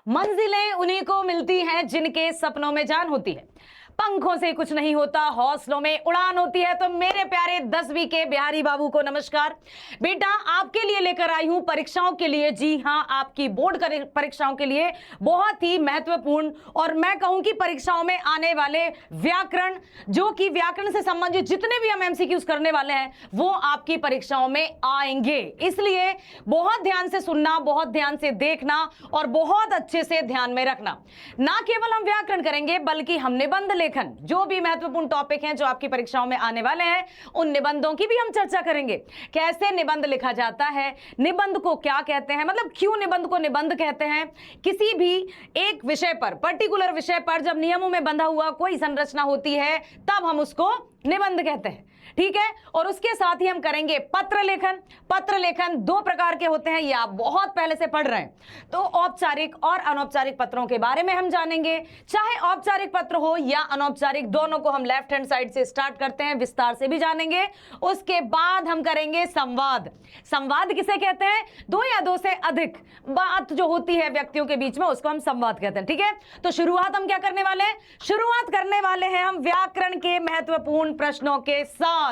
मंजिलें उन्हीं को मिलती हैं जिनके सपनों में जान होती है। पंखों से कुछ नहीं होता, हौसलों में उड़ान होती है। तो मेरे प्यारे 10वीं के बिहारी बाबू को नमस्कार। बेटा, आपके लिए लेकर आई हूं परीक्षाओं के लिए, जी हां, आपकी बोर्ड परीक्षाओं के लिए बहुत ही महत्वपूर्ण, और मैं कहूं कि परीक्षाओं में आने वाले व्याकरण, जो कि व्याकरण से संबंधित जितने भी हम एमसीक्यूज करने वाले हैं वो आपकी परीक्षाओं में आएंगे। इसलिए बहुत ध्यान से सुनना, बहुत ध्यान से देखना और बहुत अच्छे से ध्यान में रखना। ना केवल हम व्याकरण करेंगे बल्कि हम निबंध लेखन, जो भी महत्वपूर्ण टॉपिक हैं जो आपकी परीक्षाओं में आने वाले हैं, उन निबंधों की भी हम चर्चा करेंगे। कैसे निबंध लिखा जाता है, निबंध को क्या कहते हैं, मतलब क्यों निबंध को निबंध कहते हैं। किसी भी एक विषय पर, पर्टिकुलर विषय पर जब नियमों में बंधा हुआ कोई संरचना होती है तब हम उसको निबंध कहते हैं, ठीक है। और उसके साथ ही हम करेंगे पत्र लेखन। पत्र लेखन दो प्रकार के होते हैं, ये आप बहुत पहले से पढ़ रहे हैं। तो औपचारिक और अनौपचारिक पत्रों के बारे में हम जानेंगे। चाहे औपचारिक पत्र हो या अनौपचारिक, दोनों को हम लेफ्ट हैंड साइड से स्टार्ट करते हैं, विस्तार से भी जानेंगे। उसके बाद हम करेंगे संवाद। संवाद किसे कहते हैं? दो या दो से अधिक बात जो होती है व्यक्तियों के बीच में, उसको हम संवाद कहते हैं, ठीक है। तो शुरुआत हम क्या करने वाले हैं? शुरुआत करने वाले हैं हम व्याकरण के महत्वपूर्ण प्रश्नों के साथ।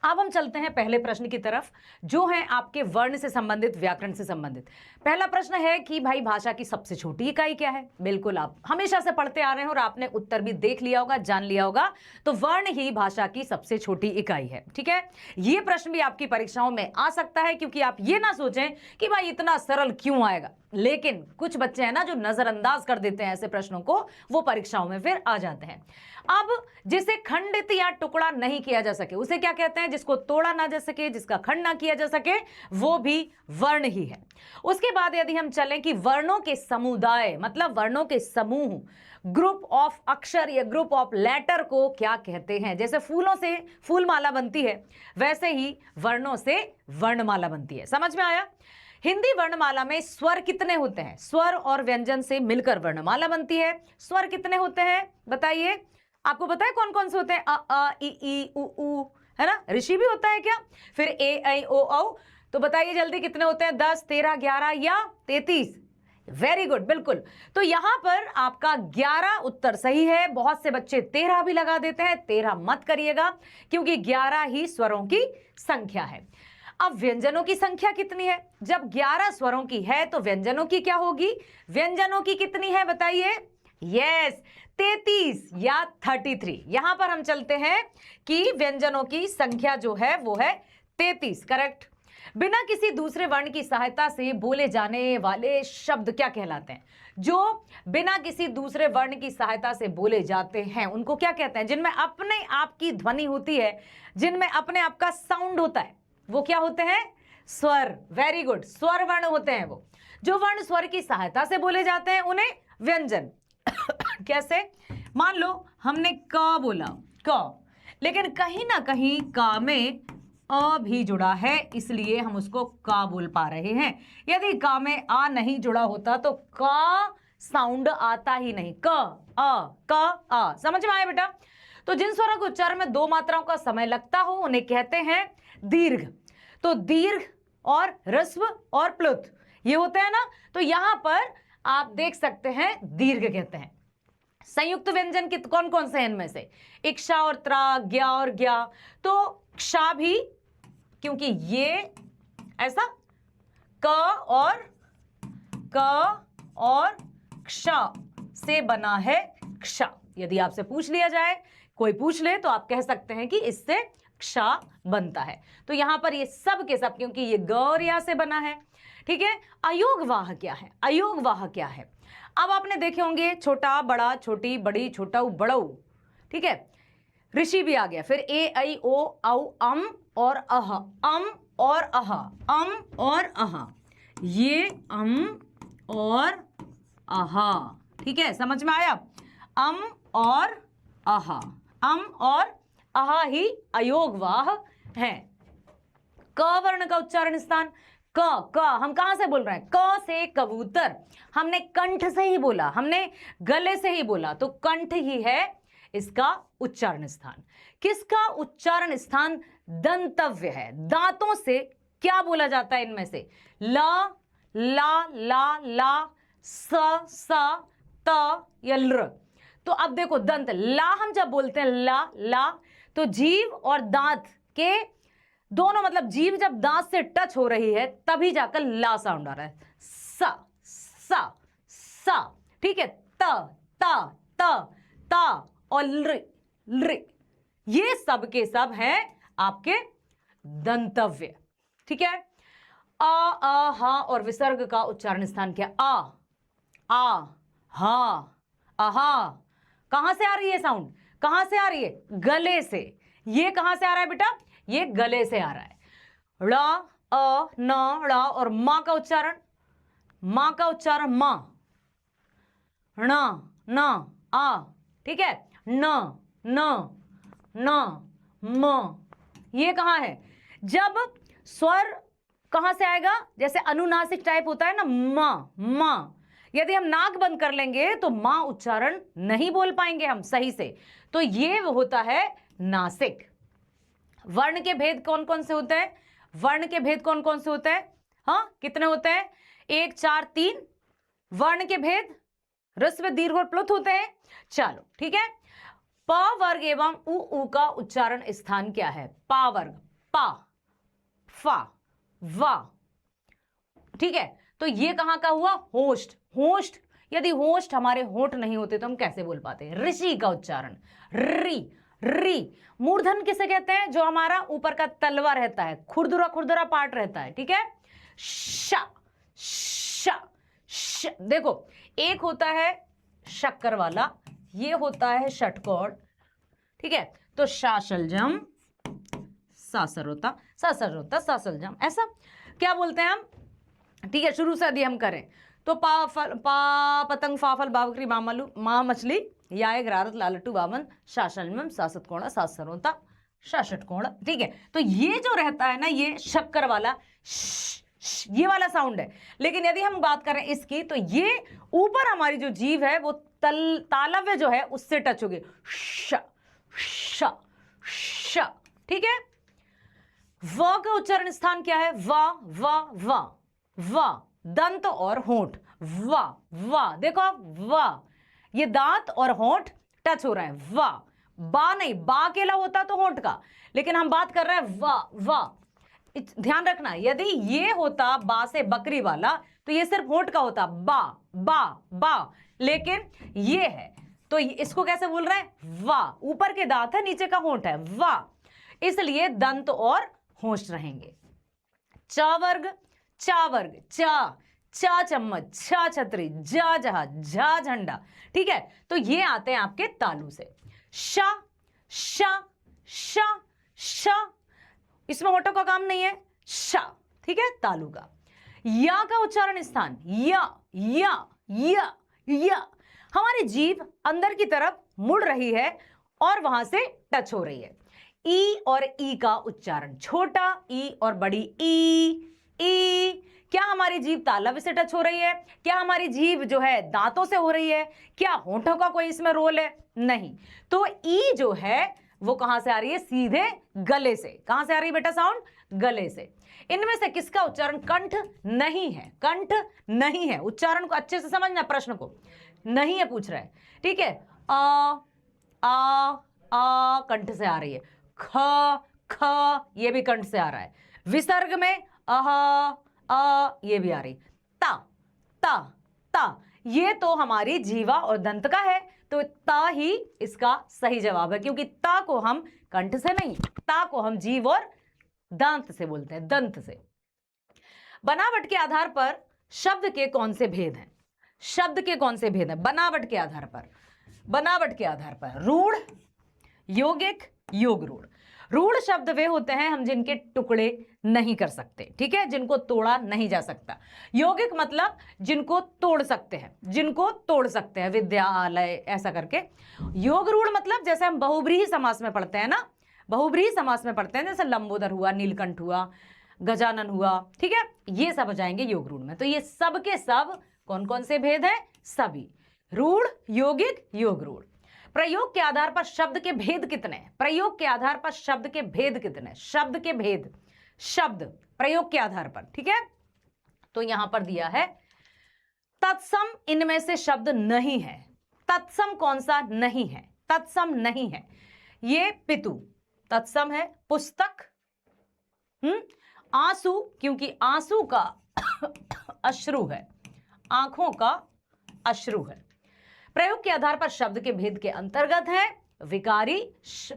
अब हम चलते हैं पहले प्रश्न की तरफ, जो है आपके वर्ण से संबंधित, व्याकरण से संबंधित। पहला प्रश्न है कि भाई भाषा की सबसे छोटी इकाई क्या है? बिल्कुल, आप हमेशा से पढ़ते आ रहे हैं और आपने उत्तर भी देख लिया होगा, जान लिया होगा। तो वर्ण ही भाषा की सबसे छोटी इकाई है, ठीक है। ये प्रश्न भी आपकी परीक्षाओं में आ सकता है, क्योंकि आप ये ना सोचें कि भाई इतना सरल क्यों आएगा, लेकिन कुछ बच्चे हैं ना जो नजरअंदाज कर देते हैं ऐसे प्रश्नों को, वो परीक्षाओं में फिर आ जाते हैं। अब जिसे खंडित या टुकड़ा नहीं किया जा सके उसे क्या कहते हैं? जिसको तोड़ा ना जा सके, जिसका खंड ना किया जा सके, वो भी वर्ण ही है। उसके बाद यदि हम चलें कि वर्णों के समुदाय, मतलब वर्णों के समूह, ग्रुप ऑफ अक्षर या ग्रुप ऑफ लेटर को क्या कहते हैं? जैसे फूलों से फूलमाला बनती है, वैसे ही वर्णों से वर्णमाला बनती है। समझ में आया? हिंदी वर्णमाला में स्वर कितने होते हैं? स्वर और व्यंजन से मिलकर वर्णमाला बनती है। स्वर कितने होते हैं बताइए? आपको पता है कौन कौन से होते हैं? अ इ ई उ ऊ, है ना? ऋषि भी होता है क्या? फिर ए ऐ ओ औ। तो बताइए जल्दी, कितने होते हैं? 10, 13, 11 या 33? वेरी गुड, बिल्कुल। तो यहां पर आपका 11 उत्तर सही है। बहुत से बच्चे 13 भी लगा देते हैं। 13 मत करिएगा, क्योंकि 11 ही स्वरों की संख्या है। अब व्यंजनों की संख्या कितनी है? जब 11 स्वरों की है तो व्यंजनों की क्या होगी? व्यंजनों की कितनी है बताइए? यस, 33 या 33। यहां पर हम चलते हैं कि व्यंजनों की संख्या जो है वो है 33, करेक्ट। बिना किसी दूसरे वर्ण की सहायता से बोले जाने वाले शब्द क्या कहलाते हैं? जो बिना किसी दूसरे वर्ण की सहायता से बोले जाते हैं उनको क्या कहते हैं? जिनमें अपने आप की ध्वनि होती है, जिनमें अपने आप का साउंड होता है, वो क्या होते हैं? स्वर। वेरी गुड, स्वर वर्ण होते हैं वो। जो वर्ण स्वर की सहायता से बोले जाते हैं उन्हें व्यंजन। कैसे? मान लो हमने क बोला, क, लेकिन कहीं ना कहीं क में अ भी जुड़ा है, इसलिए हम उसको का बोल पा रहे हैं। यदि का में आ नहीं जुड़ा होता तो का साउंड आता ही नहीं। क आ, समझ में आया बेटा? तो जिन स्वरों के उच्चारण में दो मात्राओं का समय लगता हो उन्हें कहते हैं दीर्घ। तो दीर्घ और ह्रस्व और प्लुत ये होते हैं ना, तो यहां पर आप देख सकते हैं दीर्घ कहते हैं। संयुक्त व्यंजन कित कौन कौन से हैं इनमें से? इक्षा और त्रा, ज्ञा और ज्ञा। तो क्षा भी, क्योंकि ये ऐसा क औरक्षा से बना हैक्षा। यदि आपसे पूछ लिया जाए, कोई पूछ ले, तो आप कह सकते हैं कि इससेक्षा बनता है। तो यहां पर ये सब के सब, क्योंकि ये ग और या से बना है, ठीक है। अयोगवाह क्या है? अयोगवाह क्या है? अब आपने देखे होंगे छोटा बड़ा, छोटी बड़ी, छोटा बड़ऊ, ठीक है। ऋषि भी आ गया, फिर ए ऐ ओ औ अम और अह, अम और अह, अम और अह, ये अम और अह, ठीक है, समझ में आया? अम और अह, अम और अह ही अयोगवाह है। क वर्ण का उच्चारण स्थान क हम कहां से बोल रहे हैं? क से कबूतर। हमने कंठ से ही बोला, हमने गले से ही बोला, तो कंठ ही है इसका उच्चारण स्थान। किसका उच्चारण स्थान? दंतव्य है। दांतों से क्या बोला जाता है इनमें से? ल, ला, ला, ला, स त या लृ। तो अब देखो दंत ला, हम जब बोलते हैं ला तो जीभ और दांत के दोनों, मतलब जीभ जब दांत से टच हो रही है तभी जाकर ला साउंड आ रहा है। सा, ठीक है। त और लृ, ये सब के सब हैं आपके दंतव्य, ठीक है। आ हा और विसर्ग का उच्चारण स्थान क्या? आ हा, आहा। कहां से आ रही है साउंड? कहां से आ रही है? गले से। ये कहां से आ रहा है बेटा? ये गले से आ रहा है। ड़ न ड़ और मां का उच्चारण, मां का उच्चारण मां, न आ, ठीक है। न म, ये कहां है? जब स्वर कहां से आएगा? जैसे अनुनासिक टाइप होता है ना, मां। यदि हम नाक बंद कर लेंगे तो मां उच्चारण नहीं बोल पाएंगे हम सही से, तो ये होता है नासिक। वर्ण के भेद कौन कौन से होते हैं? वर्ण के भेद कौन कौन से होते हैं? हाँ, कितने होते हैं? 1 4 3 वर्ण के भेद, ह्रस्व दीर्घ और प्लुत होते हैं। चलो ठीक है। प वर्ग एवं उ का उच्चारण स्थान क्या है? पा वर्ग, पा, फा, वा, ठीक है। तो ये कहां का हुआ? होस्ट। होस्ट, यदि होस्ट हमारे होठ नहीं होते तो हम कैसे बोल पाते? ऋषि का उच्चारण, री। मूर्धन किसे कहते हैं? जो हमारा ऊपर का तलवा रहता है, खुरदुरा पार्ट रहता है, ठीक है। श, देखो एक होता है शक्कर वाला, ये होता है षटकोण, ठीक है। तो शासलजम, सासरोता, सासलजम, ऐसा क्या बोलते हैं हम? ठीक है, शुरू से यदि हम करें तो पा पतंग फाफल बावकरी माँ मछली या ग्रारत लालटू बामन शासलजम सासतकोणा सासरोता शासटकोण, ठीक है। तो ये जो रहता है ना, ये शक्कर वाला ये वाला साउंड है। लेकिन यदि हम बात करें इसकी, तो ये ऊपर हमारी जो जीभ है वो तालव्य जो है उससे टच होगी, श, ठीक है। व का उच्चारण स्थान क्या है? वा, दंत और होंठ, वा, देखो आप, वा, ये दांत और होंठ टच हो रहा है, बा नहीं, बा अकेला होता तो होंठ का, लेकिन हम बात कर रहे हैं वा। ध्यान रखना, यदि ये होता बा से बकरी वाला तो ये सिर्फ होंठ का होता, बा, लेकिन ये है तो इसको कैसे बोल रहे हैं? वा, ऊपर के दांत है, नीचे का होंठ है, वा, इसलिए दंत और होंठ रहेंगे। चा वर्ग, चा चम्मच, छा छतरी, जा जहाज, झा झंडा, ठीक है। तो ये आते हैं आपके तालु से। शा, इसमें होठों का काम नहीं है, शा, ठीक है, तालु का। या का उच्चारण स्थान, या, हमारी जीभ अंदर की तरफ मुड़ रही है और वहां से टच हो रही है। ई और ई का उच्चारण, छोटा ई और बड़ी ई, क्या हमारी जीभ तालव्य से टच हो रही है? क्या हमारी जीभ जो है दांतों से हो रही है? क्या होठों का कोई इसमें रोल है? नहीं। तो ई जो है वो कहां से आ रही है? सीधे गले से। कहां से आ रही है बेटा साउंड? गले से। इनमें से किसका उच्चारण कंठ नहीं है? कंठ नहीं है, उच्चारण को अच्छे से समझना, प्रश्न को नहीं है पूछ रहा है, ठीक है। आ कंठ से आ रही है। ख ये भी कंठ से आ रहा है। विसर्ग में ये भी आ रही। ता ये तो हमारी जीवा और दंत का है, तो ता ही इसका सही जवाब है, क्योंकि ता को हम कंठ से नहीं, ता को हम जीव और दांत से बोलते हैं, दंत से। बनावट के आधार पर शब्द के कौन से भेद हैं? शब्द के कौन से भेद हैं बनावट के आधार पर? बनावट के आधार पर रूढ़, यौगिक, योग रूढ़। रूढ़ शब्द वे होते हैं हम जिनके टुकड़े नहीं कर सकते, ठीक है, जिनको तोड़ा नहीं जा सकता। यौगिक मतलब जिनको तोड़ सकते हैं, विद्यालय ऐसा करके। योग रूढ़ मतलब जैसे हम बहुब्रीहि समास में पढ़ते हैं ना, बहुब्रीहि समास में पढ़ते हैं, जैसे लंबोदर हुआ, नीलकंठ हुआ, गजानन हुआ, ठीक है, ये सब हो जाएंगे योग रूढ़ में। तो ये सब के सब कौन कौन से भेद हैं? सभी, रूढ़, यौगिक, योग रूढ़। प्रयोग के आधार पर शब्द के भेद कितने? प्रयोग के आधार पर शब्द के भेद कितने? शब्द के भेद, शब्द प्रयोग के आधार पर, ठीक है। तो यहां पर दिया है तत्सम इनमें से शब्द नहीं है। तत्सम कौन सा नहीं है? तत्सम नहीं है ये पितु, तत्सम है पुस्तक, आंसू, क्योंकि आंसू का अश्रु है, आंखों का अश्रु है। प्रयोग के आधार पर शब्द के भेद के अंतर्गत है विकारी।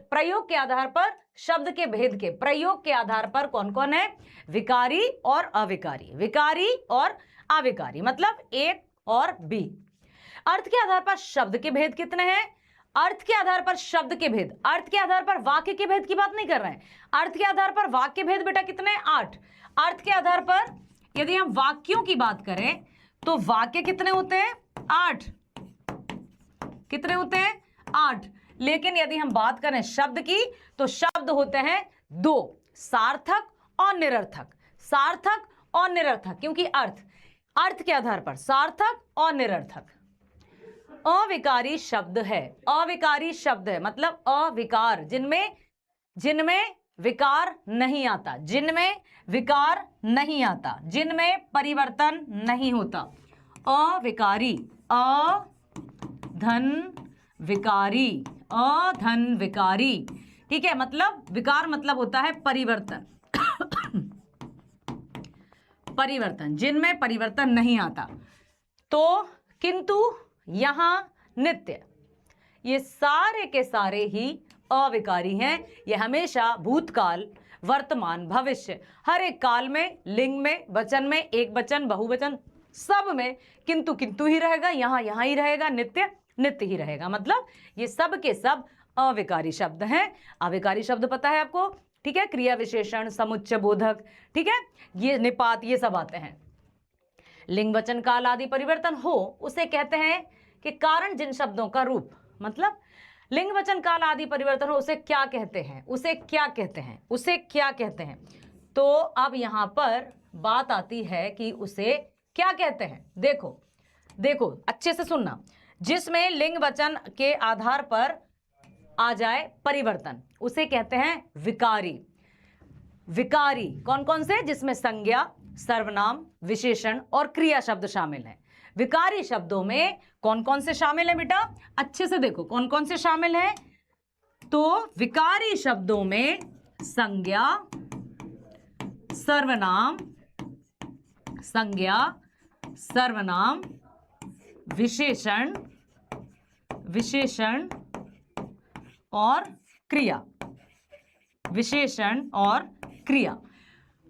प्रयोग के आधार पर शब्द के भेद के प्रयोग के आधार पर कौन कौन है? विकारी और अविकारी। विकारी और अविकारी मतलब ए और बी। अर्थ के आधार पर शब्द के भेद कितने हैं? अर्थ के आधार पर शब्द के भेद, अर्थ के आधार पर वाक्य के भेद की बात नहीं कर रहे हैं। अर्थ के आधार पर वाक्य भेद बेटा कितने हैं? 8। अर्थ के आधार पर यदि हम वाक्यों की बात करें तो वाक्य कितने होते हैं? 8। कितने होते हैं? 8। लेकिन यदि हम बात करें शब्द की तो शब्द होते हैं 2, सार्थक और निरर्थक। सार्थक और निरर्थक, क्योंकि अर्थ के आधार पर सार्थक और निरर्थक। अविकारी शब्द है, अविकारी शब्द है मतलब अविकार, जिनमें विकार नहीं आता, जिनमें विकार नहीं आता, जिनमें परिवर्तन नहीं होता। अविकारी, अधन विकारी, अधन विकारी, ठीक है। मतलब विकार मतलब होता है परिवर्तन परिवर्तन, जिनमें परिवर्तन नहीं आता। तो किंतु, यहां, नित्य, ये सारे के सारे ही अविकारी हैं। ये हमेशा भूतकाल, वर्तमान, भविष्य, हर एक काल में, लिंग में, वचन में, एक वचन, बहुवचन, सब में किंतु किंतु ही रहेगा, यहां ही रहेगा, नित्य नित्य ही रहेगा। मतलब ये सब के सब अविकारी शब्द हैं। अविकारी शब्द पता है आपको, ठीक है। क्रिया विशेषण, समुच्चय बोधक, ठीक है, ये निपात, ये सब आते हैं। लिंग वचन काल आदि परिवर्तन हो उसे कहते हैं कि कारण जिन शब्दों का रूप, मतलब लिंग वचन काल आदि परिवर्तन हो उसे क्या कहते हैं? उसे क्या कहते हैं? उसे क्या कहते हैं? तो अब यहां पर बात आती है कि उसे क्या कहते हैं। देखो देखो अच्छे से सुनना। जिसमें लिंग वचन के आधार पर आ जाए परिवर्तन उसे कहते हैं विकारी। विकारी कौन कौन से? जिसमें संज्ञा, सर्वनाम, विशेषण और क्रिया शब्द शामिल हैं। विकारी शब्दों में कौन कौन से शामिल हैं बेटा? अच्छे से देखो कौन कौन से शामिल हैं। तो विकारी शब्दों में संज्ञा, सर्वनाम, संज्ञा, सर्वनाम, विशेषण, विशेषण और क्रिया, विशेषण और क्रिया,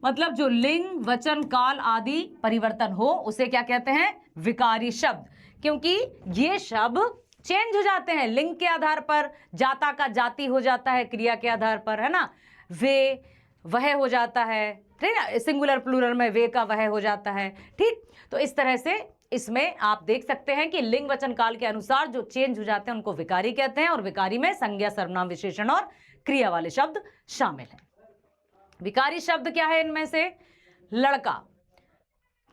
मतलब जो लिंग वचन काल आदि परिवर्तन हो उसे क्या कहते हैं? विकारी शब्द। क्योंकि ये शब्द चेंज हो जाते हैं लिंग के आधार पर, जाता का जाति हो जाता है, क्रिया के आधार पर, है ना, वे वह हो जाता है, ठीक है, सिंगुलर प्लूरल में वे का वह हो जाता है, ठीक। तो इस तरह से इसमें आप देख सकते हैं कि लिंग वचन काल के अनुसार जो चेंज हो जाते हैं उनको विकारी कहते हैं, और विकारी में संज्ञा, सर्वनाम, विशेषण और क्रिया वाले शब्द शामिल हैं। विकारी शब्द क्या है इनमें से? लड़का।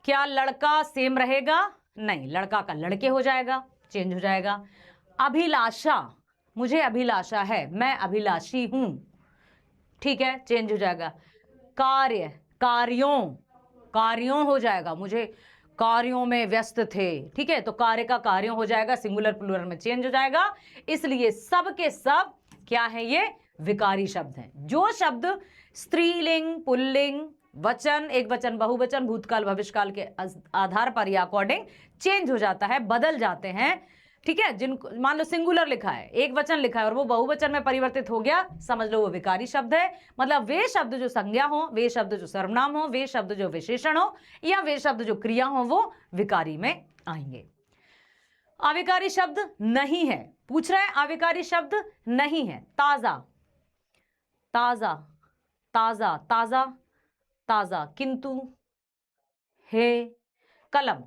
क्या लड़का सेम रहेगा? नहीं, लड़का का लड़के हो जाएगा, चेंज हो जाएगा। अभिलाषा, मुझे अभिलाषा है, मैं अभिलाषी हूं, ठीक है, चेंज हो जाएगा। कार्य, कार्यों, कार्यों हो जाएगा, मुझे कार्यों में व्यस्त थे, ठीक है, तो कार्य का कार्यों हो जाएगा, सिंगुलर प्लूरल में चेंज हो जाएगा। इसलिए सब के सब क्या है? ये विकारी शब्द हैं। जो शब्द स्त्रीलिंग, पुल्लिंग, वचन, एक वचन, बहुवचन, भूतकाल, भविष्यकाल के आधार पर या अकॉर्डिंग चेंज हो जाता है, बदल जाते हैं, ठीक है, जिनको मान लो सिंगुलर लिखा है, एक वचन लिखा है और वो बहुवचन में परिवर्तित हो गया, समझ लो वो विकारी शब्द है। मतलब वे शब्द जो संज्ञा हो, वे शब्द जो सर्वनाम हो, वे शब्द जो विशेषण हो, या वे शब्द जो क्रिया हो, वो विकारी में आएंगे। अविकारी शब्द नहीं है, पूछ रहे हैं, अविकारी शब्द नहीं है। ताजा, ताजा, ताजा, ताजा, ताजा, किंतु, है, कलम,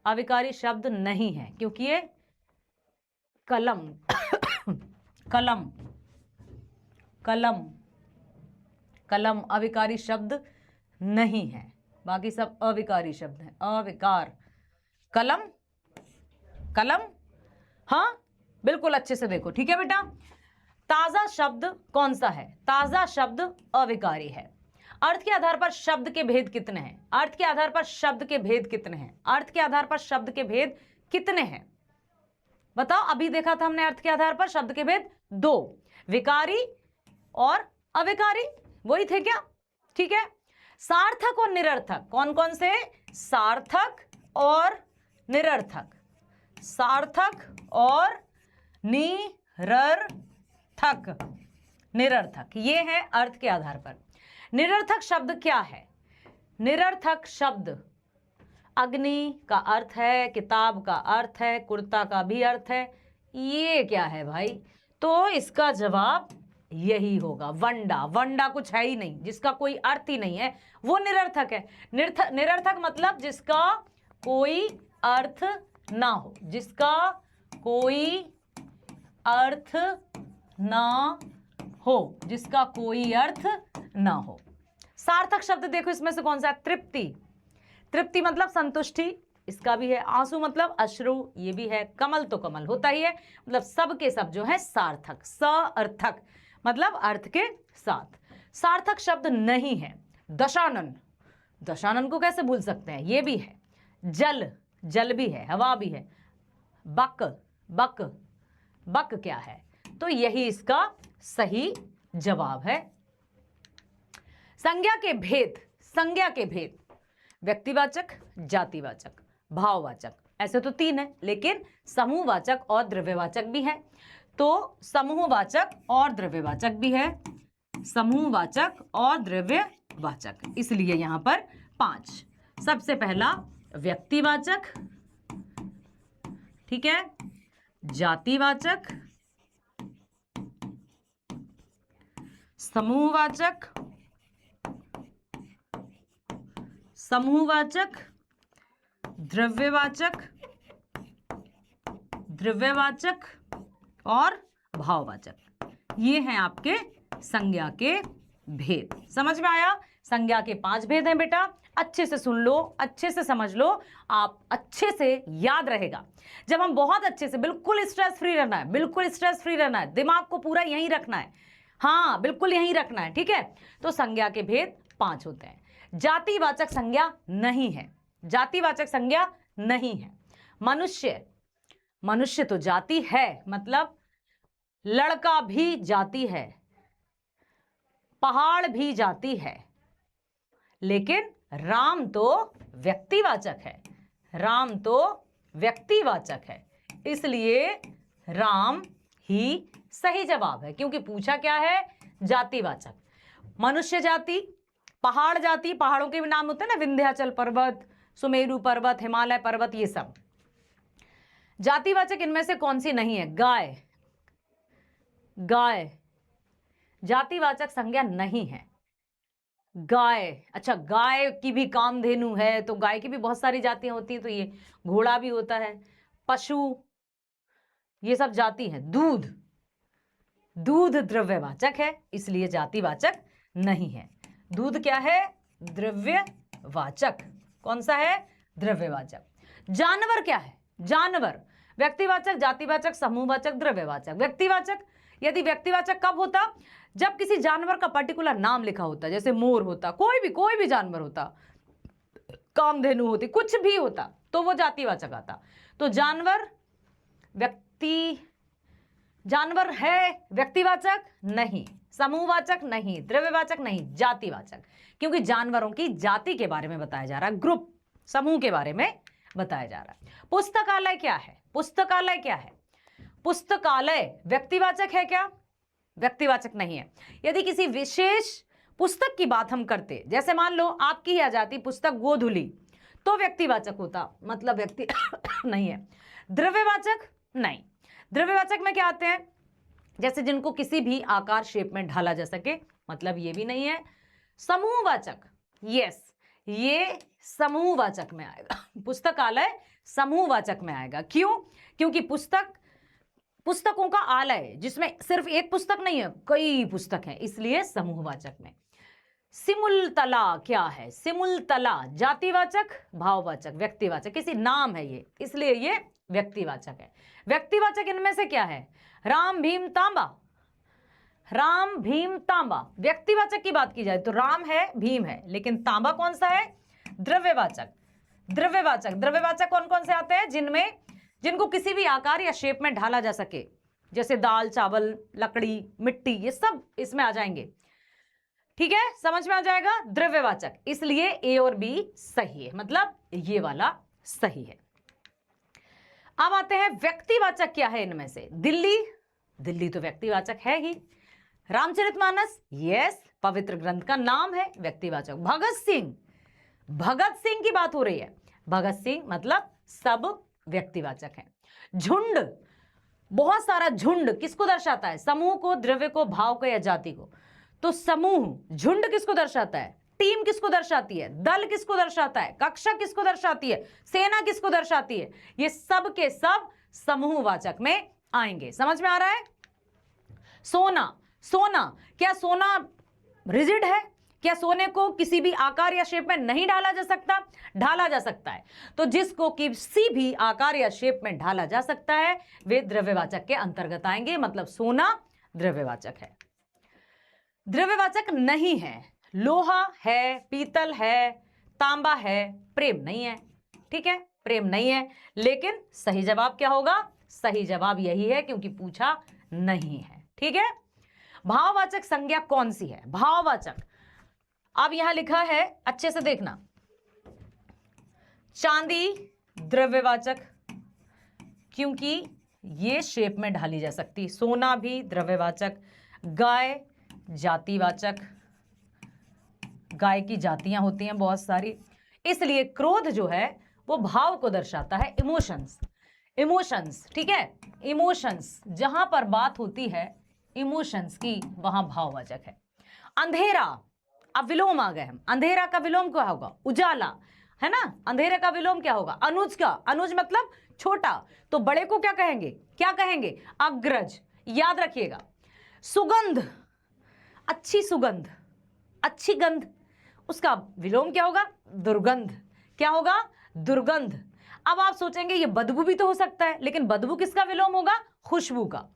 अविकारी शब्द नहीं है क्योंकि ये कलम कलम कलम कलम अविकारी शब्द नहीं है, बाकी सब अविकारी शब्द हैं। अविकार, कलम, कलम, हाँ बिल्कुल अच्छे से देखो, ठीक है बेटा। ताजा शब्द कौन सा है? ताजा शब्द अविकारी है। अर्थ के आधार पर शब्द के भेद कितने हैं? अर्थ के आधार पर शब्द के भेद कितने हैं? अर्थ के आधार पर शब्द के भेद कितने हैं? बताओ। अभी देखा था हमने अर्थ के आधार पर शब्द के भेद 2, विकारी और अविकारी, वही थे क्या? ठीक है। सार्थक और निरर्थक कौन कौन से? सार्थक और निरर्थक, सार्थक और निरर्थक, निरर्थक, ये है अर्थ के आधार पर। निरर्थक शब्द क्या है? निरर्थक शब्द अग्नि का अर्थ है, किताब का अर्थ है, कुर्ता का भी अर्थ है। ये क्या है भाई? तो इसका जवाब यही होगा, वंडा। वंडा कुछ है ही नहीं, जिसका कोई अर्थ ही नहीं है, वो निरर्थक है। निरर्थक मतलब जिसका कोई अर्थ ना हो, जिसका कोई अर्थ ना हो, जिसका कोई अर्थ ना हो। सार्थक शब्द देखो इसमें से कौन सा है? तृप्ति। तृप्ति मतलब संतुष्टि, इसका भी है। आंसू मतलब अश्रु, ये भी है। कमल तो कमल होता ही है, मतलब सब के सब जो है सार्थक। सार्थक मतलब अर्थ के साथ। सार्थक शब्द नहीं है दशानन। दशानन को कैसे भूल सकते हैं? ये भी है। जल, जल भी है, हवा भी है। बक, बक, बक क्या है? तो यही इसका सही जवाब है। संज्ञा के भेद, संज्ञा के भेद, व्यक्तिवाचक, जातिवाचक, भाववाचक, ऐसे तो 3 है, लेकिन समूहवाचक और द्रव्यवाचक भी है। तो समूहवाचक और द्रव्यवाचक भी है, समूहवाचक और द्रव्यवाचक, इसलिए यहां पर 5। सबसे पहला व्यक्तिवाचक, ठीक है, जातिवाचक, समूहवाचक, समूहवाचक, द्रव्यवाचक, द्रव्यवाचक और भाववाचक। ये हैं आपके संज्ञा के भेद। समझ में आया? संज्ञा के 5 भेद हैं बेटा। अच्छे से सुन लो, अच्छे से समझ लो, आप अच्छे से याद रहेगा। जब हम बहुत अच्छे से, बिल्कुल स्ट्रेस फ्री रहना है, बिल्कुल स्ट्रेस फ्री रहना है, दिमाग को पूरा यहीं रखना है, हाँ बिल्कुल यहीं रखना है, ठीक है। तो संज्ञा के भेद 5 होते हैं। जातिवाचक संज्ञा नहीं है, जातिवाचक संज्ञा नहीं है। मनुष्य, मनुष्य तो जाति है, मतलब लड़का भी जाति है, पहाड़ भी जाति है, लेकिन राम तो व्यक्तिवाचक है, राम तो व्यक्तिवाचक है, इसलिए राम ही सही जवाब है, क्योंकि पूछा क्या है? जातिवाचक। मनुष्य जाति, पहाड़ जाति, पहाड़ों के भी नाम होते हैं ना, विंध्याचल पर्वत, सुमेरु पर्वत, हिमालय पर्वत, ये सब। जातिवाचक इनमें से कौन सी नहीं है? गाय, गाय जातिवाचक संज्ञा नहीं है। गाय, अच्छा गाय की भी कामधेनु है, तो गाय की भी बहुत सारी जातियां होती हैं, तो ये घोड़ा भी होता है। पशु, ये सब जाति है। दूध, दूध द्रव्यवाचक है, इसलिए जातिवाचक नहीं है। दूध क्या है? द्रव्यवाचक। कौन सा है? द्रव्यवाचक। जानवर क्या है? जानवर व्यक्तिवाचक, जातिवाचक, समूहवाचक, द्रव्यवाचक। व्यक्तिवाचक, यदि व्यक्तिवाचक कब होता? जब किसी जानवर का पर्टिकुलर नाम लिखा होता, जैसे मोर होता, कोई भी जानवर होता, कामधेनु होती, कुछ भी होता, तो वो जातिवाचक आता। तो जानवर जानवर है व्यक्तिवाचक नहीं, समूहवाचक नहीं, द्रव्यवाचक नहीं, जातिवाचक, क्योंकि जानवरों की जाति के बारे में बताया जा रहा है, ग्रुप, समूह के बारे में बताया जा रहा है। पुस्तकालय क्या है? पुस्तकालय क्या है? पुस्तकालय व्यक्तिवाचक है क्या? व्यक्तिवाचक नहीं है। यदि किसी विशेष पुस्तक की बात हम करते, जैसे मान लो आपकी ही आ जाती पुस्तक गोधुली, तो व्यक्तिवाचक होता, मतलब व्यक्ति नहीं है। द्रव्यवाचक नहीं। द्रव्यवाचक में क्या आते हैं? जैसे जिनको किसी भी आकार शेप में ढाला जा सके, मतलब ये भी नहीं है। समूहवाचक, यस, ये समूहवाचक में आएगा। पुस्तकालय समूहवाचक में आएगा। क्यों? क्योंकि पुस्तकों का आलय, जिसमें सिर्फ एक पुस्तक नहीं है, कई पुस्तक है, इसलिए समूहवाचक में। सिमुलतला क्या है? सिमुलतला जातिवाचक, भाववाचक, व्यक्तिवाचक, किसी नाम है ये, इसलिए ये व्यक्तिवाचक है। व्यक्तिवाचक इनमें से क्या है? राम, भीम, तांबा, राम, भीम, तांबा। व्यक्तिवाचक की बात की जाए तो राम है, भीम है, लेकिन तांबा कौन सा है? द्रव्यवाचक। द्रव्यवाचक, द्रव्यवाचक कौन कौन से आते हैं? जिनको किसी भी आकार या शेप में ढाला जा सके, जैसे दाल, चावल, लकड़ी, मिट्टी, ये सब इसमें आ जाएंगे। ठीक है, समझ में आ जाएगा? द्रव्यवाचक, इसलिए ए और बी सही है, मतलब ये वाला सही है। अब आते हैं व्यक्तिवाचक क्या है इनमें से? दिल्ली, दिल्ली तो व्यक्तिवाचक है ही। रामचरितमानस, यस, पवित्र ग्रंथ का नाम है, व्यक्तिवाचक। भगत सिंह, भगत सिंह की बात हो रही है, भगत सिंह मतलब सब व्यक्तिवाचक है। झुंड, बहुत सारा झुंड किसको दर्शाता है? समूह को, द्रव्य को, भाव को या जाति को। तो समूह, झुंड किसको दर्शाता है? टीम किसको दर्शाती है? दल किसको दर्शाता है? कक्षा किसको दर्शाती है? सेना किसको दर्शाती है? ये सब के सब समूहवाचक में आएंगे। समझ में आ रहा है? सोना, सोना, क्या सोना रिजिड है? क्या सोने को किसी भी आकार या शेप में नहीं ढाला जा सकता? ढाला जा सकता है। तो जिसको किसी भी आकार या शेप में ढाला जा सकता है वे द्रव्यवाचक के अंतर्गत आएंगे, मतलब सोना द्रव्यवाचक है। द्रव्यवाचक नहीं है, लोहा है, पीतल है, तांबा है, प्रेम नहीं है। ठीक है, प्रेम नहीं है, लेकिन सही जवाब क्या होगा? सही जवाब यही है, क्योंकि पूछा नहीं है। ठीक है, भाववाचक संज्ञा कौन सी है? भाववाचक, अब यहां लिखा है, अच्छे से देखना। चांदी द्रव्यवाचक, क्योंकि ये शेप में ढाली जा सकती। सोना भी द्रव्यवाचक। गाय जातिवाचक, गाय की जातियां होती हैं बहुत सारी, इसलिए क्रोध जो है वो भाव को दर्शाता है, इमोशंस। इमोशंस, ठीक है, इमोशंस, जहां पर बात होती है इमोशंस की, वहां भाववाचक है। अंधेरा, अब विलोम आ गए हम। अंधेरा का विलोम क्या होगा? उजाला, है ना? अंधेरे का विलोम क्या होगा? अनुज का। अनुज मतलब छोटा, तो बड़े को क्या कहेंगे? क्या कहेंगे? अग्रज। याद रखिएगा। सुगंध, अच्छी सुगंध, अच्छी गंध, उसका विलोम क्या होगा? दुर्गंध। क्या होगा? दुर्गंध। अब आप सोचेंगे ये बदबू भी तो हो सकता है, लेकिन बदबू किसका विलोम होगा? खुशबू का।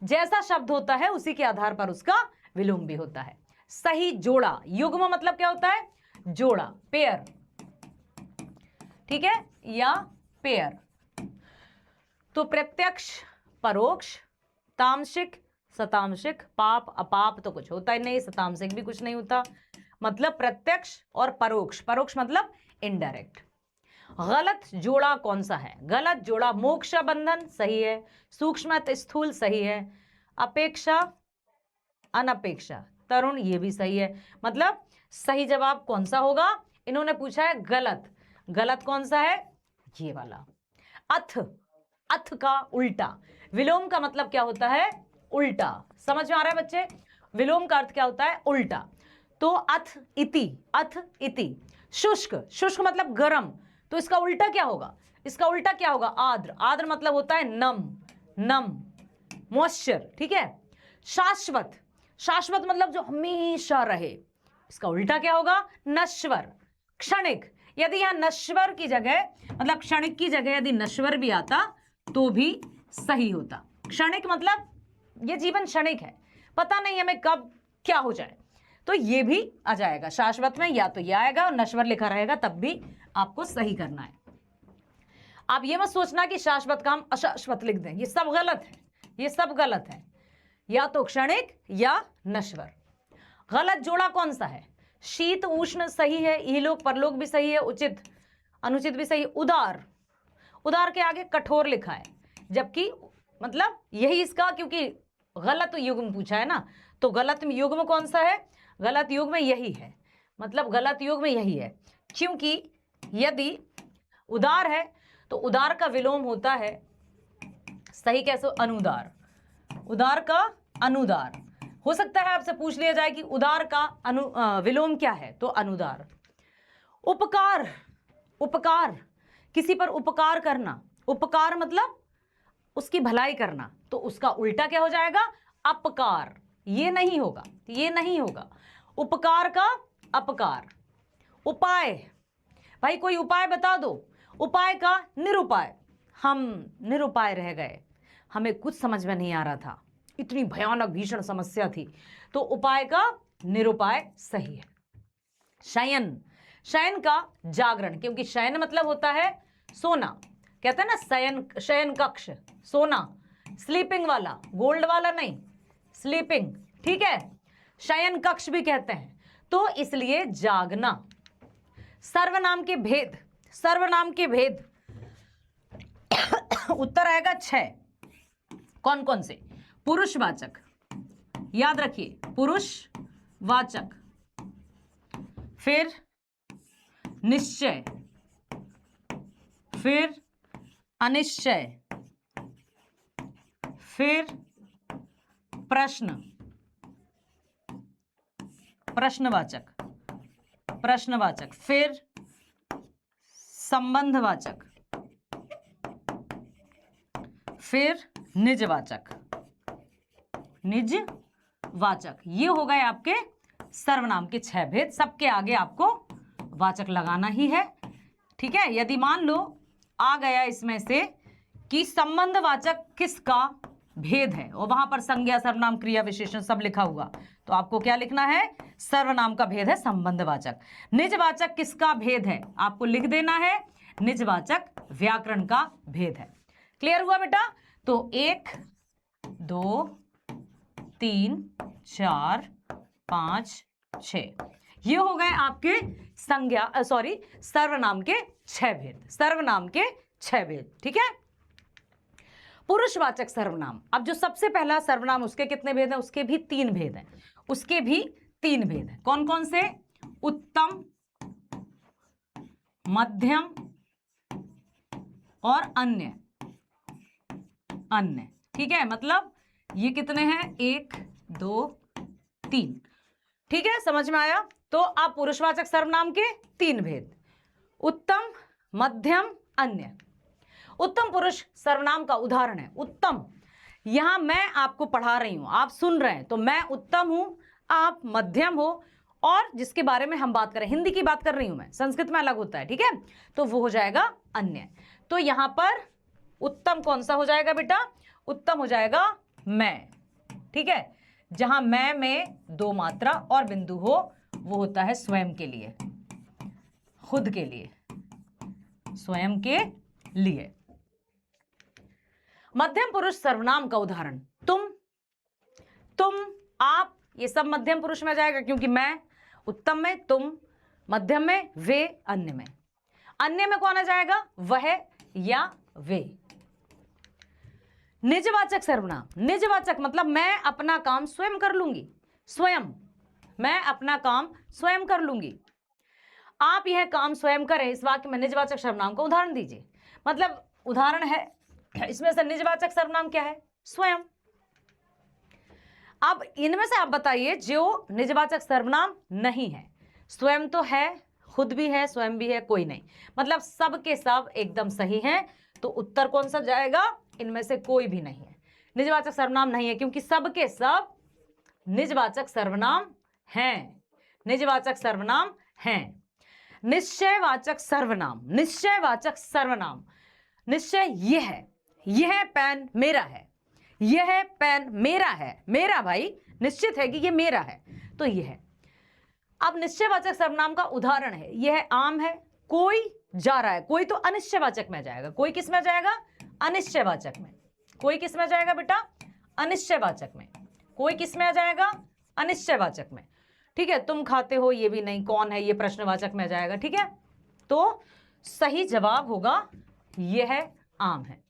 जैसा शब्द होता है उसी के आधार पर उसका विलोम भी होता है। सही जोड़ा, युग्म मतलब क्या होता है? जोड़ा, पेयर, ठीक है, या पेयर। तो प्रत्यक्ष, परोक्ष, तामसिक, सतामसिक, पाप अपाप तो कुछ होता ही नहीं, सतामसिक भी कुछ नहीं होता, मतलब प्रत्यक्ष और परोक्ष। परोक्ष मतलब इनडायरेक्ट। गलत जोड़ा कौन सा है? गलत जोड़ा मोक्ष बंधन सही है, सूक्ष्म स्थूल सही है, अपेक्षा अनपेक्षा तरुण ये भी सही है। मतलब सही जवाब कौन सा होगा? इन्होंने पूछा है गलत। गलत कौन सा है? ये वाला। अथ, अथ का उल्टा। विलोम का मतलब क्या होता है? उल्टा। समझ में आ रहा है बच्चे? विलोम का अर्थ क्या होता है? उल्टा। तो अथ इति, अथ इति। शुष्क, शुष्क मतलब गर्म, तो इसका उल्टा क्या होगा? इसका उल्टा क्या होगा? आर्द्र। आर्द्र मतलब होता है नम, नम, मॉइस्चर, ठीक है। शाश्वत, शाश्वत मतलब जो हमेशा रहे, इसका उल्टा क्या होगा? नश्वर। क्षणिक, यदि यहां नश्वर की जगह मतलब क्षणिक की जगह यदि नश्वर भी आता तो भी सही होता। क्षणिक मतलब ये जीवन क्षणिक है, पता नहीं हमें कब क्या हो जाए, तो ये भी आ जाएगा शाश्वत में, या तो ये आएगा और नश्वर लिखा रहेगा, तब भी आपको सही करना है। आप ये मत सोचना कि शाश्वत का हम अशाश्वत लिख दें, ये सब गलत है, ये सब गलत है, या तो क्षणिक या नश्वर। गलत जोड़ा कौन सा है? शीत उष्ण सही है, इहलोक परलोक भी सही है, उचित अनुचित भी सही है। उदार, उदार के आगे कठोर लिखा है, जबकि मतलब यही इसका, क्योंकि गलत युग्म पूछा है ना, तो गलत युग्म कौन सा है? गलत युग्म यही है, मतलब गलत युग्म यही है, क्योंकि यदि उदार है तो उदार का विलोम होता है, सही कैसे? अनुदार। उदार का अनुदार। हो सकता है आपसे पूछ लिया जाए कि उदार का विलोम क्या है, तो अनुदार। उपकार, उपकार, किसी पर उपकार करना, उपकार मतलब उसकी भलाई करना, तो उसका उल्टा क्या हो जाएगा? अपकार। ये नहीं होगा, ये नहीं होगा, उपकार का अपकार। उपाय, भाई कोई उपाय बता दो, उपाय का निरुपाय। हम निरुपाय रह गए, हमें कुछ समझ में नहीं आ रहा था, इतनी भयानक भीषण समस्या थी। तो उपाय का निरुपाय सही है। शयन, शयन का जागरण, क्योंकि शयन मतलब होता है सोना, कहते हैं ना शयन, शयन कक्ष, सोना, स्लीपिंग वाला, गोल्ड वाला नहीं, स्लीपिंग, ठीक है, शयन कक्ष भी कहते हैं। तो इसलिए जागना। सर्वनाम के भेद, सर्वनाम के भेद उत्तर आएगा 6। कौन कौन से? पुरुषवाचक, याद रखिए, पुरुषवाचक, फिर निश्चय, फिर अनिश्चय, फिर प्रश्न, प्रश्नवाचक, प्रश्नवाचक, फिर संबंधवाचक, फिर निजवाचक, निजवाचक। ये हो गए आपके सर्वनाम के 6 भेद। सबके आगे आपको वाचक लगाना ही है, ठीक है। यदि मान लो आ गया इसमें से कि संबंधवाचक किसका भेद है और वहां पर संज्ञा, सर्वनाम, क्रिया, विशेषण सब लिखा हुआ, तो आपको क्या लिखना है? सर्वनाम का भेद है संबंधवाचक। निजवाचक किसका भेद है? आपको लिख देना है निजवाचक व्याकरण का भेद है। क्लियर हुआ बेटा? तो 1 2 3 4 5 6, ये हो गए आपके संज्ञा सर्वनाम के 6 भेद, सर्वनाम के 6 भेद, ठीक है। पुरुषवाचक सर्वनाम, अब जो सबसे पहला सर्वनाम उसके कितने भेद हैं? उसके भी 3 भेद हैं, उसके भी 3 भेद हैं। कौन कौन से? उत्तम, मध्यम और अन्य, अन्य, ठीक है। मतलब ये कितने हैं? 1 2 3, ठीक है, समझ में आया? तो आप पुरुषवाचक सर्वनाम के 3 भेद, उत्तम, मध्यम, अन्य। उत्तम पुरुष सर्वनाम का उदाहरण है उत्तम। यहां मैं आपको पढ़ा रही हूं, आप सुन रहे हैं, तो मैं उत्तम हूं, आप मध्यम हो, और जिसके बारे में हम बात करें, हिंदी की बात कर रही हूं मैं, संस्कृत में अलग होता है, ठीक है, तो वो हो जाएगा अन्य। तो यहां पर उत्तम कौन सा हो जाएगा बेटा? उत्तम हो जाएगा मैं, ठीक है। जहां मैं में 2 मात्रा और बिंदु हो, वो होता है स्वयं के लिए, खुद के लिए, स्वयं के लिए। मध्यम पुरुष सर्वनाम का उदाहरण तुम, आप, ये सब मध्यम पुरुष में जाएगा, क्योंकि मैं, उत्तम में तुम, मध्यम में वे, अन्य में, अन्य में कौन आ जाएगा? वह या वे। निजवाचक सर्वनाम, निजवाचक मतलब मैं अपना काम स्वयं कर लूंगी, स्वयं, मैं अपना काम स्वयं कर लूंगी। आप यह काम स्वयं करें, इस वाक्य में निजवाचक सर्वनाम का उदाहरण दीजिए। मतलब उदाहरण है, इसमें से निजवाचक सर्वनाम क्या है? स्वयं। अब इनमें से आप बताइए जो निजवाचक सर्वनाम नहीं है। स्वयं तो है, खुद भी है, स्वयं भी है, कोई नहीं, मतलब सब के सब एकदम सही हैं। तो उत्तर कौन सा जाएगा? इनमें से कोई भी नहीं है, निजवाचक सर्वनाम नहीं है, क्योंकि सब के सब निजवाचक सर्वनाम हैं, निजवाचक सर्वनाम हैं। निश्चयवाचक सर्वनाम, निश्चयवाचक सर्वनाम, निश्चय यह पेन मेरा है, यह पेन मेरा है, मेरा भाई, निश्चित है कि ये मेरा है, तो यह है। अब निश्चयवाचक सर्वनाम का उदाहरण है, यह आम है, कोई जा रहा है, कोई तो अनिश्चयवाचक में जाएगा, कोई किस में जाएगा? अनिश्चयवाचक में। कोई किस में जाएगा बेटा? अनिश्चयवाचक में। कोई किस में आ जाएगा? अनिश्चयवाचक में, ठीक है। तुम खाते हो, ये भी नहीं, कौन है, ये प्रश्नवाचक में जाएगा, ठीक है। तो सही जवाब होगा यह आम है।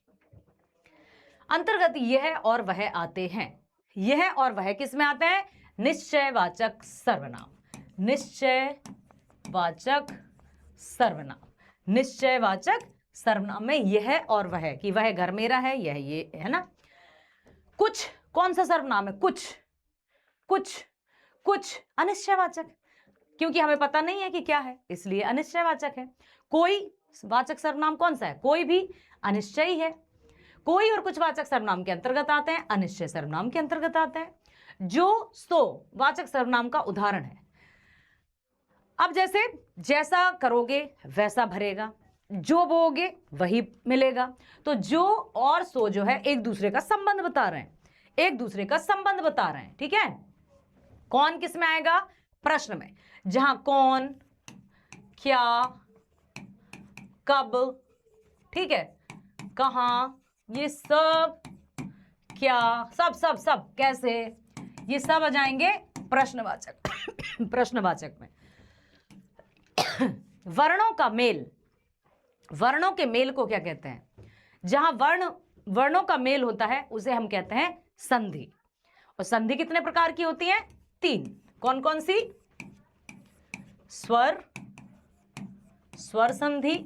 अंतर्गत यह और वह आते हैं, यह और वह किस में आते हैं? निश्चयवाचक सर्वनाम, निश्चयवाचक सर्वनाम, निश्चयवाचक सर्वनाम में यह और वह, कि वह घर मेरा है, यह ये है ना। कुछ कौन सा सर्वनाम है? कुछ, कुछ, कुछ अनिश्चयवाचक, क्योंकि हमें पता नहीं है कि क्या है, इसलिए अनिश्चयवाचक है। कोई वाचक सर्वनाम कौन सा है? कोई भी अनिश्चय है। कोई और कुछ वाचक सर्वनाम के अंतर्गत आते हैं, अनिश्चय सर्वनाम के अंतर्गत आते हैं। जो, सो वाचक सर्वनाम का उदाहरण है। अब जैसे जैसा करोगे वैसा भरेगा, जो बोओगे वही मिलेगा। तो जो और सो जो है एक दूसरे का संबंध बता रहे हैं, एक दूसरे का संबंध बता रहे हैं, ठीक है। कौन किस में आएगा? प्रश्न में, जहां कौन, क्या, कब, ठीक है, कहां, ये सब, क्या, सब सब सब, कैसे, ये सब आ जाएंगे प्रश्नवाचक प्रश्नवाचक में। वर्णों का मेल, वर्णों के मेल को क्या कहते हैं? जहां वर्णों का मेल होता है उसे हम कहते हैं संधि। और संधि कितने प्रकार की होती है? 3। कौन कौन सी? स्वर, स्वर संधि,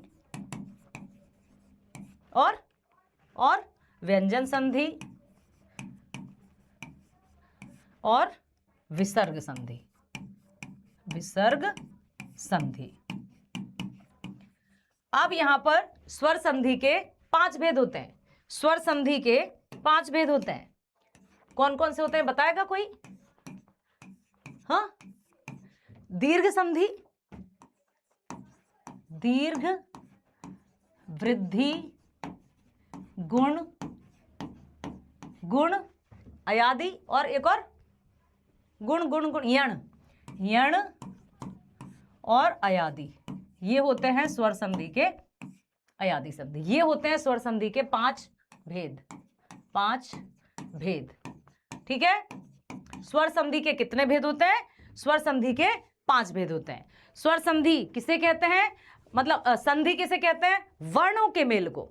और व्यंजन संधि, और विसर्ग संधि, विसर्ग संधि। अब यहां पर स्वर संधि के 5 भेद होते हैं। स्वर संधि के 5 भेद होते हैं। कौन कौन से होते हैं बताएगा कोई? हाँ, दीर्घ संधि, दीर्घ, वृद्धि, गुण, गुण, अयादि, और एक और गुण, गुण, गुण, यण, यण और अयादि। ये होते हैं स्वर संधि के, अयादि संधि। ये होते हैं स्वर संधि के 5 भेद, 5 भेद, ठीक है। स्वर संधि के कितने भेद होते हैं? स्वर संधि के 5 भेद होते हैं। स्वर संधि किसे कहते हैं? मतलब संधि किसे कहते हैं? वर्णों के मेल को।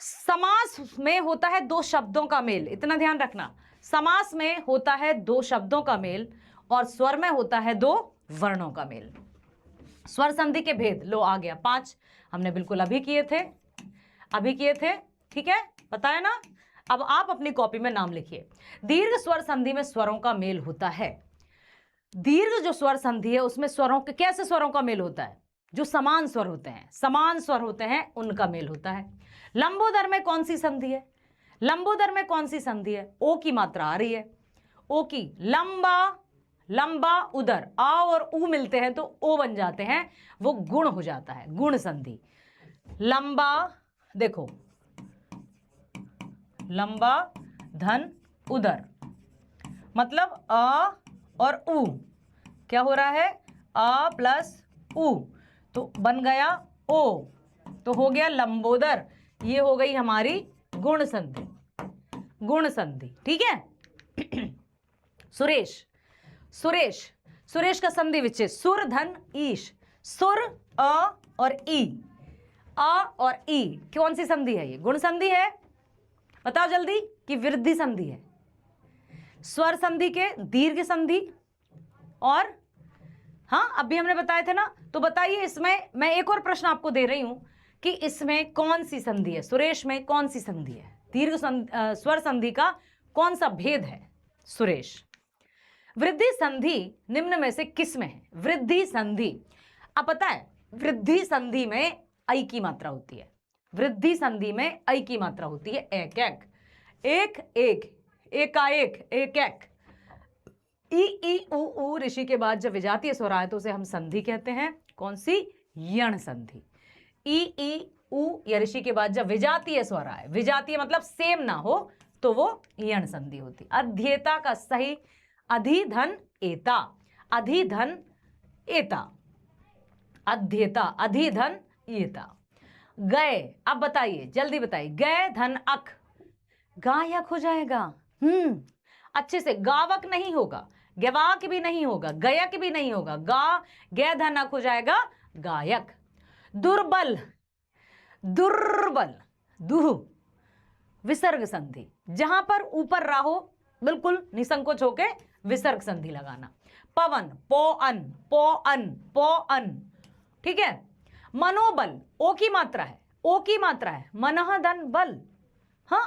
समास में होता है 2 शब्दों का मेल, इतना ध्यान रखना। समास में होता है 2 शब्दों का मेल, और स्वर में होता है 2 वर्णों का मेल। स्वर संधि के भेद लो आ गया 5, हमने बिल्कुल अभी किए थे, ठीक है, पता है ना। अब आप अपनी कॉपी में नाम लिखिए। दीर्घ स्वर संधि में स्वरों का मेल होता है। दीर्घ जो स्वर संधि है उसमें स्वरों के, कैसे स्वरों का मेल होता है? जो समान स्वर होते हैं, समान स्वर होते हैं, उनका मेल होता है। लंबोदर में कौन सी संधि है? लंबोदर में कौन सी संधि है? ओ की मात्रा आ रही है, ओ की, लंबा, लंबा, उदर, आ और ऊ मिलते हैं तो ओ बन जाते हैं, वो गुण हो जाता है, गुण संधि। लंबा, देखो, लंबा, धन, उदर, मतलब अ और ऊ क्या हो रहा है? अ प्लस ऊ, तो बन गया ओ, तो हो गया लंबोदर। ये हो गई हमारी गुण संधि, गुण संधि, ठीक है। सुरेश, सुरेश, सुरेश का संधि विच्छेद, सुर, धन, ईश, सुर, अ और ई, अ और ई, कौन सी संधि है? ये गुण संधि है। बताओ जल्दी कि वृद्धि संधि है। स्वर संधि के दीर्घ संधि, और हाँ अभी हमने बताए थे ना। तो बताइए इसमें मैं एक और प्रश्न आपको दे रही हूं कि इसमें कौन सी संधि है? सुरेश में कौन सी संधि है? दीर्घ स्वर संधि का कौन सा भेद है? सुरेश। वृद्धि संधि निम्न में से किस में है? वृद्धि संधि, अब पता है वृद्धि संधि में ऐ की मात्रा होती है। वृद्धि संधि में ऐ की मात्रा होती है, एक एक, एक एक, एकाएक, एक एक। ई ऊ ऋषि के बाद जब विजातीय स्वर आए तो उसे हम संधि कहते हैं। कौन सी? यण संधि। ई ऊ या ऋषि के बाद जब विजातीय स्वर आए, विजातीय मतलब सेम ना हो, तो वो यण संधि होती। अध्येता का सही अधिधन एता, अधिधन एता, अध्येता, अधिधन एता। गए, अब बताइए जल्दी बताइए, गए धन अक, गायक हो जाएगा। अच्छे से, गावक नहीं होगा, गवाक भी नहीं होगा, गायक भी नहीं होगा, गा गै धन अक हो जाएगा गायक। दुर्बल, दुर्बल, दुह, विसर्ग संधि, जहां पर ऊपर राहो बिल्कुल निसंकोच होके विसर्ग संधि लगाना। पवन, पो अन, पो अन, पो अन, ठीक है। मनोबल, ओ की मात्रा है, ओ की मात्रा है, मनः धन बल। हाँ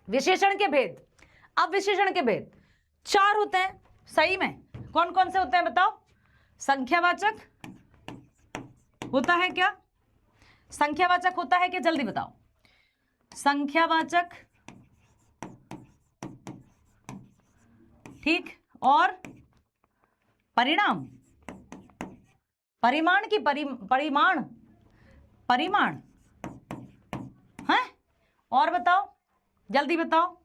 विशेषण के भेद, अब विशेषण के भेद 4 होते हैं सही में। कौन कौन से होते हैं बताओ? संख्यावाचक होता है क्या? संख्यावाचक होता है क्या? जल्दी बताओ। संख्यावाचक, ठीक, और परिणाम, परिमाण की परिमाण, परिमाण है। और बताओ जल्दी बताओ,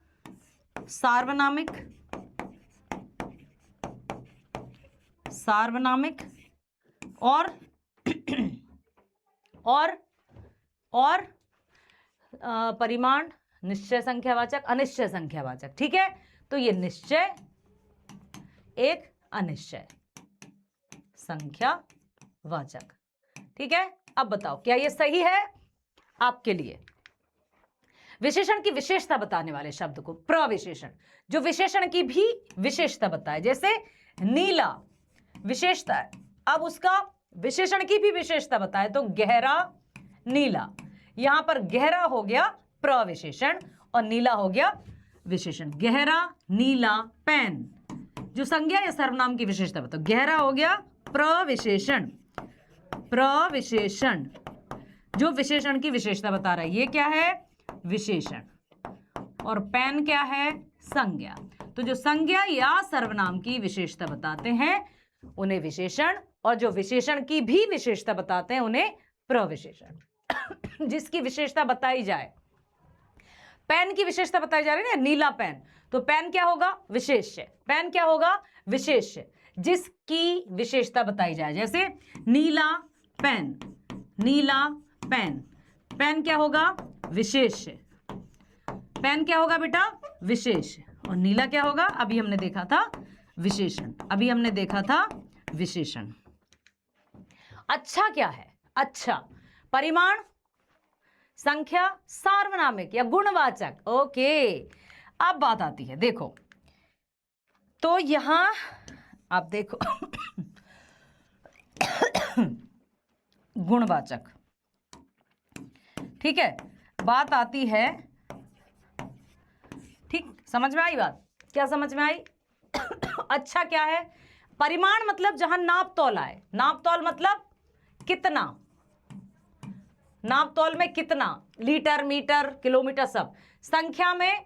सार्वनामिक, सार्वनामिक और और परिमाण, निश्चय संख्यावाचक, अनिश्चय संख्यावाचक। ठीक है, तो ये निश्चय, एक अनिश्चय संख्यावाचक। ठीक है, अब बताओ क्या ये सही है आपके लिए? विशेषण की विशेषता बताने वाले शब्द को प्रविशेषण, जो विशेषण की भी विशेषता बताए, जैसे नीला विशेषता है, अब उसका विशेषण की भी विशेषता बताए तो गहरा नीला। यहां पर गहरा हो गया प्रविशेषण और नीला हो गया विशेषण। गहरा नीला पेन, जो संज्ञा या सर्वनाम की विशेषता बताओ। गहरा हो गया प्रविशेषण, प्रविशेषण जो विशेषण की विशेषता बता रहा है, ये क्या है? विशेषण। और पेन क्या है? संज्ञा। तो जो संज्ञा या सर्वनाम की विशेषता बताते हैं उन्हें विशेषण, और जो विशेषण की भी विशेषता बताते हैं उन्हें प्रविशेषण। जिसकी विशेषता बताई जाए, पेन की विशेषता बताई जा रही है ना, नीला पेन, तो पेन क्या होगा? विशेष्य। पेन क्या होगा? विशेष्य। जिसकी विशेषता बताई जाए, जैसे नीला पेन, नीला पेन, पेन क्या होगा? विशेष्य। पेन क्या होगा बेटा? विशेष्य। और नीला क्या होगा? अभी हमने देखा था विशेषण, अभी हमने देखा था विशेषण। अच्छा क्या है? अच्छा परिमाण, संख्या, सार्वनामिक या गुणवाचक। ओके, अब बात आती है, देखो तो यहां आप देखो गुणवाचक। ठीक है, बात आती है, ठीक समझ में आई बात? क्या समझ में आई? अच्छा क्या है? परिमाण मतलब जहां नाप तौल आए। नाप तौल मतलब कितना, नाप तौल में कितना, लीटर, मीटर, किलोमीटर, सब। संख्या में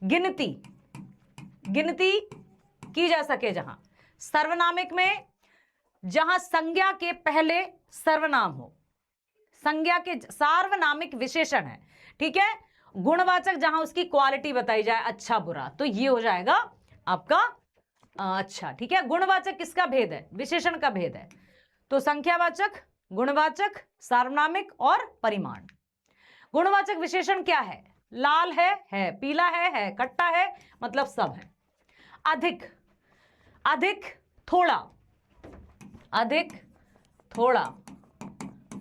गिनती, गिनती की जा सके जहां। सर्वनामिक में जहां संज्ञा के पहले सर्वनाम हो, संज्ञा के सार्वनामिक विशेषण है। ठीक है, गुणवाचक जहां उसकी क्वालिटी बताई जाए, अच्छा बुरा, तो ये हो जाएगा आपका अच्छा। ठीक है, गुणवाचक किसका भेद है? विशेषण का भेद है। तो संख्यावाचक, गुणवाचक, सार्वनामिक और परिमाण। गुणवाचक विशेषण क्या है? लाल है, पीला है, खट्टा है, मतलब सब है। अधिक, अधिक थोड़ा, अधिक थोड़ा,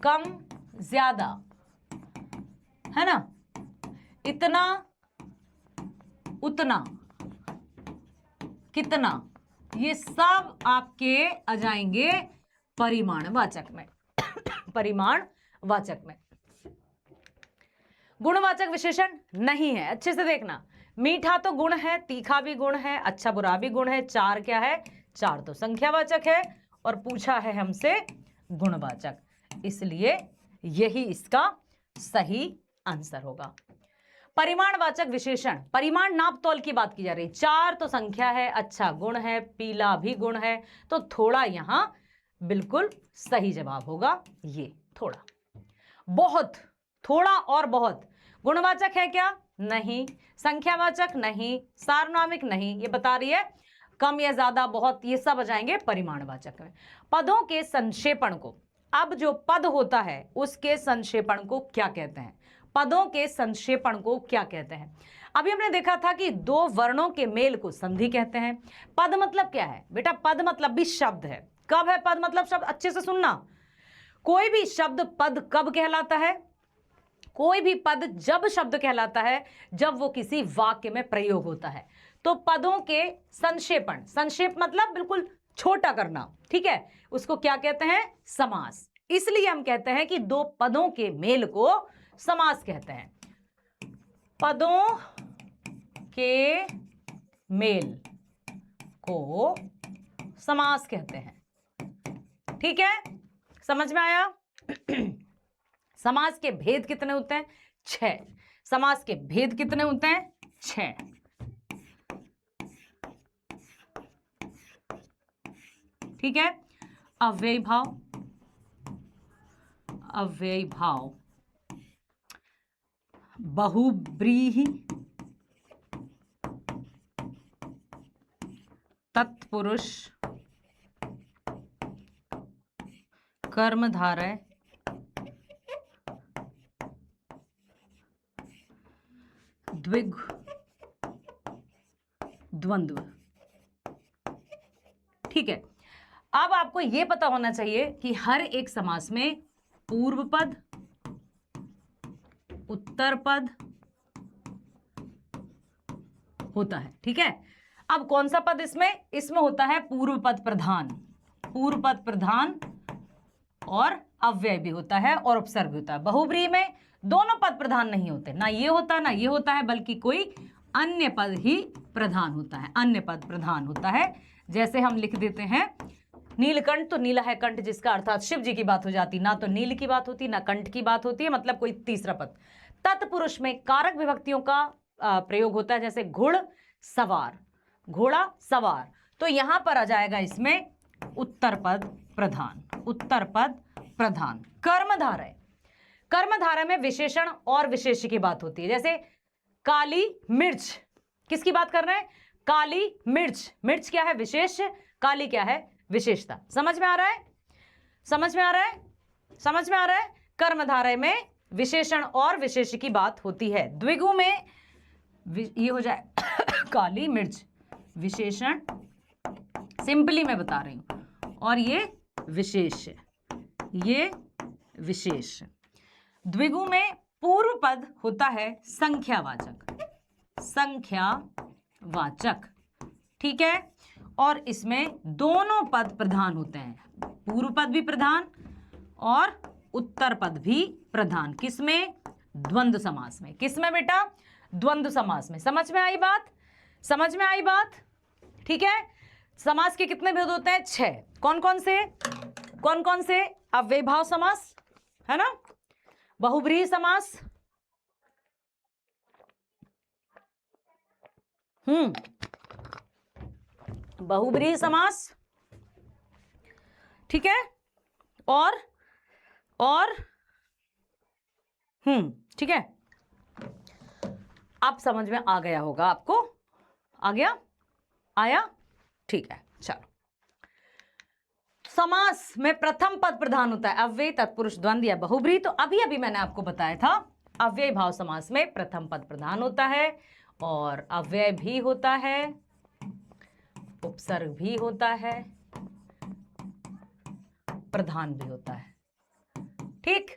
कम ज्यादा, है ना, इतना उतना, कितना, ये सब आपके आ जाएंगे परिमाणवाचक में। परिमाणवाचक में गुणवाचक विशेषण नहीं है। अच्छे से देखना, मीठा तो गुण है, तीखा भी गुण है, अच्छा बुरा भी गुण है, चार क्या है? चार तो संख्यावाचक है, और पूछा है हमसे गुणवाचक, इसलिए यही इसका सही आंसर होगा। परिमाणवाचक विशेषण, परिमाण नाप तौल की बात की जा रही। चार तो संख्या है, अच्छा गुण है, पीला भी गुण है, तो थोड़ा यहां बिल्कुल सही जवाब होगा ये थोड़ा। बहुत, थोड़ा और बहुत गुणवाचक है क्या? नहीं। संख्यावाचक नहीं, सार्वनामिक नहीं, ये बता रही है कम या ज्यादा, बहुत, ये सब आ जाएंगे परिमाणवाचक में। पदों के संक्षेपण को, अब जो पद होता है उसके संक्षेपण को क्या कहते हैं? पदों के संक्षेपण को क्या कहते हैं? अभी हमने देखा था कि दो वर्णों के मेल को संधि कहते हैं। पद मतलब क्या है बेटा? पद मतलब भी शब्द है। कब है पद मतलब शब्द? अच्छे से सुनना, कोई भी शब्द पद कब कहलाता है? कोई भी पद जब शब्द कहलाता है जब वो किसी वाक्य में प्रयोग होता है। तो पदों के संक्षेपण, संक्षेप मतलब बिल्कुल छोटा करना, ठीक है, उसको क्या कहते हैं? समास। इसलिए हम कहते हैं कि दो पदों के मेल को समास कहते हैं। पदों के मेल को समास कहते हैं। ठीक है, समझ में आया? समास के भेद कितने होते हैं? 6। समास के भेद कितने होते हैं? 6। ठीक है, अव्ययी भाव, अव्ययी भाव, बहुब्रीहि, तत्पुरुष कर्मधारय द्विगु द्वंद्व। ठीक है, अब आपको यह पता होना चाहिए कि हर एक समास में पूर्व पद, उत्तर पद होता है। ठीक है, अब कौन सा पद इसमें होता है पूर्व पद प्रधान, पूर्व पद प्रधान, और अव्यय भी होता है और उपसर्ग भी होता है। बहुब्रीहि में दोनों पद प्रधान नहीं होते, ना ये होता ना ये होता है, बल्कि कोई अन्य पद ही प्रधान होता है, अन्य पद प्रधान होता है। जैसे हम लिख देते हैं नीलकंठ, तो नीला है कंठ, जिसका अर्थात शिव जी की बात हो जाती, ना तो नील की बात होती ना कंठ की बात होती है, मतलब कोई तीसरा पद। तत्पुरुष में कारक विभक्तियों का प्रयोग होता है, जैसे घुड़ सवार, घोड़ा सवार, तो यहां पर आ जाएगा इसमें उत्तर पद प्रधान, उत्तर पद प्रधान। कर्मधारय, कर्मधारय में विशेषण और विशेष्य की बात होती है, जैसे काली मिर्च, किसकी बात कर रहे हैं? काली मिर्च, मिर्च क्या है? विशेष्य, काली क्या है? विशेषता। समझ में आ रहा है? समझ में आ रहा है? समझ में आ रहा है? कर्मधारय में विशेषण और विशेष्य की बात होती है। द्विगु में ये हो जाए काली मिर्च, विशेषण, सिंपली मैं बता रही हूं, और ये विशेष, ये विशेष। द्विगु में पूर्व पद होता है संख्यावाचक, संख्यावाचक। ठीक है, और इसमें दोनों पद प्रधान होते हैं, पूर्व पद भी प्रधान और उत्तर पद भी प्रधान। किसमें? द्वंद्व समास में। किसमें बेटा? द्वंद्व समास में। समझ में आई बात? समझ में आई बात? ठीक है, समास के कितने भेद होते हैं? 6। कौन कौन से? कौन कौन से? अव्ययीभाव समास है ना, बहुब्रीहि समास, बहुब्रीहि समास, ठीक है, और ठीक है, अब समझ में आ गया होगा आपको, आ गया? आया? ठीक है, चलो। समास में प्रथम पद प्रधान होता है, अव्यय, तत्पुरुष, द्वंद्व या बहुब्रीहि। तो अभी अभी मैंने आपको बताया था अव्यय भाव समास में प्रथम पद प्रधान होता है, और अव्यय भी होता है, उपसर्ग भी होता है, प्रधान भी होता है। ठीक।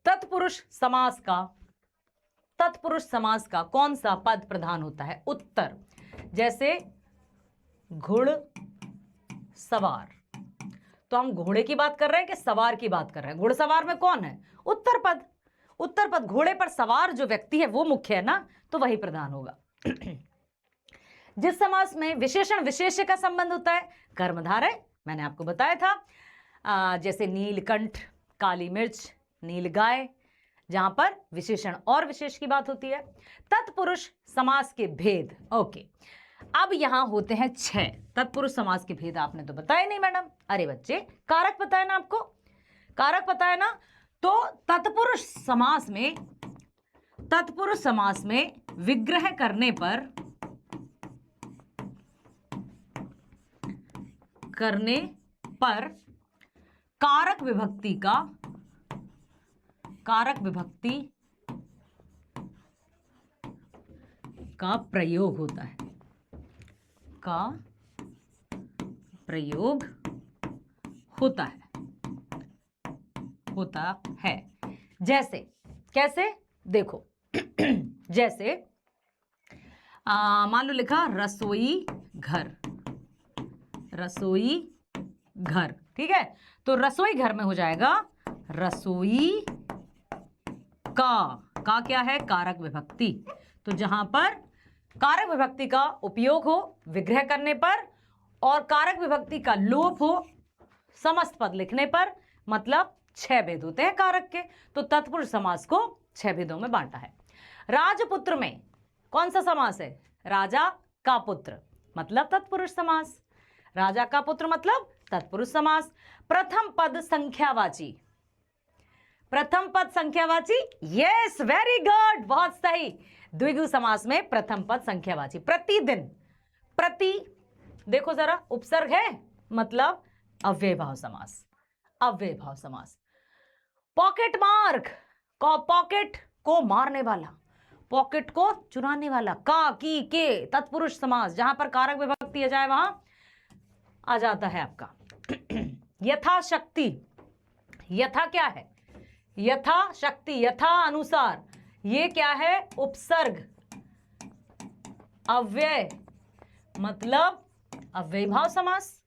तत्पुरुष समास का कौन सा पद प्रधान होता है? उत्तर। जैसे घुड़ सवार, तो हम घोड़े की बात कर रहे हैं कि सवार की बात कर रहे हैं? घुड़सवार में कौन है? उत्तर पद। उत्तर पद, घोड़े पर सवार जो व्यक्ति है वो मुख्य है ना, तो वही प्रधान होगा। जिस समास में विशेषण विशेष्य का संबंध होता है, कर्मधारय, मैंने आपको बताया था, जैसे नीलकंठ, काली मिर्च, नीलगाय, जहां पर विशेषण और विशेष की बात होती है। तत्पुरुष समास के भेद। ओके, अब यहां होते हैं 6 तत्पुरुष समास के भेद। आपने तो बताया नहीं मैडम। अरे बच्चे, कारक पता है ना आपको? कारक पता है ना? तो तत्पुरुष समास में विग्रह करने पर कारक विभक्ति का प्रयोग होता है, होता है। जैसे, कैसे? देखो, जैसे मान लो लिखा रसोई घर, ठीक है, तो रसोई घर में हो जाएगा रसोई का क्या है? कारक विभक्ति। तो जहां पर कारक विभक्ति का उपयोग हो विग्रह करने पर, और कारक विभक्ति का लोप हो समस्त पद लिखने पर, मतलब 6 भेद होते हैं कारक के। तो तत्पुरुष समास को 6 भेदों में बांटा है। राजपुत्र में कौन सा समास है? राजा का पुत्र, मतलब तत्पुरुष समास। राजा का पुत्र मतलब तत्पुरुष समास। प्रथम पद संख्यावाची, यस, वेरी गुड, बहुत सही। द्विगु समास में प्रथम पद संख्यावाची। प्रतिदिन प्रति, देखो जरा, उपसर्ग है मतलब अव्यय भाव समास, अव्यय भाव समास। पॉकेट मार्क, पॉकेट को मारने वाला, पॉकेट को चुराने वाला, का, की, के, तत्पुरुष समास, जहां पर कारक विभक्ति आ जाए वहां आ जाता है आपका। यथाशक्ति, यथा क्या है, यथाशक्ति, यथा अनुसार, ये क्या है, उपसर्ग, अव्यय मतलब अव्यय भाव समास,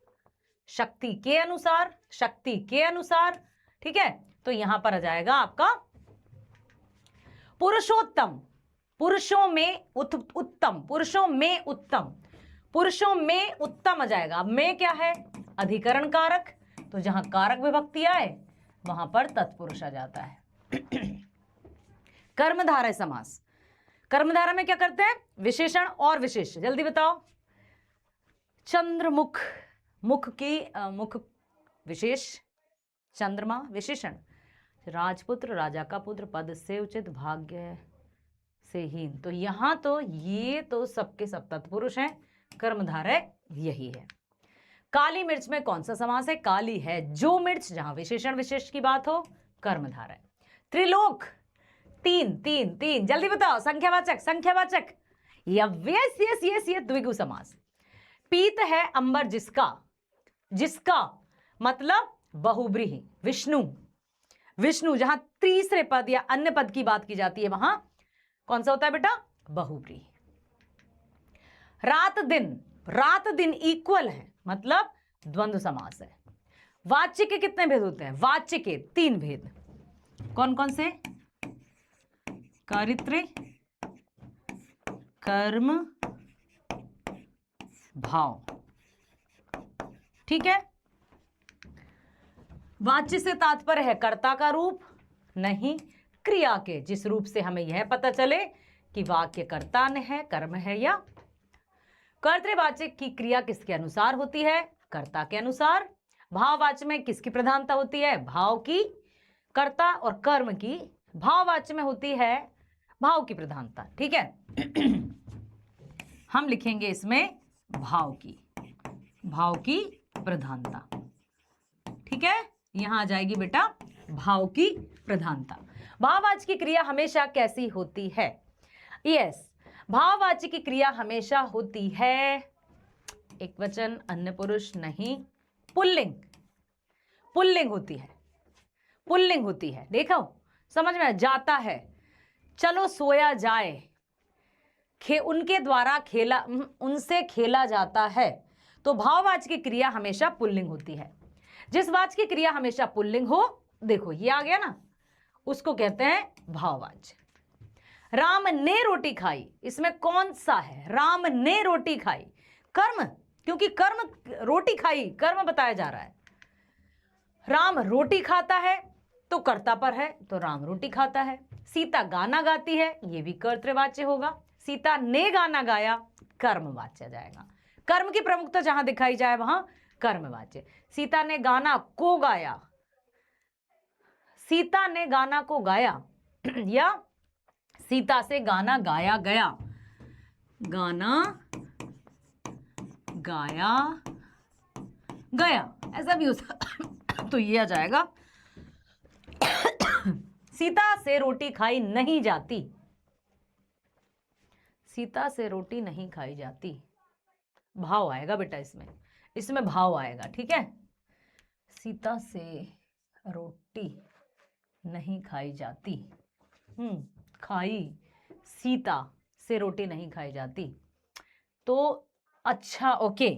शक्ति के अनुसार, शक्ति के अनुसार, ठीक है। तो यहां पर आ जाएगा आपका पुरुषोत्तम, पुरुषों में उत्तम, पुरुषों में उत्तम, पुरुषों में उत्तम आ जाएगा। अब में क्या है, अधिकरण कारक, तो जहां कारक विभक्ति आए वहां पर तत्पुरुष आ जाता है। कर्मधारय समास, कर्मधारा में क्या करते हैं, विशेषण और विशेष, जल्दी बताओ। चंद्रमुख, मुख की मुख विशेष, चंद्रमा विशेषण, राजपुत्र, राजा का पुत्र, पद से उचित, भाग्य से हीन, तो यहां तो ये तो सबके सब तत्पुरुष हैं, कर्मधारय यही है। काली मिर्च में कौन सा समास है, काली है जो मिर्च, जहां विशेषण विशेष की बात हो, कर्मधारय। त्रिलोक, तीन, तीन, तीन, जल्दी बताओ, संख्यावाचक, संख्यावाचक, यस यस यस, ये द्विगु समास। पीत है अंबर जिसका, जिसका मतलब बहुब्रीहि, विष्णु, विष्णु, जहां तीसरे पद या अन्य पद की बात की जाती है वहां कौन सा होता है बेटा, बहुब्रीहि। रात दिन, रात दिन इक्वल है मतलब द्वंद्व समास है। वाच्य के कितने भेद होते हैं, वाच्य के 3 भेद, कौन कौन से, कारित्र, कर्म, भाव, ठीक है। वाच्य से तात्पर्य है कर्ता का रूप, नहीं क्रिया के, जिस रूप से हमें यह पता चले कि वाक्य कर्ता ने है, कर्म है या। कर्तृवाचक की क्रिया किसके अनुसार होती है, कर्ता के अनुसार। भाववाच्य में किसकी प्रधानता होती है, भाव की, कर्ता और कर्म की। भाववाच्य में होती है भाव की प्रधानता, ठीक है। हम लिखेंगे इसमें भाव की, भाव की प्रधानता, ठीक है। यहां आ जाएगी बेटा भाव की प्रधानता। भाववाच्य की क्रिया हमेशा कैसी होती है, यस, भाववाच्य की क्रिया हमेशा होती है एक वचन, अन्य पुरुष नहीं, पुल्लिंग, पुल्लिंग होती है, पुल्लिंग होती है। देखो समझ में, जाता है, चलो सोया जाए, उनके द्वारा खेला, उनसे खेला जाता है, तो भाववाच्य की क्रिया हमेशा पुल्लिंग होती है। जिस वाच्य की क्रिया हमेशा पुल्लिंग हो, देखो ये आ गया ना, उसको कहते हैं भाववाच्य। राम ने रोटी खाई, इसमें कौन सा है, राम ने रोटी खाई, कर्म, क्योंकि कर्म, रोटी खाई कर्म बताया जा रहा है। राम रोटी खाता है तो कर्ता पर है, तो राम रोटी खाता है। सीता गाना गाती है, ये भी कर्तृवाच्य होगा। सीता ने गाना गाया, कर्मवाच्य जाएगा। कर्म की प्रमुखता जहां दिखाई जाए वहां कर्मवाच्य। सीता ने गाना को गाया, सीता ने गाना को गाया, या सीता से गाना गाया गया, गाना गाया गया, ऐसा भी हो सकता, तो ये आ जाएगा। सीता से रोटी खाई नहीं जाती, सीता से रोटी नहीं खाई जाती, भाव आएगा बेटा इसमें, इसमें भाव आएगा, ठीक है। सीता से रोटी नहीं खाई जाती, खाई, सीता से रोटी नहीं खाई जाती, तो अच्छा ओके,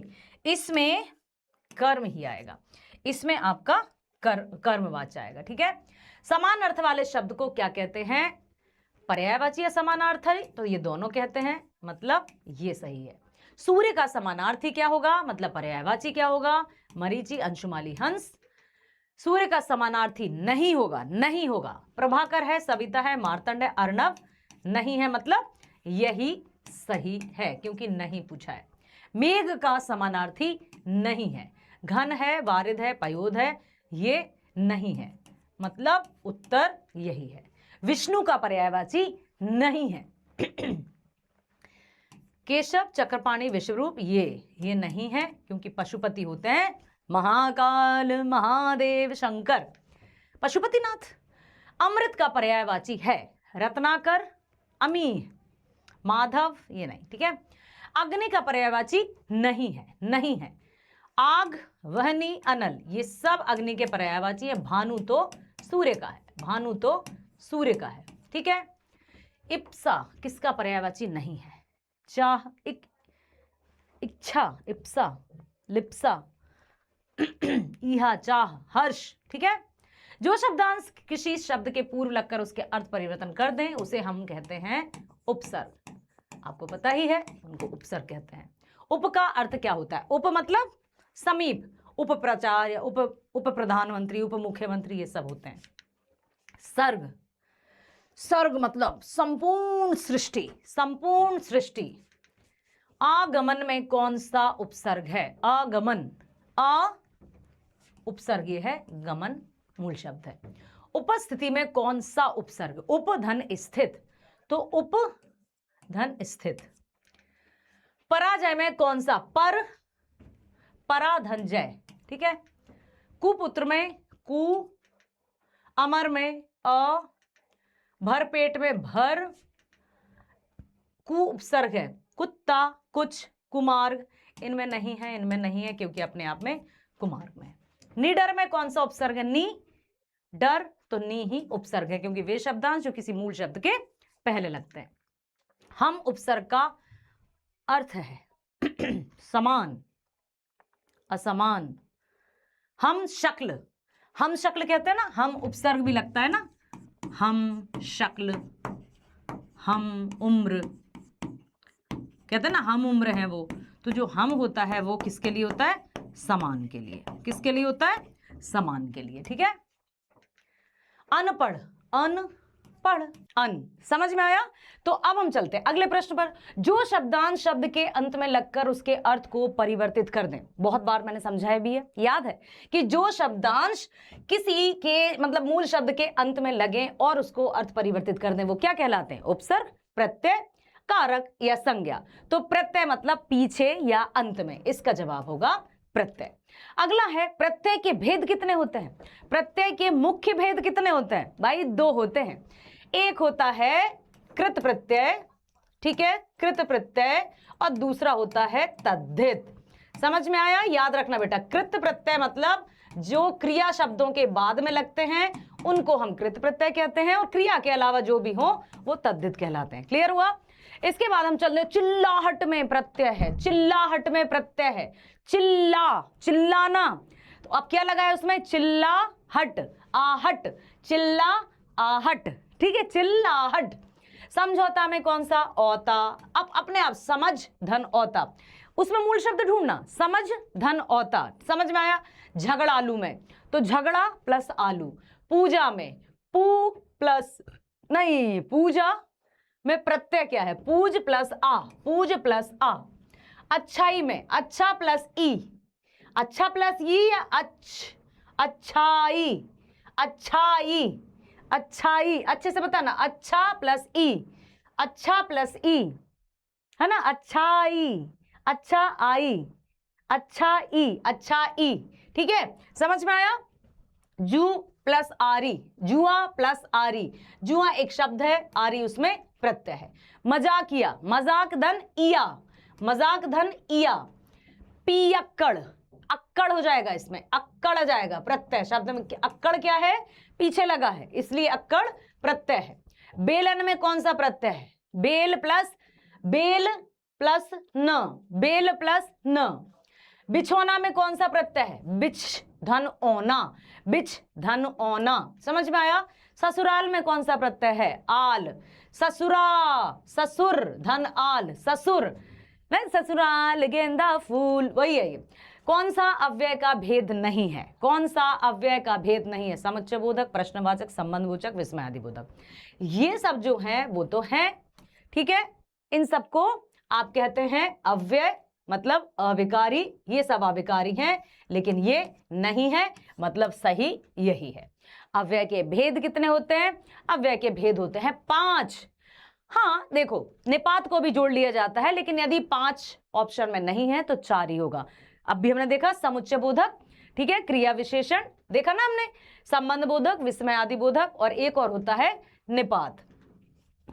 इसमें कर्म ही आएगा, इसमें आपका कर्मवाच्य आएगा, ठीक है। समान अर्थ वाले शब्द को क्या कहते हैं, पर्यायवाची या समानार्थी, तो ये दोनों कहते हैं, मतलब ये सही है। सूर्य का समानार्थी क्या होगा, मतलब पर्यायवाची क्या होगा, मरीचि, अंशुमाली, हंस। सूर्य का समानार्थी नहीं होगा, नहीं होगा। प्रभाकर है, सविता है, मार्तंड है, अर्णव नहीं है, मतलब यही सही है क्योंकि नहीं पूछा है। मेघ का समानार्थी नहीं है, घन है, वारिद है, पयोध है, ये नहीं है, मतलब उत्तर यही है। विष्णु का पर्यायवाची नहीं है। केशव, चक्रपाणि, विश्वरूप, ये नहीं है क्योंकि पशुपति होते हैं महाकाल, महादेव, शंकर, पशुपतिनाथ। अमृत का पर्यायवाची है रत्नाकर, अमीय, माधव, ये नहीं, ठीक है। अग्नि का पर्यायवाची नहीं है। आग, वहनी, अनल, ये सब अग्नि के पर्यायवाची है। भानु तो सूर्य का है, ठीक है। इप्सा किसका पर्यायवाची नहीं है? चाह, इच्छा, इप्सा, लिप्सा, इहा, चाह, हर्ष, ठीक है। जो शब्दांश किसी शब्द के पूर्व लगकर उसके अर्थ परिवर्तन कर दें उसे हम कहते हैं उपसर्ग। आपको पता ही है, उनको उपसर्ग कहते हैं। उप का अर्थ क्या होता है? उप मतलब समीप, उप प्राचार्य, उप प्रधानमंत्री, उप मुख्यमंत्री, ये सब होते हैं। सर्ग मतलब संपूर्ण सृष्टि। आगमन में कौन सा उपसर्ग है? आगमन, उपसर्ग ये है, गमन मूल शब्द है। उपस्थिति में कौन सा उपसर्ग? उपधन स्थित, तो उपधन स्थित। पराजय में कौन सा? पराधनजय, ठीक है। कुपुत्र में कु, अमर में अ, भरपेट में भर, कु उपसर्ग है। कुत्ता, कुछ, कुमार्ग, इनमें नहीं है क्योंकि अपने आप में कुमार्ग में। निडर में कौन सा उपसर्ग है? नी, डर, तो नी ही उपसर्ग है क्योंकि वे शब्दांश जो किसी मूल शब्द के पहले लगते हैं। हम उपसर्ग का अर्थ है समान, असमान। हम शक्ल कहते हैं ना, हम उपसर्ग भी लगता है ना। हम शक्ल, हम उम्र कहते हैं ना, हम उम्र है वो, तो जो हम होता है वो किसके लिए होता है? समान के लिए। किसके लिए होता है? समान के लिए, ठीक है। अनपढ़, समझ में आया? तो अब हम चलते हैं अगले प्रश्न पर। जो शब्दांश शब्द के अंत में लगकर उसके अर्थ को परिवर्तित कर दें। बहुत बार मैंने समझाया भी है, याद है कि जो शब्दांश किसी के मतलब मूल शब्द के अंत में लगे और उसको अर्थ परिवर्तित कर दें वो क्या कहलाते हैं? उपसर्ग, प्रत्यय, कारक या संज्ञा। तो प्रत्यय मतलब पीछे या अंत में, इसका जवाब होगा प्रत्यय। अगला है प्रत्यय के भेद कितने होते हैं? प्रत्यय के मुख्य भेद कितने होते हैं? भाई 2 होते हैं। एक होता है कृत प्रत्यय, ठीक है, कृत प्रत्यय, और दूसरा होता है तद्धित। समझ में आया? याद रखना बेटा, कृत प्रत्यय मतलब जो क्रिया शब्दों के बाद में लगते हैं उनको हम कृत प्रत्यय कहते हैं, और क्रिया के अलावा जो भी हो वो तद्धित कहलाते हैं। क्लियर हुआ? इसके बाद हम चल रहे चिल्लाहट में प्रत्यय है, चिल्लाहट में प्रत्यय है, चिल्लाना। तो अब क्या लगा है उसमें? चिल्लाहट, आहट, चिल्ला आहट, ठीक है, चिल्लाहट। समझौता में कौन सा? औता। अब अपने आप समझ धन औता, उसमें मूल शब्द ढूंढना, समझ धन औता। समझ में आया? झगड़ालू में तो झगड़ा प्लस आलू। पूजा में पूजा में प्रत्यय क्या है? पूज प्लस आ। अच्छाई में अच्छा प्लस ई, अच्छा प्लस ई या अच्छाई, अच्छे से बताना, अच्छा प्लस ई है ना, अच्छाई, ठीक है। समझ में आया? जू प्लस आरी, जुआ प्लस आरी, जुआ एक शब्द है, आरी उसमें प्रत्यय है। मजाकिया, मजाक धन इया, पियक्कड़, अक्कड़ हो जाएगा, इसमें अक्कड़ आ जाएगा, प्रत्यय न में अक्कड़ क्या है? पीछे लगा है, इसलिए अक्कड़ प्रत्यय है। बेलन में कौन सा प्रत्यय है? बेल प्लस न। बिछोना में कौन सा प्रत्यय है? बिछ धन ओना। समझ में आया? ससुराल में कौन सा प्रत्यय है? आल। ससुर धन आल, ससुराल गेंदा फूल, वही है ये। कौन सा अव्यय का भेद नहीं है? समुच्चय बोधक, प्रश्नवाचक, संबंधवाचक, विस्मयादि बोधक, ये सब जो है वो तो है, ठीक है। इन सबको आप कहते हैं अव्यय, मतलब अविकारी। ये सब अविकारी हैं, लेकिन ये नहीं है, मतलब सही यही है। अव्यय के भेद कितने होते हैं? अव्यय के भेद होते हैं 5। हाँ देखो, निपात को भी जोड़ लिया जाता है, लेकिन यदि 5 ऑप्शन में नहीं है तो 4 ही होगा। अब भी हमने देखा समुच्चय बोधक, ठीक है, क्रिया विशेषण देखा ना हमने, संबंध बोधक, विस्मय आदि बोधक, और एक और होता है निपात।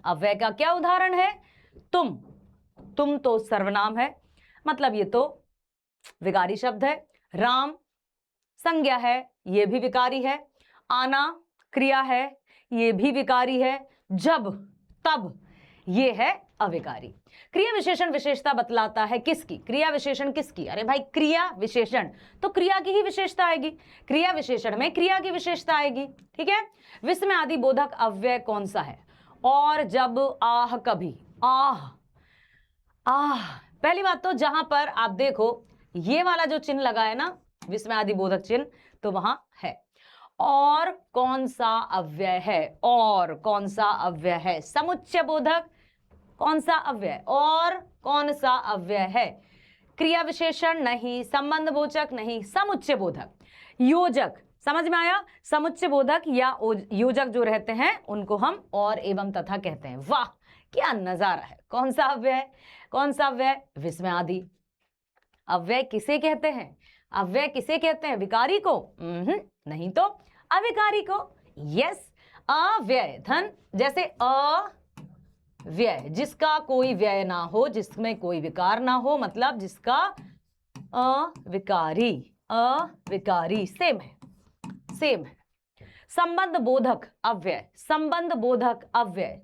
अव्यय का क्या उदाहरण है? तुम तो सर्वनाम है, मतलब ये तो विकारी शब्द है। राम संज्ञा है, ये भी विकारी है। आना क्रिया है, ये भी विकारी है। जब तब ये है अविकारी। क्रिया विशेषण विशेषता बतलाता है किसकी? क्रिया विशेषण किसकी? अरे भाई क्रिया विशेषण तो क्रिया की ही विशेषता आएगी, क्रिया विशेषण में क्रिया की विशेषता आएगी, ठीक है। विस्मय आदि बोधक अव्यय कौन सा है? और, जब, आह, कभी। आह, पहली बात तो जहां पर आप देखो ये वाला जो चिन्ह लगा है ना, विस्मय आदि बोधक चिन्ह, तो वहां है। और कौन सा अव्यय है? और कौन सा अव्यय है? समुच्चय बोधक कौन सा अव्यय? और कौन सा अव्यय है? क्रिया विशेषण नहीं, संबंध बोधक नहीं, समुच्चय बोधक। योजक समझ में आया? समुच्चय बोधक या योजक जो रहते हैं उनको हम और, एवं, तथा कहते हैं। वाह क्या नजारा है! कौन सा अव्यय? कौन सा अव्यय? विस्मय आदि। अव्यय किसे कहते हैं? अव्यय किसे कहते हैं? विकारी को? नहीं तो अविकारी को। यस, अव्यय धन, जैसे अव्यय जिसका कोई व्यय ना हो, जिसमें कोई विकार ना हो, मतलब जिसका अविकारी। अविकारी सेम है, सेम है। संबंध बोधक अव्यय, संबंध बोधक अव्यय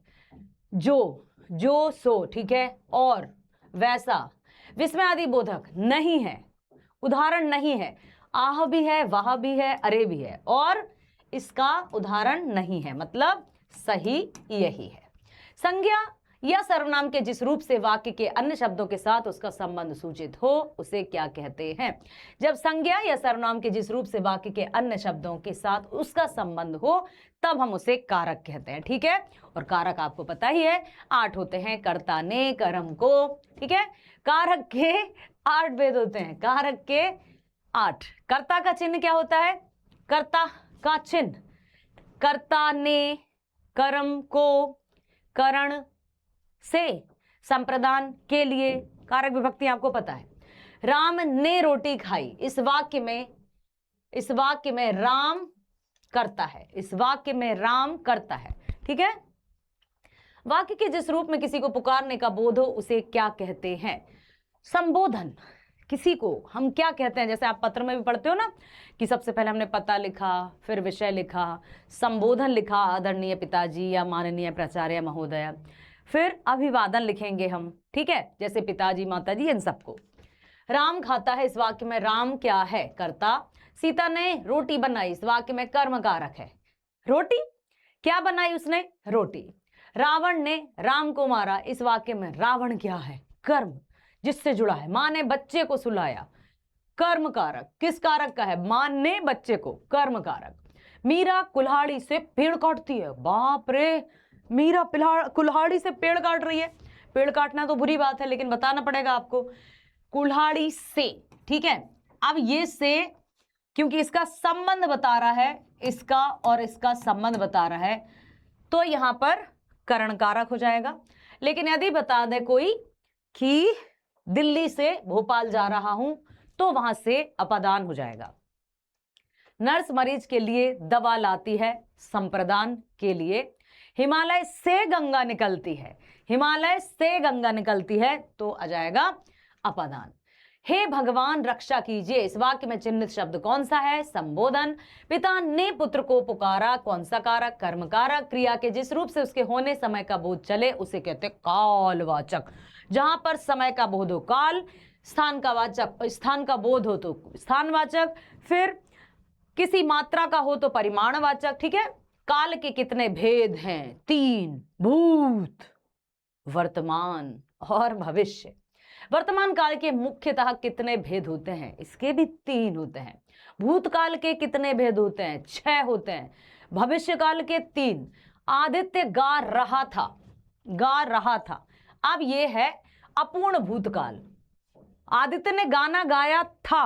जो सो, ठीक है, और, वैसा। विस्मय आदि बोधक नहीं है, उदाहरण नहीं है। आह भी है, वाह भी है, अरे भी है, और इसका उदाहरण नहीं है, मतलब सही यही है। संज्ञा या सर्वनाम के जिस रूप से वाक्य के अन्य शब्दों के साथ उसका संबंध सूचित हो उसे क्या कहते हैं? जब संज्ञा या सर्वनाम के जिस रूप से वाक्य के अन्य शब्दों के साथ उसका संबंध हो तब हम उसे कारक कहते हैं, ठीक है। और कारक आपको पता ही है 8 होते हैं, कर्ता, ने, कर्म, को, ठीक है। कारक के 8 भेद होते हैं, कारक के 8। कर्ता का चिन्ह क्या होता है? कर्ता का चिन्ह, कर्ता ने, कर्म को, करण से, संप्रदान के लिए। कारक विभक्ति आपको पता है। राम ने रोटी खाई, इस वाक्य में राम करता है, इस वाक्य में राम करता है, ठीक है। वाक्य के जिस रूप में किसी को पुकारने का बोध हो उसे क्या कहते हैं? संबोधन। किसी को हम क्या कहते हैं? जैसे आप पत्र में भी पढ़ते हो ना कि सबसे पहले हमने पता लिखा, फिर विषय लिखा, संबोधन लिखा, आदरणीय पिताजी या माननीय प्राचार्य महोदय, फिर अभिवादन लिखेंगे हम, ठीक है, जैसे पिताजी, माताजी, इन सबको। राम खाता है, इस वाक्य में राम क्या है? कर्ता। सीता ने रोटी बनाई, इस वाक्य में कर्म कारक है। रोटी क्या बनाई उसने? रोटी। रावण ने राम को मारा, इस वाक्य में रावण क्या है? कर्म, जिससे जुड़ा है। मां ने बच्चे को सुलाया, कर्म कारक। किस कारक का है? मां ने बच्चे को, कर्म कारक। मीरा कुल्हाड़ी से पेड़ काटती है, बाप रे, मीरा कुल्हाड़ी से पेड़ काट रही है। पेड़ काटना तो बुरी बात है लेकिन बताना पड़ेगा आपको, कुल्हाड़ी से, ठीक है। अब ये से क्योंकि इसका संबंध बता रहा है, इसका और इसका संबंध बता रहा है, तो यहां पर करण कारक हो जाएगा। लेकिन यदि बता दे कोई कि दिल्ली से भोपाल जा रहा हूं तो वहां से अपादान हो जाएगा। नर्स मरीज के लिए दवा लाती है, संप्रदान के लिए। हिमालय से गंगा निकलती है, हिमालय से गंगा निकलती है तो आ जाएगा अपादान। हे भगवान रक्षा कीजिए, इस वाक्य में चिन्हित शब्द कौन सा है? संबोधन। पिता ने पुत्र को पुकारा, कौन सा कारक? कर्म कारक। क्रिया के जिस रूप से उसके होने समय का बोध चले उसे कहते कालवाचक। जहां पर समय का बोध हो काल, स्थान का वाचक, स्थान का बोध हो तो स्थानवाचक, फिर किसी मात्रा का हो तो परिमाणवाचक, ठीक है। काल के कितने भेद हैं? 3, भूत, वर्तमान और भविष्य। वर्तमान काल के मुख्यतः कितने भेद होते हैं? इसके भी 3 होते हैं। भूतकाल के कितने भेद होते हैं? 6 होते हैं। भविष्य काल के 3। आदित्य गा रहा था, गा रहा था। अब ये है अपूर्ण भूतकाल। आदित्य ने गाना गाया था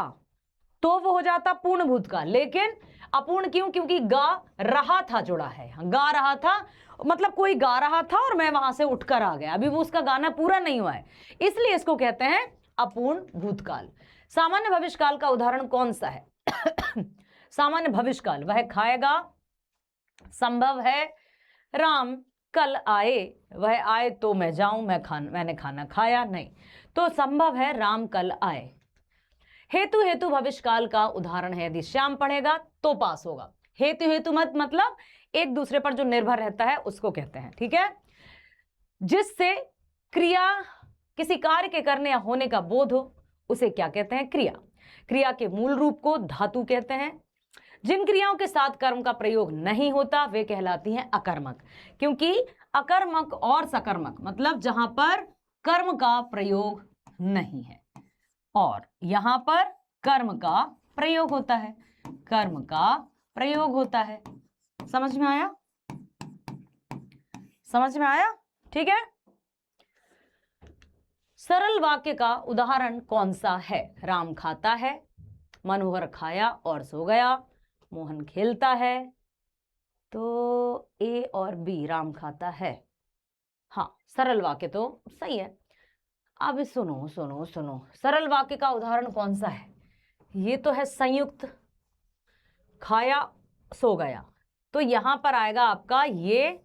तो वो हो जाता पूर्ण भूतकाल, लेकिन अपूर्ण क्यों? क्योंकि गा रहा था जुड़ा है, गा रहा था मतलब कोई गा रहा था और मैं वहां से उठकर आ गया, अभी वो उसका गाना पूरा नहीं हुआ है, इसलिए इसको कहते हैं अपूर्ण भूतकाल। सामान्य भविष्यकाल का उदाहरण कौन सा है? सामान्य भविष्यकाल, वह खाएगा, संभव है राम कल आए, वह आए तो मैं जाऊं, मैंने खाना खाया नहीं, तो संभव है राम कल आए। हेतु हेतु भविष्यकाल का उदाहरण है, यदि श्याम पढ़ेगा तो पास होगा। हेतु हेतु मत मतलब एक दूसरे पर जो निर्भर रहता है उसको कहते हैं, ठीक है। जिससे क्रिया किसी कार्य के करने या होने का बोध हो उसे क्या कहते हैं? क्रिया। क्रिया के मूल रूप को धातु कहते हैं। जिन क्रियाओं के साथ कर्म का प्रयोग नहीं होता वे कहलाती हैं अकर्मक, क्योंकि अकर्मक और सकर्मक मतलब जहां पर कर्म का प्रयोग नहीं है और यहां पर कर्म का प्रयोग होता है, कर्म का प्रयोग होता है। समझ में आया? समझ में आया? ठीक है। सरल वाक्य का उदाहरण कौन सा है? राम खाता है, मनोहर खाया और सो गया, मोहन खेलता है, तो ए और बी, राम खाता है। हाँ, सरल वाक्य तो सही है। अब सुनो सुनो सुनो, सरल वाक्य का उदाहरण कौन सा है? ये तो है संयुक्त, खाया सो गया, तो यहां पर आएगा आपका ये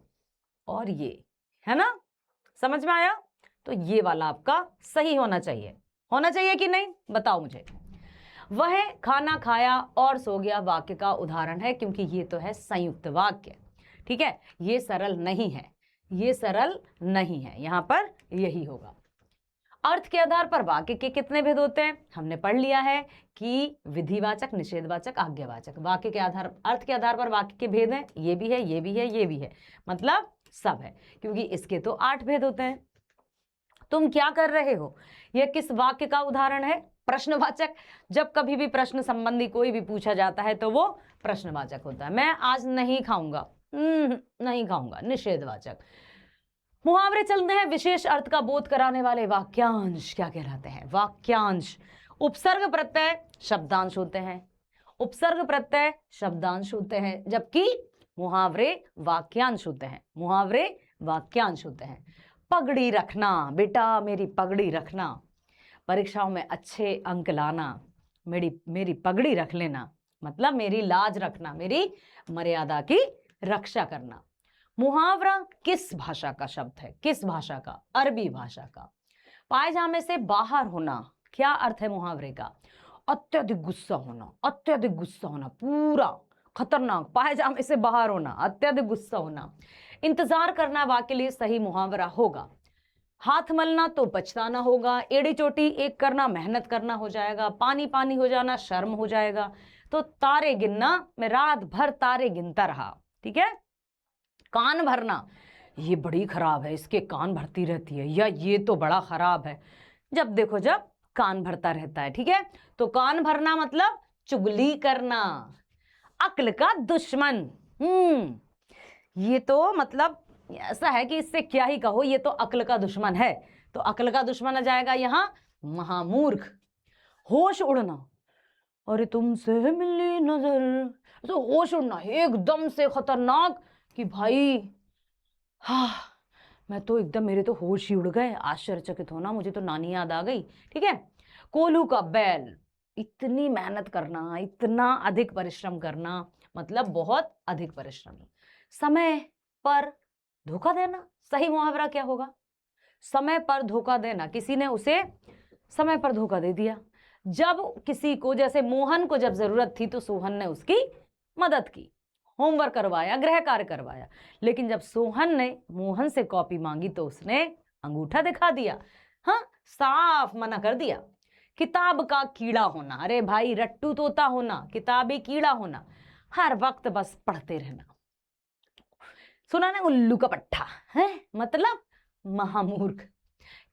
और ये, है ना? समझ में आया? तो ये वाला आपका सही होना चाहिए कि नहीं? बताओ मुझे। वह खाना खाया और सो गया वाक्य का उदाहरण है, क्योंकि ये तो है संयुक्त वाक्य, ठीक है। ये सरल नहीं है, ये सरल नहीं है, यहां पर यही होगा। अर्थ के आधार पर वाक्य के कितने भेद होते हैं? हमने पढ़ लिया है कि विधिवाचक, निषेधवाचक, आज्ञावाचक। वाक्य के आधार, अर्थ के आधार पर वाक्य के भेद हैं, ये भी है, ये भी है, ये भी है, मतलब सब है, क्योंकि इसके तो 8 भेद होते हैं। तुम क्या कर रहे हो? यह किस वाक्य का उदाहरण है? प्रश्नवाचक। जब कभी भी प्रश्न संबंधी कोई भी पूछा जाता है तो वो प्रश्नवाचक होता है। मैं आज नहीं खाऊंगा, नहीं खाऊंगा, निषेधवाचक। मुहावरे चलते हैं, विशेष अर्थ का बोध कराने वाले वाक्यांश क्या कहलाते हैं? वाक्यांश। उपसर्ग प्रत्यय शब्दांश होते हैं, उपसर्ग प्रत्यय शब्दांश होते हैं, जबकि मुहावरे वाक्यांश होते हैं, मुहावरे वाक्यांश होते हैं। पगड़ी रखना, बेटा मेरी पगड़ी रखना, परीक्षाओं में अच्छे अंक लाना, मेरी पगड़ी रख लेना, मतलब मेरी लाज रखना, मेरी मर्यादा की रक्षा करना। मुहावरा किस भाषा का शब्द है? किस भाषा का? अरबी भाषा का। पायजामे से बाहर होना, क्या अर्थ है मुहावरे का? अत्यधिक गुस्सा होना, अत्यधिक गुस्सा होना, पूरा खतरनाक, पायजामे से बाहर होना, अत्यधिक गुस्सा होना। इंतजार करना वाक्य लिए सही मुहावरा होगा। हाथ मलना तो पछताना होगा, एड़ी चोटी एक करना मेहनत करना हो जाएगा, पानी पानी हो जाना शर्म हो जाएगा। तो तारे गिनना, मैं रात भर तारे गिनता रहा, ठीक है। कान भरना, ये बड़ी खराब है, इसके कान भरती रहती है, या ये तो बड़ा खराब है, जब देखो जब कान भरता रहता है, ठीक है। तो कान भरना मतलब चुगली करना, अक्ल का दुश्मन। ये तो मतलब ऐसा है कि इससे क्या ही कहो, ये तो अक्ल का दुश्मन है, तो अक्ल का दुश्मन आ जाएगा यहां महामूर्ख। होश उड़ना, अरे तुमसे मिली नजर, तो होश उड़ना एकदम से खतरनाक कि भाई हाँ मैं तो एकदम, मेरे तो होश ही उड़ गए, आश्चर्यचकित होना, मुझे तो नानी याद आ गई, ठीक है। कोल्हू का बैल, इतनी मेहनत करना, इतना अधिक परिश्रम करना, मतलब बहुत अधिक परिश्रमी। समय पर धोखा देना, सही मुहावरा क्या होगा? समय पर धोखा देना, किसी ने उसे समय पर धोखा दे दिया। जब किसी को, जैसे मोहन को जब जरूरत थी तो सोहन ने उसकी मदद की, होमवर्क करवाया, गृह कार्य करवाया, लेकिन जब सोहन ने मोहन से कॉपी मांगी तो उसने अंगूठा दिखा दिया, हाँ साफ मना कर दिया। किताब का कीड़ा होना, अरे भाई रट्टू तोता होना, किताबी कीड़ा होना, हर वक्त बस पढ़ते रहना। सुना ना, उल्लू का पट्टा है, मतलब महामूर्ख।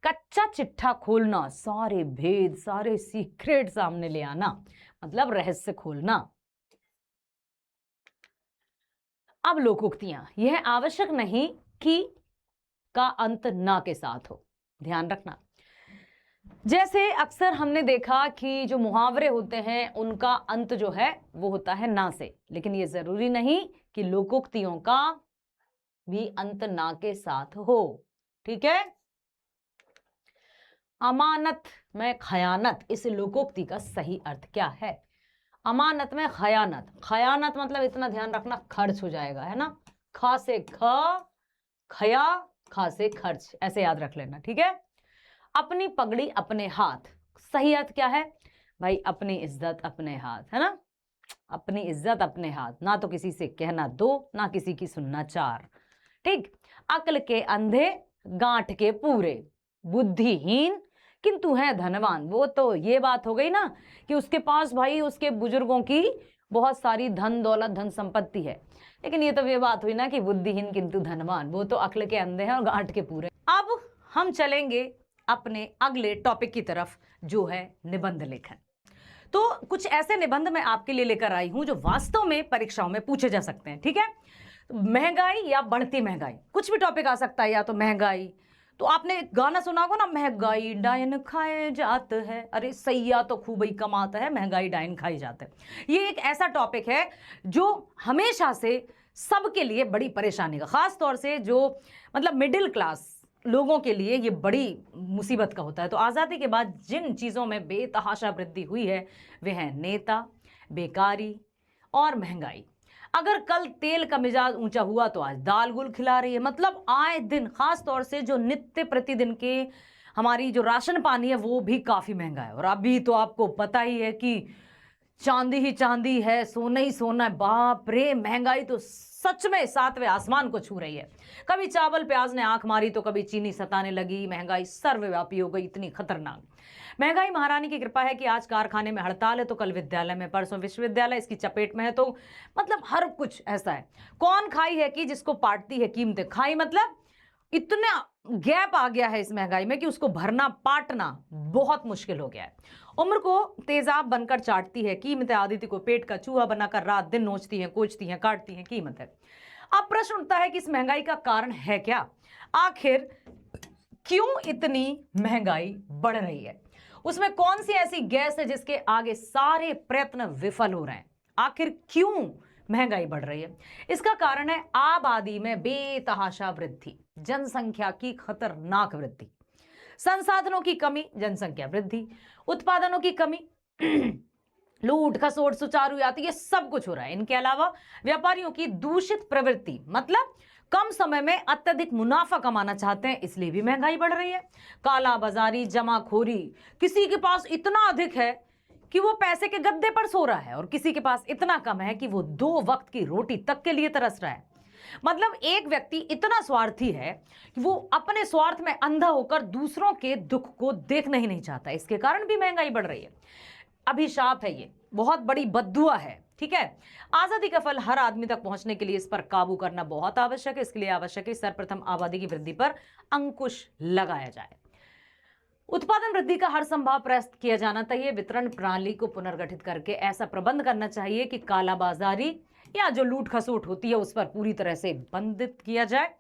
कच्चा चिट्ठा खोलना, सारे भेद, सारे सीक्रेट सामने ले आना, मतलब रहस्य खोलना। अब लोकोक्तियां, यह आवश्यक नहीं कि का अंत ना के साथ हो, ध्यान रखना। जैसे अक्सर हमने देखा कि जो मुहावरे होते हैं उनका अंत जो है वो होता है ना से, लेकिन ये जरूरी नहीं कि लोकोक्तियों का भी अंत ना के साथ हो। ठीक है। अमानत में खयानत, इस लोकोक्ति का सही अर्थ क्या है? अमानत में खयानत, खयानत मतलब इतना ध्यान रखना खर्च हो जाएगा, है ना। खा से खया, खा से खर्च, ऐसे याद रख लेना। ठीक है। अपनी पगड़ी अपने हाथ, सही अर्थ क्या है भाई? अपनी इज्जत अपने हाथ, है ना। अपनी इज्जत अपने हाथ, ना तो किसी से कहना दो, ना किसी की सुनना चार। ठीक। अक्ल के अंधे गांठ के पूरे, बुद्धिहीन किंतु है धनवान। वो तो ये बात हो गई ना कि उसके पास भाई उसके बुजुर्गों की बहुत सारी धन दौलत धन संपत्ति है, लेकिन ये तो ये बात हुई ना कि बुद्धिहीन किंतु धनवान, वो तो अक्ल के अंधे हैं और गांठ के पूरे। अब हम चलेंगे अपने अगले टॉपिक की तरफ, जो है निबंध लेखन। तो कुछ ऐसे निबंध मैं आपके लिए लेकर आई हूं जो वास्तव में परीक्षाओं में पूछे जा सकते हैं। ठीक है। महंगाई या बढ़ती महंगाई, कुछ भी टॉपिक आ सकता है, या तो महंगाई, तो आपने गाना सुना होगा ना, महंगाई डायन खाए जात है, अरे सैया तो खूब ही कमाता है, महंगाई डायन खाई जाता है। ये एक ऐसा टॉपिक है जो हमेशा से सबके लिए बड़ी परेशानी का, खास तौर से जो मतलब मिडिल क्लास लोगों के लिए ये बड़ी मुसीबत का होता है। तो आज़ादी के बाद जिन चीज़ों में बेतहाशा वृद्धि हुई है वे हैं नेता, बेकारी और महंगाई। अगर कल तेल का मिजाज ऊंचा हुआ तो आज दाल गुल खिला रही है। मतलब आए दिन, खास तौर से जो नित्य प्रतिदिन के हमारी जो राशन पानी है वो भी काफ़ी महंगा है। और अभी तो आपको पता ही है कि चांदी ही चांदी है, सोना ही सोना है। बाप रे, महंगाई तो सच में सातवें आसमान को छू रही है। कभी चावल प्याज ने आंख मारी तो कभी चीनी सताने लगी। महंगाई सर्वव्यापी हो गई, इतनी खतरनाक महंगाई। महारानी की कृपा है कि आज कारखाने में हड़ताल है तो कल विद्यालय में, परसों विश्वविद्यालय इसकी चपेट में है। तो मतलब हर कुछ ऐसा है। कौन खाई है कि जिसको पाटती है कीमतें। खाई मतलब इतना गैप आ गया है इस महंगाई में कि उसको भरना पाटना बहुत मुश्किल हो गया है। उम्र को तेजाब बनकर चाटती है कीमतें, आदित्य को पेट का चूहा बनाकर रात दिन नोचती हैं, कोचती हैं, काटती हैं कीमत है। अब प्रश्न उठता है कि इस महंगाई का कारण है क्या? आखिर क्यों इतनी महंगाई बढ़ रही है? उसमें कौन सी ऐसी गैस है जिसके आगे सारे प्रयत्न विफल हो रहे हैं? आखिर क्यों महंगाई बढ़ रही है? इसका कारण है आबादी में बेतहाशा वृद्धि, जनसंख्या की खतरनाक वृद्धि, संसाधनों की कमी, जनसंख्या वृद्धि, उत्पादनों की कमी, लूट खसोट सुचारू यात्री, ये सब कुछ हो रहा है। इनके अलावा व्यापारियों की दूषित प्रवृत्ति, मतलब कम समय में अत्यधिक मुनाफा कमाना चाहते हैं, इसलिए भी महंगाई बढ़ रही है। काला बाजारी, जमाखोरी, किसी के पास इतना अधिक है कि वो पैसे के गद्दे पर सो रहा है और किसी के पास इतना कम है कि वो 2 वक्त की रोटी तक के लिए तरस रहा है। मतलब एक व्यक्ति इतना स्वार्थी है कि वो अपने स्वार्थ में अंधा होकर दूसरों के दुख को देखना ही नहीं चाहता। इसके कारण भी महंगाई बढ़ रही है। अभिशाप है, ये बहुत बड़ी बद्दुआ है। ठीक है। आजादी का फल हर आदमी तक पहुंचने के लिए इस पर काबू करना बहुत आवश्यक है। इसके लिए आवश्यक है सर्वप्रथम आबादी की वृद्धि पर अंकुश लगाया जाए। उत्पादन वृद्धि का हर संभव प्रयास किया जाना चाहिए। वितरण प्रणाली को पुनर्गठित करके ऐसा प्रबंध करना चाहिए कि कालाबाजारी या जो लूट खसोट होती है उस पर पूरी तरह से बंदित किया जाए।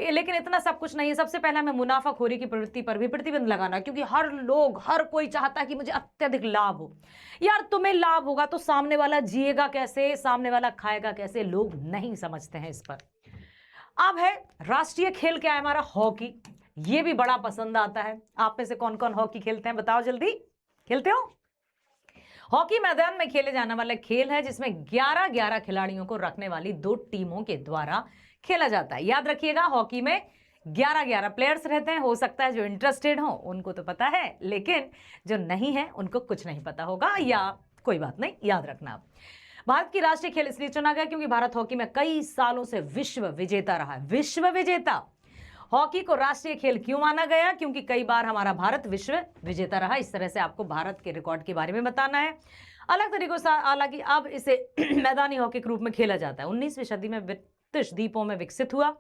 लेकिन इतना सब कुछ नहीं है। सबसे पहले हमें मुनाफाखोरी की प्रवृत्ति पर भी प्रतिबंध लगाना, क्योंकि हर कोई चाहता है कि मुझे अत्यधिक लाभ हो। यार तुम्हें लाभ होगा तो सामने वाला जिएगा कैसे, सामने वाला खाएगा कैसे, लोग नहीं समझते हैं इस पर। अब है राष्ट्रीय खेल क्या है हमारा? हॉकी। ये भी बड़ा पसंद आता है। आप में से कौन कौन हॉकी खेलते हैं बताओ जल्दी। खेलते हो? हॉकी मैदान में खेले जाने वाला खेल है जिसमें 11-11 खिलाड़ियों को रखने वाली 2 टीमों के द्वारा खेला जाता है। याद रखिएगा, हॉकी में 11-11 प्लेयर्स रहते हैं। हो सकता है जो इंटरेस्टेड हो उनको तो पता है, लेकिन जो नहीं है उनको कुछ नहीं पता होगा, या कोई बात नहीं, याद रखना आप। भारत की राष्ट्रीय खेल इसलिए चुना गया क्योंकि भारत हॉकी में कई सालों से विश्व विजेता रहा है। विश्व विजेता। हॉकी को राष्ट्रीय खेल क्यों माना गया? क्योंकि कई बार हमारा भारत विश्व विजेता रहा। इस तरह से आपको भारत के रिकॉर्ड के बारे में बताना है अलग तरीकों से। हालांकि अब इसे मैदानी हॉकी के रूप में खेला जाता है। 19वीं सदी में ब्रिटिश द्वीपों में विकसित हुआ।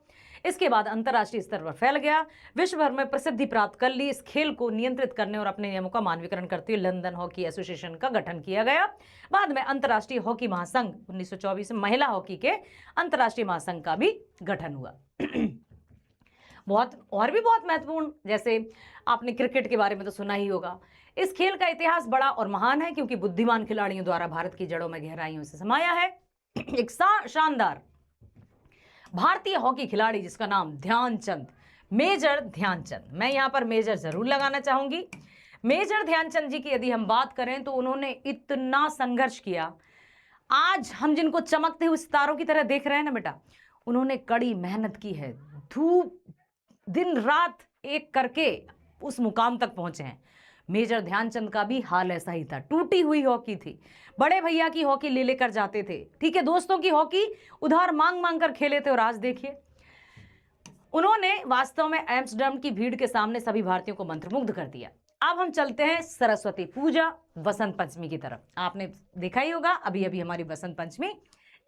इसके बाद अंतर्राष्ट्रीय स्तर पर फैल गया, विश्व भर में प्रसिद्धि प्राप्त कर ली। इस खेल को नियंत्रित करने और अपने नियमों का मानवीकरण करते हुए लंदन हॉकी एसोसिएशन का गठन किया गया। बाद में अंतर्राष्ट्रीय हॉकी महासंघ 1924 में महिला हॉकी के अंतर्राष्ट्रीय महासंघ का भी गठन हुआ। बहुत और भी बहुत महत्वपूर्ण, जैसे आपने क्रिकेट के बारे में तो सुना ही होगा। इस खेल का इतिहास बड़ा और महान है क्योंकि बुद्धिमान खिलाड़ियों द्वारा भारत की जड़ों में गहराइयों से समाया है। एक शानदार भारतीय हॉकी खिलाड़ी जिसका नाम ध्यानचंद, मेजर ध्यानचंद, मैं यहां पर मेजर जरूर लगाना चाहूंगी। मेजर ध्यानचंद जी की यदि हम बात करें तो उन्होंने इतना संघर्ष किया। आज हम जिनको चमकते हुए सितारों की तरह देख रहे हैं ना बेटा, उन्होंने कड़ी मेहनत की है, धूप दिन रात एक करके उस मुकाम तक पहुंचे हैं। मेजर ध्यानचंद का भी हाल ऐसा ही था, टूटी हुई हॉकी थी, बड़े भैया की हॉकी ले लेकर जाते थे, ठीक है, दोस्तों की हॉकी उधार मांग मांग कर खेले थे, और आज देखिए उन्होंने वास्तव में एम्स्टर्डम की भीड़ के सामने सभी भारतीयों को मंत्रमुग्ध कर दिया। अब हम चलते हैं सरस्वती पूजा, वसंत पंचमी की तरफ। आपने देखा ही होगा अभी अभी हमारी बसंत पंचमी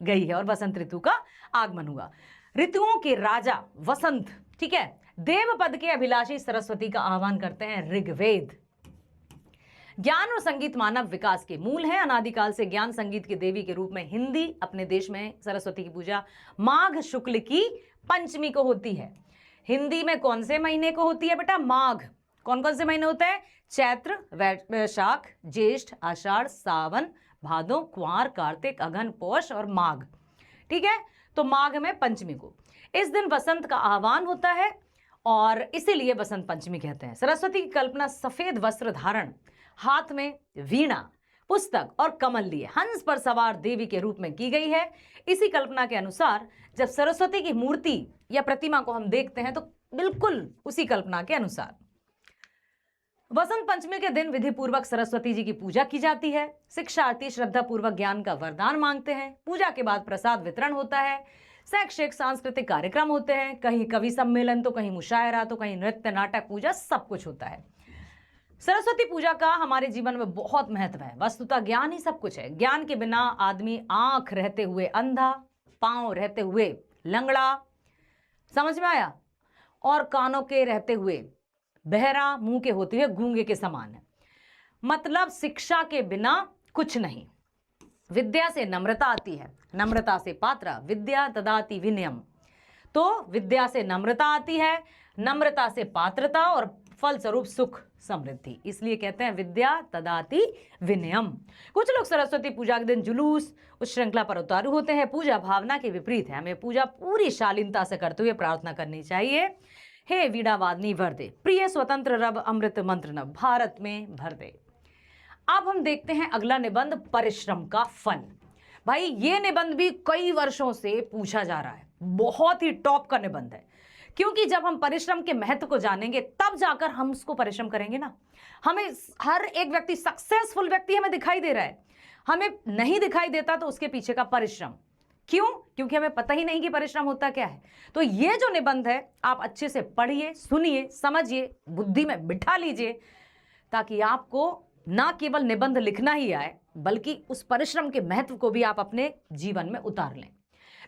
गई है और बसंत ऋतु का आगमन हुआ। ऋतुओं के राजा वसंत, ठीक है, देव पद के अभिलाषी सरस्वती का आह्वान करते हैं ऋग्वेद। ज्ञान और संगीत मानव विकास के मूल है। अनादिकाल से ज्ञान संगीत की देवी के रूप में हिंदी अपने देश में सरस्वती की पूजा माघ शुक्ल की पंचमी को होती है। हिंदी में कौन से महीने को होती है बेटा? माघ। कौन कौन से महीने होते हैं? चैत्र, वैशाख, ज्येष्ठ, आषाढ़, सावन, भादो, कुंवार, कार्तिक, अगहन, पौष और माघ, ठीक है। तो माघ में पंचमी को इस दिन वसंत का आह्वान होता है और इसीलिए बसंत पंचमी कहते हैं। सरस्वती की कल्पना सफेद वस्त्र धारण, हाथ में वीणा, पुस्तक और कमल लिए हंस पर सवार देवी के रूप में की गई है। इसी कल्पना के अनुसार जब सरस्वती की मूर्ति या प्रतिमा को हम देखते हैं तो बिल्कुल उसी कल्पना के अनुसार वसंत पंचमी के दिन विधि पूर्वक सरस्वती जी की पूजा की जाती है। शिक्षार्थी श्रद्धा पूर्वक ज्ञान का वरदान मांगते हैं। पूजा के बाद प्रसाद वितरण होता है। शैक्षिक सांस्कृतिक कार्यक्रम होते हैं, कहीं कवि सम्मेलन तो कहीं मुशायरा तो कहीं नृत्य नाटक पूजा, सब कुछ होता है। सरस्वती पूजा का हमारे जीवन में बहुत महत्व है। वस्तुतः ज्ञान ही सब कुछ है। ज्ञान के बिना आदमी आंख रहते हुए अंधा, पांव रहते हुए लंगड़ा, समझ में आया, और कानों के रहते हुए बहरा, मुंह के होते हुए गूंगे के समान है। मतलब शिक्षा के बिना कुछ नहीं। विद्या से नम्रता आती है, नम्रता से पात्रा, विद्या ददाति विनयम। तो विद्या से नम्रता आती है, नम्रता से पात्रता और फलस्वरूप सुख समृद्धि। इसलिए कहते हैं विद्या ददाति विनयम। कुछ लोग सरस्वती पूजा के दिन जुलूस उस श्रृंखला पर उतारू होते हैं। पूजा भावना के विपरीत है। हमें पूजा पूरी शालीनता से करते हुए प्रार्थना करनी चाहिए। हे वीणावादनी वर दे, प्रिय स्वतंत्र रव अमृत मंत्र नभ, भारत में भर दे। अब हम देखते हैं अगला निबंध, परिश्रम का फल। भाई ये निबंध भी कई वर्षों से पूछा जा रहा है, बहुत ही टॉप का निबंध है, क्योंकि जब हम परिश्रम के महत्व को जानेंगे तब जाकर हम उसको परिश्रम करेंगे ना। हमें हर एक व्यक्ति, सक्सेसफुल व्यक्ति हमें दिखाई दे रहा है, हमें नहीं दिखाई देता तो उसके पीछे का परिश्रम। क्यों? क्योंकि हमें पता ही नहीं कि परिश्रम होता क्या है। तो ये जो निबंध है आप अच्छे से पढ़िए, सुनिए, समझिए, बुद्धि में बिठा लीजिए, ताकि आपको ना केवल निबंध लिखना ही आए बल्कि उस परिश्रम के महत्व को भी आप अपने जीवन में उतार लें।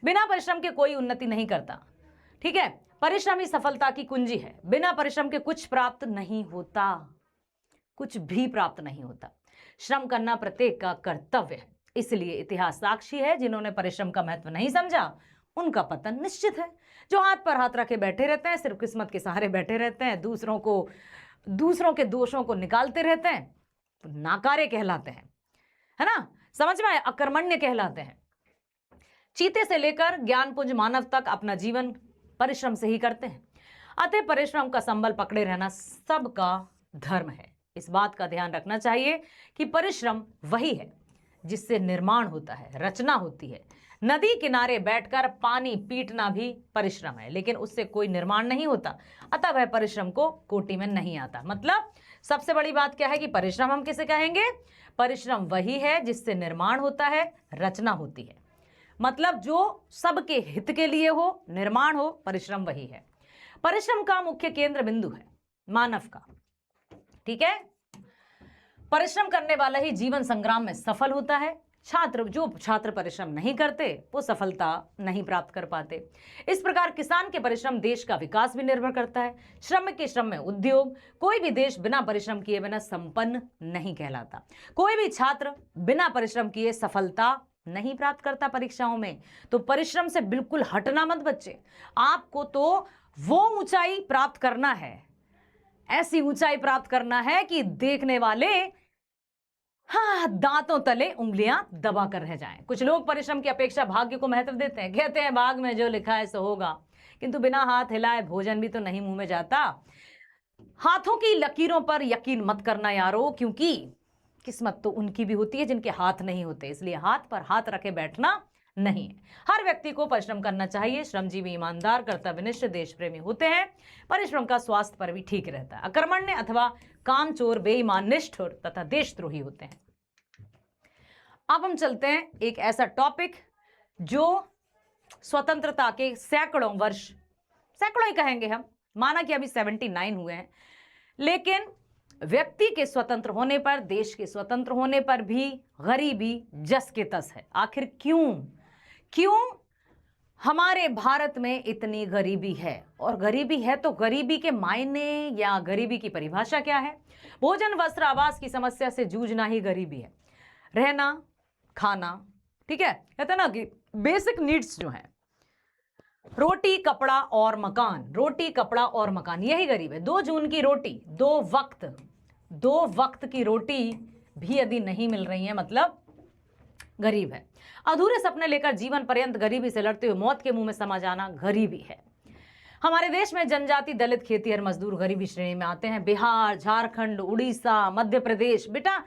बिना परिश्रम के कोई उन्नति नहीं करता, ठीक है। परिश्रम ही सफलता की कुंजी है। बिना परिश्रम के कुछ प्राप्त नहीं होता, कुछ भी प्राप्त नहीं होता। श्रम करना प्रत्येक का कर्तव्य है। इसलिए इतिहास साक्षी है, जिन्होंने परिश्रम का महत्व नहीं समझा उनका पतन निश्चित है। जो हाथ पर हाथ रखे बैठे रहते हैं, सिर्फ किस्मत के सहारे बैठे रहते हैं, दूसरों के दोषों को निकालते रहते हैं, तो नाकारे कहलाते हैं, है ना, समझ में आया, अकर्मण्य कहलाते हैं। चीते से लेकर ज्ञानपुंज मानव तक अपना जीवन परिश्रम से ही करते हैं। अतः परिश्रम का संबल पकड़े रहना सबका धर्म है। इस बात का ध्यान रखना चाहिए कि परिश्रम वही है जिससे निर्माण होता है, रचना होती है। नदी किनारे बैठकर पानी पीटना भी परिश्रम है, लेकिन उससे कोई निर्माण नहीं होता, अतः वह परिश्रम को कोटि में नहीं आता। मतलब सबसे बड़ी बात क्या है कि परिश्रम हम किसे कहेंगे? परिश्रम वही है जिससे निर्माण होता है, रचना होती है। मतलब जो सबके हित के लिए हो, निर्माण हो, परिश्रम वही है। परिश्रम का मुख्य केंद्र बिंदु है मानव का, ठीक है। परिश्रम करने वाला ही जीवन संग्राम में सफल होता है। जो छात्र परिश्रम नहीं करते वो सफलता नहीं प्राप्त कर पाते। इस प्रकार किसान के परिश्रम देश का विकास भी निर्भर करता है। श्रमिक के श्रम में उद्योग। कोई भी देश बिना परिश्रम किए बिना संपन्न नहीं कहलाता। कोई भी छात्र बिना परिश्रम किए सफलता नहीं प्राप्त करता परीक्षाओं में। तो परिश्रम से बिल्कुल हटना मत बच्चे। आपको तो वो ऊंचाई प्राप्त करना है, ऐसी ऊंचाई प्राप्त करना है कि देखने वाले दांतों तले उंगलियां दबा कर रह जाएं। कुछ लोग परिश्रम की अपेक्षा भाग्य को महत्व देते हैं, कहते हैं भाग में जो लिखा है सो होगा, किंतु बिना हाथ हिलाए भोजन भी तो नहीं मुंह में जाता। हाथों की लकीरों पर यकीन मत करना यारो, क्योंकि किस्मत तो उनकी भी होती है जिनके हाथ नहीं होते, इसलिए हाथ पर हाथ रखे बैठना नहीं है। हर व्यक्ति को परिश्रम करना चाहिए। श्रमजीवी, ईमानदार, कर्तव्यनिष्ठ, देश प्रेमी होते हैं। परिश्रम का स्वास्थ्य पर भी ठीक रहता है। अकर्मण्य अथवा कामचोर, बेईमान, निष्ठुर तथा देशद्रोही होते हैं। अब हम चलते हैं एक ऐसा टॉपिक जो स्वतंत्रता के सैकड़ों वर्ष, सैकड़ों ही कहेंगे हम, माना कि अभी 79 हुए हैं, लेकिन व्यक्ति के स्वतंत्र होने पर, देश के स्वतंत्र होने पर भी गरीबी जस के तस है। आखिर क्यों हमारे भारत में इतनी गरीबी है? और गरीबी है तो गरीबी के मायने या गरीबी की परिभाषा क्या है? भोजन, वस्त्र, आवास की समस्या से जूझना ही गरीबी है। रहना, खाना, ठीक है, कहते हैं ना कि बेसिक नीड्स जो हैं, रोटी, कपड़ा और मकान, रोटी, कपड़ा और मकान, यही गरीब है। 2 जून की रोटी, 2 वक्त की रोटी भी यदि नहीं मिल रही है, मतलब गरीब है। अधूरे सपने लेकर जीवन पर्यंत गरीबी से लड़ते हुए मौत के मुंह में समा जाना गरीबी है। हमारे देश में जनजाति, दलित, खेतीहर मजदूर गरीबी श्रेणी में आते हैं। बिहार, झारखंड, उड़ीसा, मध्य प्रदेश, बेटा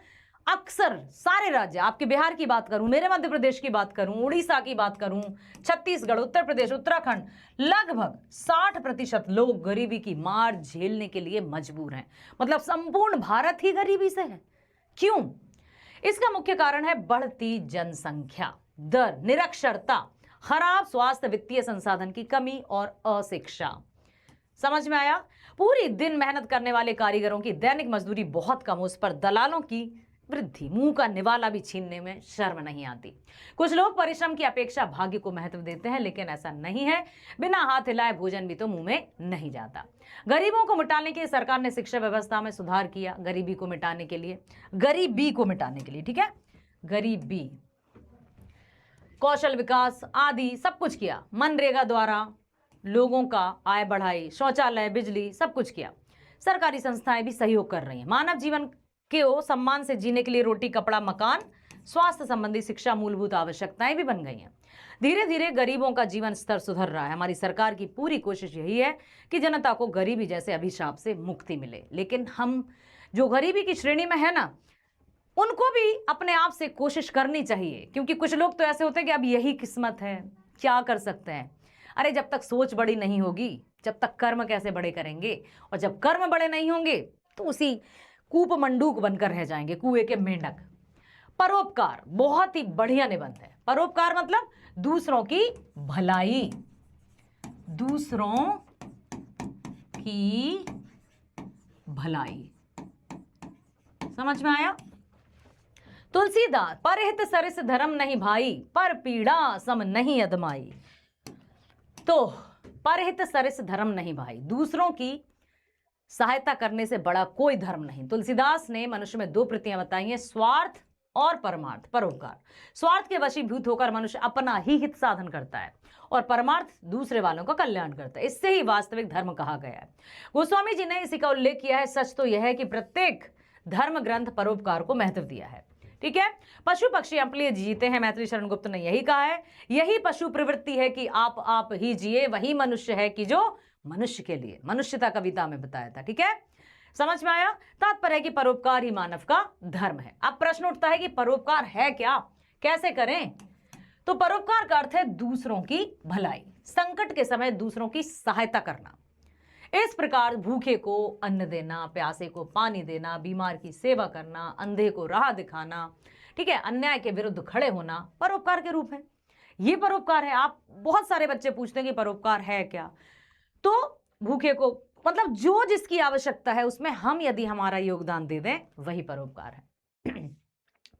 अक्सर सारे राज्य, आपके बिहार की बात करूं, मेरे मध्य प्रदेश की बात करूं, उड़ीसा की बात करूं, छत्तीसगढ़, उत्तर प्रदेश, उत्तराखंड, लगभग 60% लोग गरीबी की मार झेलने के लिए मजबूर हैं। मतलब संपूर्ण भारत ही गरीबी से है। क्यों? इसका मुख्य कारण है बढ़ती जनसंख्या दर, निरक्षरता, खराब स्वास्थ्य, वित्तीय संसाधन की कमी और अशिक्षा। समझ में आया? पूरी दिन मेहनत करने वाले कारीगरों की दैनिक मजदूरी बहुत कम, उस पर दलालों की वृद्धि, मुंह का निवाला भी छीनने में शर्म नहीं आती। कुछ लोग परिश्रम की अपेक्षा भाग्य को महत्व देते हैं, लेकिन ऐसा नहीं है। बिना हाथ हिलाए भोजन भी तो मुंह में नहीं जाता। गरीबों को मिटाने के लिए सरकार ने शिक्षा व्यवस्था में सुधार किया। गरीबी को मिटाने के लिए, ठीक है, गरीबी, कौशल विकास आदि सब कुछ किया। मनरेगा द्वारा लोगों का आय बढ़ाई, शौचालय, बिजली, सब कुछ किया। सरकारी संस्थाएं भी सहयोग कर रही हैं। मानव जीवन को सम्मान से जीने के लिए रोटी, कपड़ा, मकान, स्वास्थ्य संबंधी शिक्षा, मूलभूत आवश्यकताएं भी बन गई हैं। धीरे धीरे गरीबों का जीवन स्तर सुधर रहा है। हमारी सरकार की पूरी कोशिश यही है कि जनता को गरीबी जैसे अभिशाप से मुक्ति मिले। लेकिन हम जो गरीबी की श्रेणी में है ना, उनको भी अपने आप से कोशिश करनी चाहिए, क्योंकि कुछ लोग तो ऐसे होते हैं कि अब यही किस्मत है, क्या कर सकते हैं। अरे जब तक सोच बड़ी नहीं होगी, जब तक कर्म कैसे बड़े करेंगे? और जब कर्म बड़े नहीं होंगे तो उसी कूप मंडूक बनकर रह जाएंगे, कुएं के मेंढक। परोपकार बहुत ही बढ़िया निबंध है। परोपकार मतलब दूसरों की भलाई, दूसरों की भलाई। समझ में आया? तुलसीदास, परहित सरिस धर्म नहीं भाई, पर पीड़ा सम नहीं अदमाई। तो परहित सरिस धर्म नहीं भाई, दूसरों की सहायता करने से बड़ा कोई धर्म नहीं। तुलसीदास ने मनुष्य में 2 वृत्तियां बताई हैं, स्वार्थ और परमार्थ, परोपकार। स्वार्थ के वशीभूत होकर मनुष्य अपना ही हित साधन करता है और परमार्थ दूसरे वालों का कल्याण करता है। इससे ही वास्तविक धर्म कहा गया है। गोस्वामी जी ने इसी का उल्लेख किया है। सच तो यह है कि प्रत्येक धर्म ग्रंथ परोपकार को महत्व दिया है। ठीक है, पशु पक्षी अपने लिए जीते हैं, मैथिली शरण गुप्त ने यही कहा है। यही पशु प्रवृत्ति है कि आप ही जिए, वही मनुष्य है कि जो मनुष्य के लिए, मनुष्यता कविता में बताया था। ठीक है, समझ में आया? तात्पर्य है कि परोपकार ही मानव का धर्म है। अब प्रश्न उठता है कि परोपकार है क्या, कैसे करें? तो परोपकार का अर्थ है दूसरों की भलाई, संकट के समय दूसरों की सहायता करना। इस प्रकार भूखे को अन्न देना, प्यासे को पानी देना, बीमार की सेवा करना, अंधे को राह दिखाना, ठीक है, अन्याय के विरुद्ध खड़े होना परोपकार के रूप है। ये परोपकार है। आप बहुत सारे बच्चे पूछते हैं कि परोपकार है क्या? तो भूखे को, मतलब जो जिसकी आवश्यकता है उसमें हम यदि हमारा योगदान दे दें, वही परोपकार है।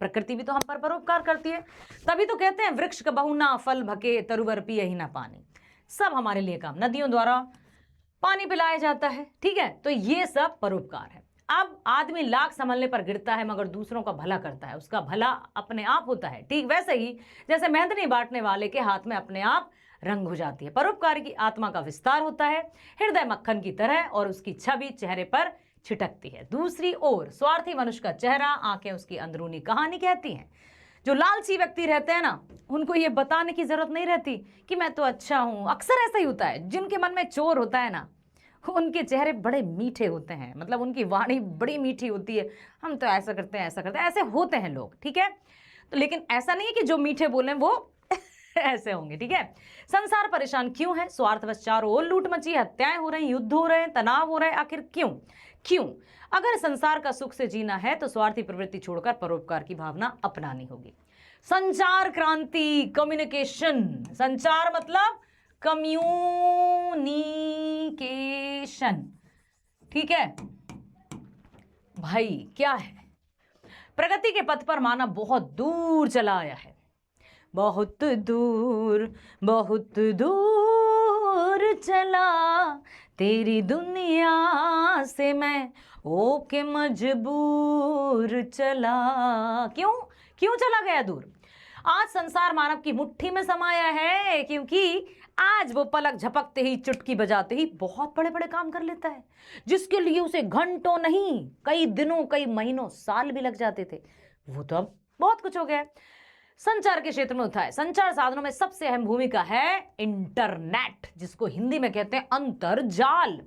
प्रकृति भी तो हम पर परोपकार करती है। तभी तो कहते हैं वृक्ष का बहुना फल भके, तरुवर पिए ही ना पानी। सब हमारे लिए काम, नदियों द्वारा पानी पिलाया जाता है। ठीक है, तो ये सब परोपकार है। अब आदमी लाख संभलने पर गिरता है मगर दूसरों का भला करता है, उसका भला अपने आप होता है। ठीक वैसे ही जैसे मेहंदी बांटने वाले के हाथ में अपने आप रंग हो जाती है। परोपकार की आत्मा का विस्तार होता है, हृदय मक्खन की तरह, और उसकी छवि चेहरे पर छिटकती है। दूसरी ओर स्वार्थी मनुष्य का चेहरा, आंखें उसकी अंदरूनी कहानी कहती हैं। जो लालची व्यक्ति रहते हैं ना, उनको ये बताने की जरूरत नहीं रहती कि मैं तो अच्छा हूं। अक्सर ऐसा ही होता है, जिनके मन में चोर होता है ना, उनके चेहरे बड़े मीठे होते हैं, मतलब उनकी वाणी बड़ी मीठी होती है। हम तो ऐसा करते हैं, ऐसा करते हैं, ऐसे होते हैं लोग, ठीक है। तो लेकिन ऐसा नहीं है कि जो मीठे बोले वो ऐसे होंगे, ठीक है। संसार परेशान क्यों है? स्वार्थवश चारों ओर लूट मची, हत्याएं हो रही, युद्ध हो रहे हैं, तनाव हो रहे हैं। आखिर क्यों? क्यों? अगर संसार का सुख से जीना है तो स्वार्थी प्रवृत्ति छोड़कर परोपकार की भावना अपनानी होगी। संचार क्रांति, कम्युनिकेशन। संचार मतलब कम्युनिकेशन, ठीक है भाई। क्या है? प्रगति के पथ पर मानव बहुत दूर चला आया है, बहुत दूर, बहुत दूर चला, तेरी दुनिया से मैं होके मजबूर चला। क्यों चला गया दूर? आज संसार मानव की मुट्ठी में समाया है, क्योंकि आज वो पलक झपकते ही, चुटकी बजाते ही बहुत बड़े बड़े काम कर लेता है, जिसके लिए उसे घंटों नहीं, कई दिनों, कई महीनों, साल भी लग जाते थे। वो तो अब बहुत कुछ हो गया है। संचार के क्षेत्र में होता है। संचार साधनों में सबसे अहम भूमिका है इंटरनेट, जिसको हिंदी में कहते हैं अंतरजाल।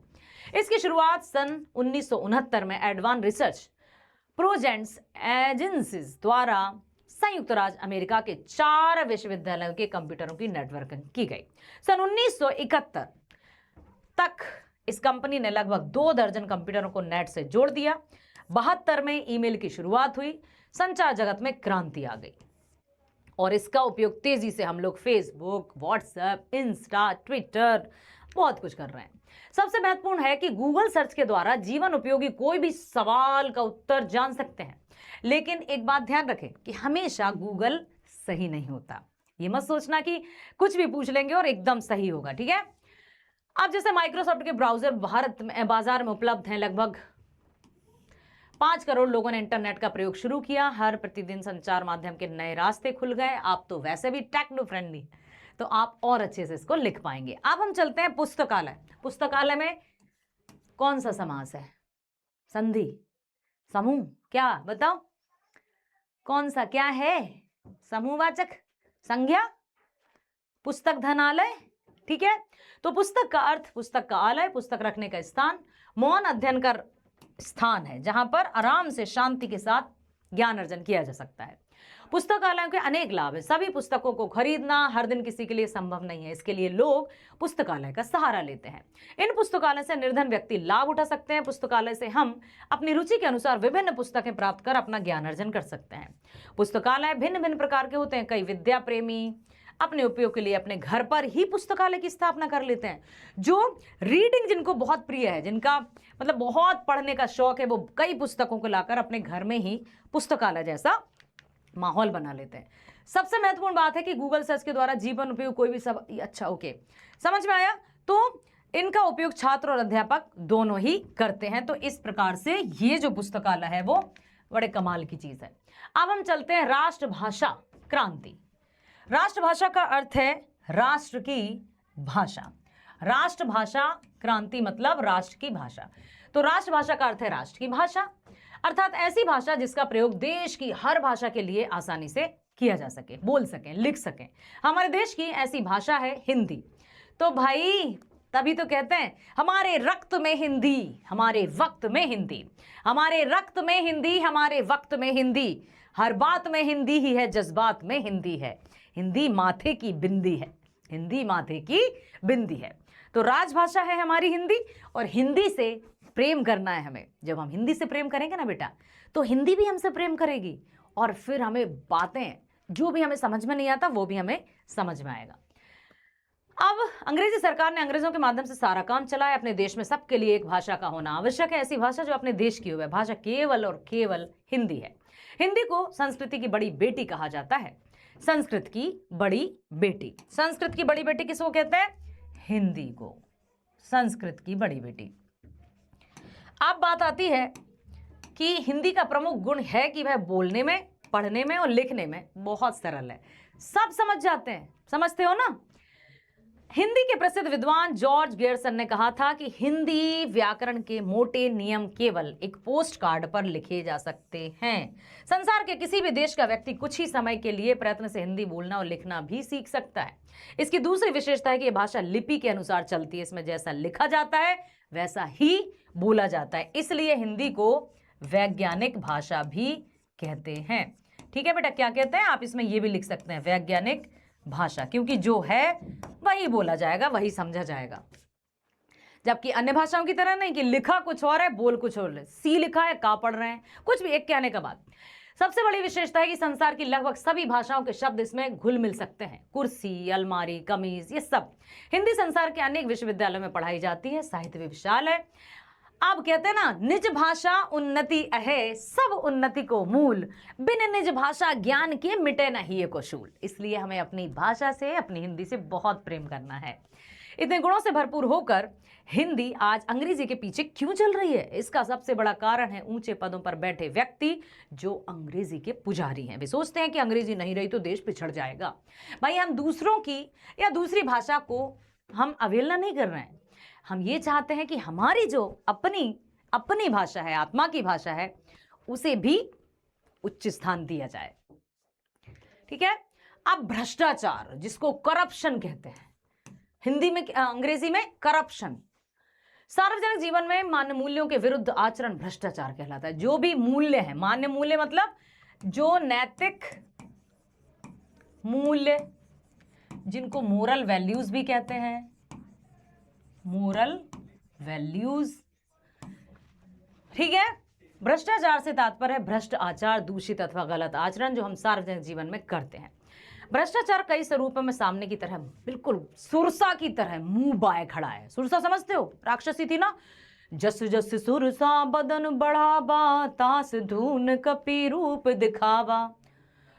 इसकी शुरुआत सन 1969 में एडवांस रिसर्च प्रोजेक्ट्स एजेंसीज द्वारा संयुक्त राज्य अमेरिका के 4 विश्वविद्यालयों के कंप्यूटरों की नेटवर्किंग की गई। सन 1971 तक इस कंपनी ने लगभग 2 दर्जन कंप्यूटरों को नेट से जोड़ दिया। 72 में ईमेल की शुरुआत हुई। संचार जगत में क्रांति आ गई और इसका उपयोग तेजी से हम लोग फेसबुक, व्हाट्सएप, इंस्टा, ट्विटर, बहुत कुछ कर रहे हैं। सबसे महत्वपूर्ण है कि गूगल सर्च के द्वारा जीवन उपयोगी कोई भी सवाल का उत्तर जान सकते हैं। लेकिन एक बात ध्यान रखें कि हमेशा गूगल सही नहीं होता। ये मत सोचना कि कुछ भी पूछ लेंगे और एकदम सही होगा, ठीक है। अब जैसे माइक्रोसॉफ्ट के ब्राउजर भारत में बाजार में उपलब्ध हैं, लगभग 5 करोड़ लोगों ने इंटरनेट का प्रयोग शुरू किया। हर प्रतिदिन संचार माध्यम के नए रास्ते खुल गए। आप तो वैसे भी टेक्नो फ्रेंडली, तो आप और अच्छे से इसको लिख पाएंगे। अब हम चलते हैं पुस्तकालय। पुस्तकालय में कौन सा समास है? संधि, समूह, क्या बताओ? कौन सा क्या है? समूहवाचक, संज्ञा, पुस्तक धनालय, ठीक है। तो पुस्तक का अर्थ पुस्तक का आलय, पुस्तक रखने का स्थान, मौन अध्ययन का स्थान है जहां पर आराम से शांति के साथ ज्ञान अर्जन किया जा सकता है। पुस्तकालयों के अनेक लाभ है। सभी पुस्तकों को खरीदना हर दिन किसी के लिए संभव नहीं है, इसके लिए लोग पुस्तकालय का सहारा लेते हैं। इन पुस्तकालय से निर्धन व्यक्ति लाभ उठा सकते हैं। पुस्तकालय से हम अपनी रुचि के अनुसार विभिन्न पुस्तकें प्राप्त कर अपना ज्ञान अर्जन कर सकते हैं। पुस्तकालय भिन्न भिन्न प्रकार के होते हैं। कई विद्या प्रेमी अपने उपयोग के लिए अपने घर पर ही पुस्तकालय की स्थापना कर लेते हैं। जो रीडिंग जिनको बहुत प्रिय है, जिनका मतलब बहुत पढ़ने का शौक है, वो कई पुस्तकों को लाकर अपने घर में ही पुस्तकालय जैसा माहौल बना लेते हैं। सबसे महत्वपूर्ण बात है कि गूगल सर्च के द्वारा जीवन उपयोग कोई भी सब अच्छा, ओके, समझ में आया। तो इनका उपयोग छात्र और अध्यापक दोनों ही करते हैं। तो इस प्रकार से ये जो पुस्तकालय है वो बड़े कमाल की चीज है। अब हम चलते हैं राष्ट्रभाषा क्रांति। राष्ट्रभाषा का अर्थ है राष्ट्र की भाषा। राष्ट्रभाषा क्रांति मतलब राष्ट्र की भाषा। तो राष्ट्रभाषा का अर्थ है राष्ट्र की भाषा, अर्थात ऐसी भाषा जिसका प्रयोग देश की हर भाषा के लिए आसानी से किया जा सके, बोल सकें, लिख सकें। हमारे देश की ऐसी भाषा है हिंदी। तो भाई तभी तो कहते हैं हमारे रक्त में हिंदी, हमारे वक्त में हिंदी, हमारे रक्त में हिंदी, हमारे वक्त में हिंदी, हर बात में हिंदी ही है, जज्बात में हिंदी है, हिंदी माथे की बिंदी है, हिंदी माथे की बिंदी है। तो राजभाषा है हमारी हिंदी और हिंदी से प्रेम करना है हमें। जब हम हिंदी से प्रेम करेंगे ना बेटा, तो हिंदी भी हमसे प्रेम करेगी और फिर हमें बातें जो भी हमें समझ में नहीं आता वो भी हमें समझ में आएगा। अब अंग्रेजी सरकार ने अंग्रेजों के माध्यम से सारा काम चलाया। अपने देश में सबके लिए एक भाषा का होना आवश्यक है, ऐसी भाषा जो अपने देश की हो। भाषा केवल और केवल हिंदी है। हिंदी को संस्कृति की बड़ी बेटी कहा जाता है। संस्कृत की बड़ी बेटी, संस्कृत की बड़ी बेटी किसको कहते हैं? हिंदी को, संस्कृत की बड़ी बेटी। अब बात आती है कि हिंदी का प्रमुख गुण है कि वह बोलने में, पढ़ने में और लिखने में बहुत सरल है। सब समझ जाते हैं, समझते हो ना। हिंदी के प्रसिद्ध विद्वान जॉर्ज गेरसन ने कहा था कि हिंदी व्याकरण के मोटे नियम केवल एक पोस्ट कार्ड पर लिखे जा सकते हैं। संसार के किसी भी देश का व्यक्ति कुछ ही समय के लिए प्रयत्न से हिंदी बोलना और लिखना भी सीख सकता है। इसकी दूसरी विशेषता है कि यह भाषा लिपि के अनुसार चलती है। इसमें जैसा लिखा जाता है वैसा ही बोला जाता है, इसलिए हिंदी को वैज्ञानिक भाषा भी कहते हैं। ठीक है बेटा, क्या कहते हैं आप इसमें ये भी लिख सकते हैं, वैज्ञानिक भाषा, क्योंकि जो है वही बोला जाएगा, वही समझा जाएगा। जबकि अन्य भाषाओं की तरह नहीं कि लिखा कुछ और है बोल कुछ और है, सी लिखा है का पढ़ रहे हैं, कुछ भी एक कहने का बात। सबसे बड़ी विशेषता है कि संसार की लगभग सभी भाषाओं के शब्द इसमें घुल मिल सकते हैं। कुर्सी, अलमारी, कमीज, ये सब हिंदी संसार के अनेक विश्वविद्यालयों में पढ़ाई जाती है। साहित्य भी विशाल है। अब कहते हैं ना, निज भाषा उन्नति अहे, सब उन्नति को मूल, बिन निज भाषा ज्ञान के मिटे नहीं ये कोशूल। इसलिए हमें अपनी भाषा से, अपनी हिंदी से बहुत प्रेम करना है। इतने गुणों से भरपूर होकर हिंदी आज अंग्रेजी के पीछे क्यों चल रही है? इसका सबसे बड़ा कारण है ऊंचे पदों पर बैठे व्यक्ति जो अंग्रेजी के पुजारी हैं। वे सोचते हैं कि अंग्रेजी नहीं रही तो देश पिछड़ जाएगा। भाई, हम दूसरों की या दूसरी भाषा को हम अवहेलना नहीं कर रहे हैं। हम ये चाहते हैं कि हमारी जो अपनी भाषा है, आत्मा की भाषा है, उसे भी उच्च स्थान दिया जाए। ठीक है। अब भ्रष्टाचार, जिसको करप्शन कहते हैं, हिंदी में अंग्रेजी में करप्शन, सार्वजनिक जीवन में मान्य मूल्यों के विरुद्ध आचरण भ्रष्टाचार कहलाता है। जो भी मूल्य है, मान्य मूल्य मतलब जो नैतिक मूल्य, जिनको मोरल वैल्यूज भी कहते हैं, मोरल वैल्यूज। ठीक है। भ्रष्टाचार से तात्पर्य है भ्रष्ट आचार, दूषित अथवा गलत आचरण जो हम सार्वजनिक जीवन में करते हैं। भ्रष्टाचार कई स्वरूपों में सामने की तरह, बिल्कुल सुरसा की तरह मुंह बाए खड़ा है। सुरसा समझते हो? राक्षसी थी ना। जस जस सुरसा बदन बढ़ावा, तास धून कपि रूप दिखावा,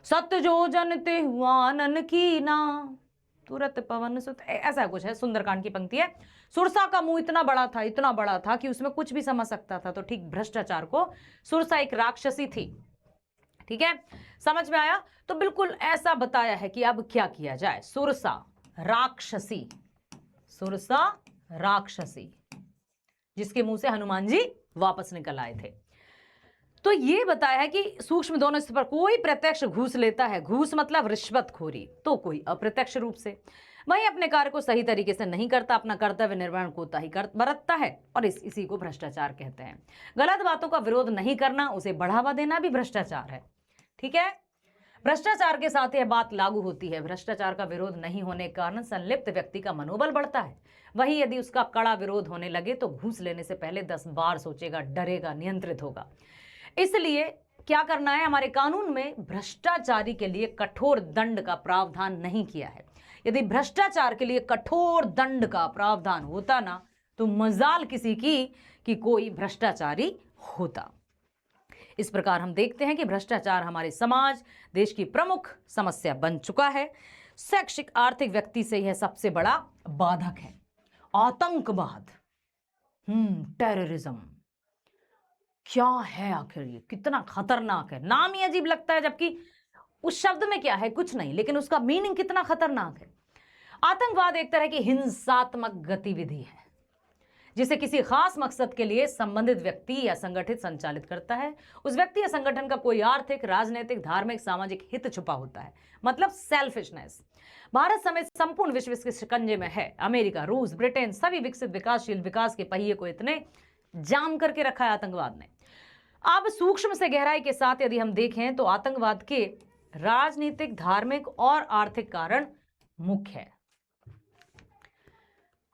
सत्य जो जनते हुआ आनन कीना, तुरत पवन सुत, ऐसा कुछ है। सुंदरकांड की पंक्ति है। सुरसा का मुंह इतना बड़ा था कि उसमें कुछ भी समझ सकता था। तो ठीक भ्रष्टाचार को, सुरसा एक राक्षसी थी। ठीक है, समझ में आया? तो बिल्कुल ऐसा बताया है कि अब क्या किया जाए। सुरसा राक्षसी, सुरसा राक्षसी, जिसके मुंह से हनुमान जी वापस निकल आए थे। तो ये बताया है कि सूक्ष्म दोनों स्तर पर कोई प्रत्यक्ष घूस लेता है, घूस मतलब रिश्वतखोरी, तो कोई अप्रत्यक्ष रूप से। वही अपने कार्य को सही तरीके से नहीं करता, अपना कर्तव्य निर्वहन कोताही बरतता है, और इसी को भ्रष्टाचार कहते हैं। गलत बातों का विरोध नहीं करना, उसे बढ़ावा देना भी भ्रष्टाचार है। ठीक है। भ्रष्टाचार के साथ यह बात लागू होती है। भ्रष्टाचार का विरोध नहीं होने के कारण संलिप्त व्यक्ति का मनोबल बढ़ता है। वही यदि उसका कड़ा विरोध होने लगे तो घूस लेने से पहले 10 बार सोचेगा, डरेगा, नियंत्रित होगा। इसलिए क्या करना है, हमारे कानून में भ्रष्टाचारी के लिए कठोर दंड का प्रावधान नहीं किया है। यदि भ्रष्टाचार के लिए कठोर दंड का प्रावधान होता ना, तो मजाल किसी की कि कोई भ्रष्टाचारी होता। इस प्रकार हम देखते हैं कि भ्रष्टाचार हमारे समाज, देश की प्रमुख समस्या बन चुका है। शैक्षिक, आर्थिक व्यक्ति से यह सबसे बड़ा बाधक है। आतंकवाद, टेररिज्म क्या है आखिर? ये कितना खतरनाक है। नाम ही अजीब लगता है, जबकि उस शब्द में क्या है, कुछ नहीं, लेकिन उसका मीनिंग कितना खतरनाक है। आतंकवाद एक तरह की हिंसात्मक गतिविधि है जिसे किसी खास मकसद के लिए संबंधित व्यक्ति या संगठित संचालित करता है। उस व्यक्ति या संगठन का कोई आर्थिक, राजनीतिक, धार्मिक, सामाजिक हित छुपा होता है, मतलब सेल्फिशनेस। भारत समेत संपूर्ण विश्व इसके शिकंजे में है। अमेरिका, रूस, ब्रिटेन, सभी विकसित विकासशील विकास के पहिए को इतने जाम करके रखा है आतंकवाद ने। अब सूक्ष्म से गहराई के साथ यदि हम देखें तो आतंकवाद के राजनीतिक, धार्मिक और आर्थिक कारण मुख्य है।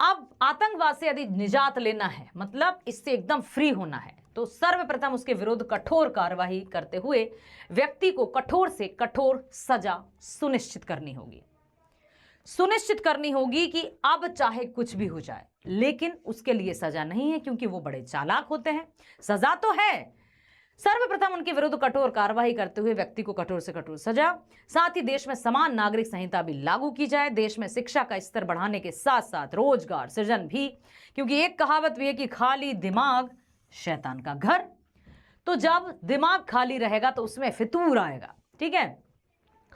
अब आतंकवाद से यदि निजात लेना है, मतलब इससे एकदम फ्री होना है, तो सर्वप्रथम उसके विरुद्ध कठोर कार्यवाही करते हुए व्यक्ति को कठोर से कठोर सजा सुनिश्चित करनी होगी। सुनिश्चित करनी होगी कि अब चाहे कुछ भी हो जाए, लेकिन उसके लिए सजा नहीं है, क्योंकि वो बड़े चालाक होते हैं। सजा तो है, सर्वप्रथम उनके विरुद्ध कठोर कार्रवाई करते हुए व्यक्ति को कठोर से कठोर सजा। साथ ही देश में समान नागरिक संहिता भी लागू की जाए। देश में शिक्षा का स्तर बढ़ाने के साथ साथ रोजगार सृजन भी, क्योंकि एक कहावत भी है कि खाली दिमाग शैतान का घर। तो जब दिमाग खाली रहेगा तो उसमें फितूर आएगा। ठीक है,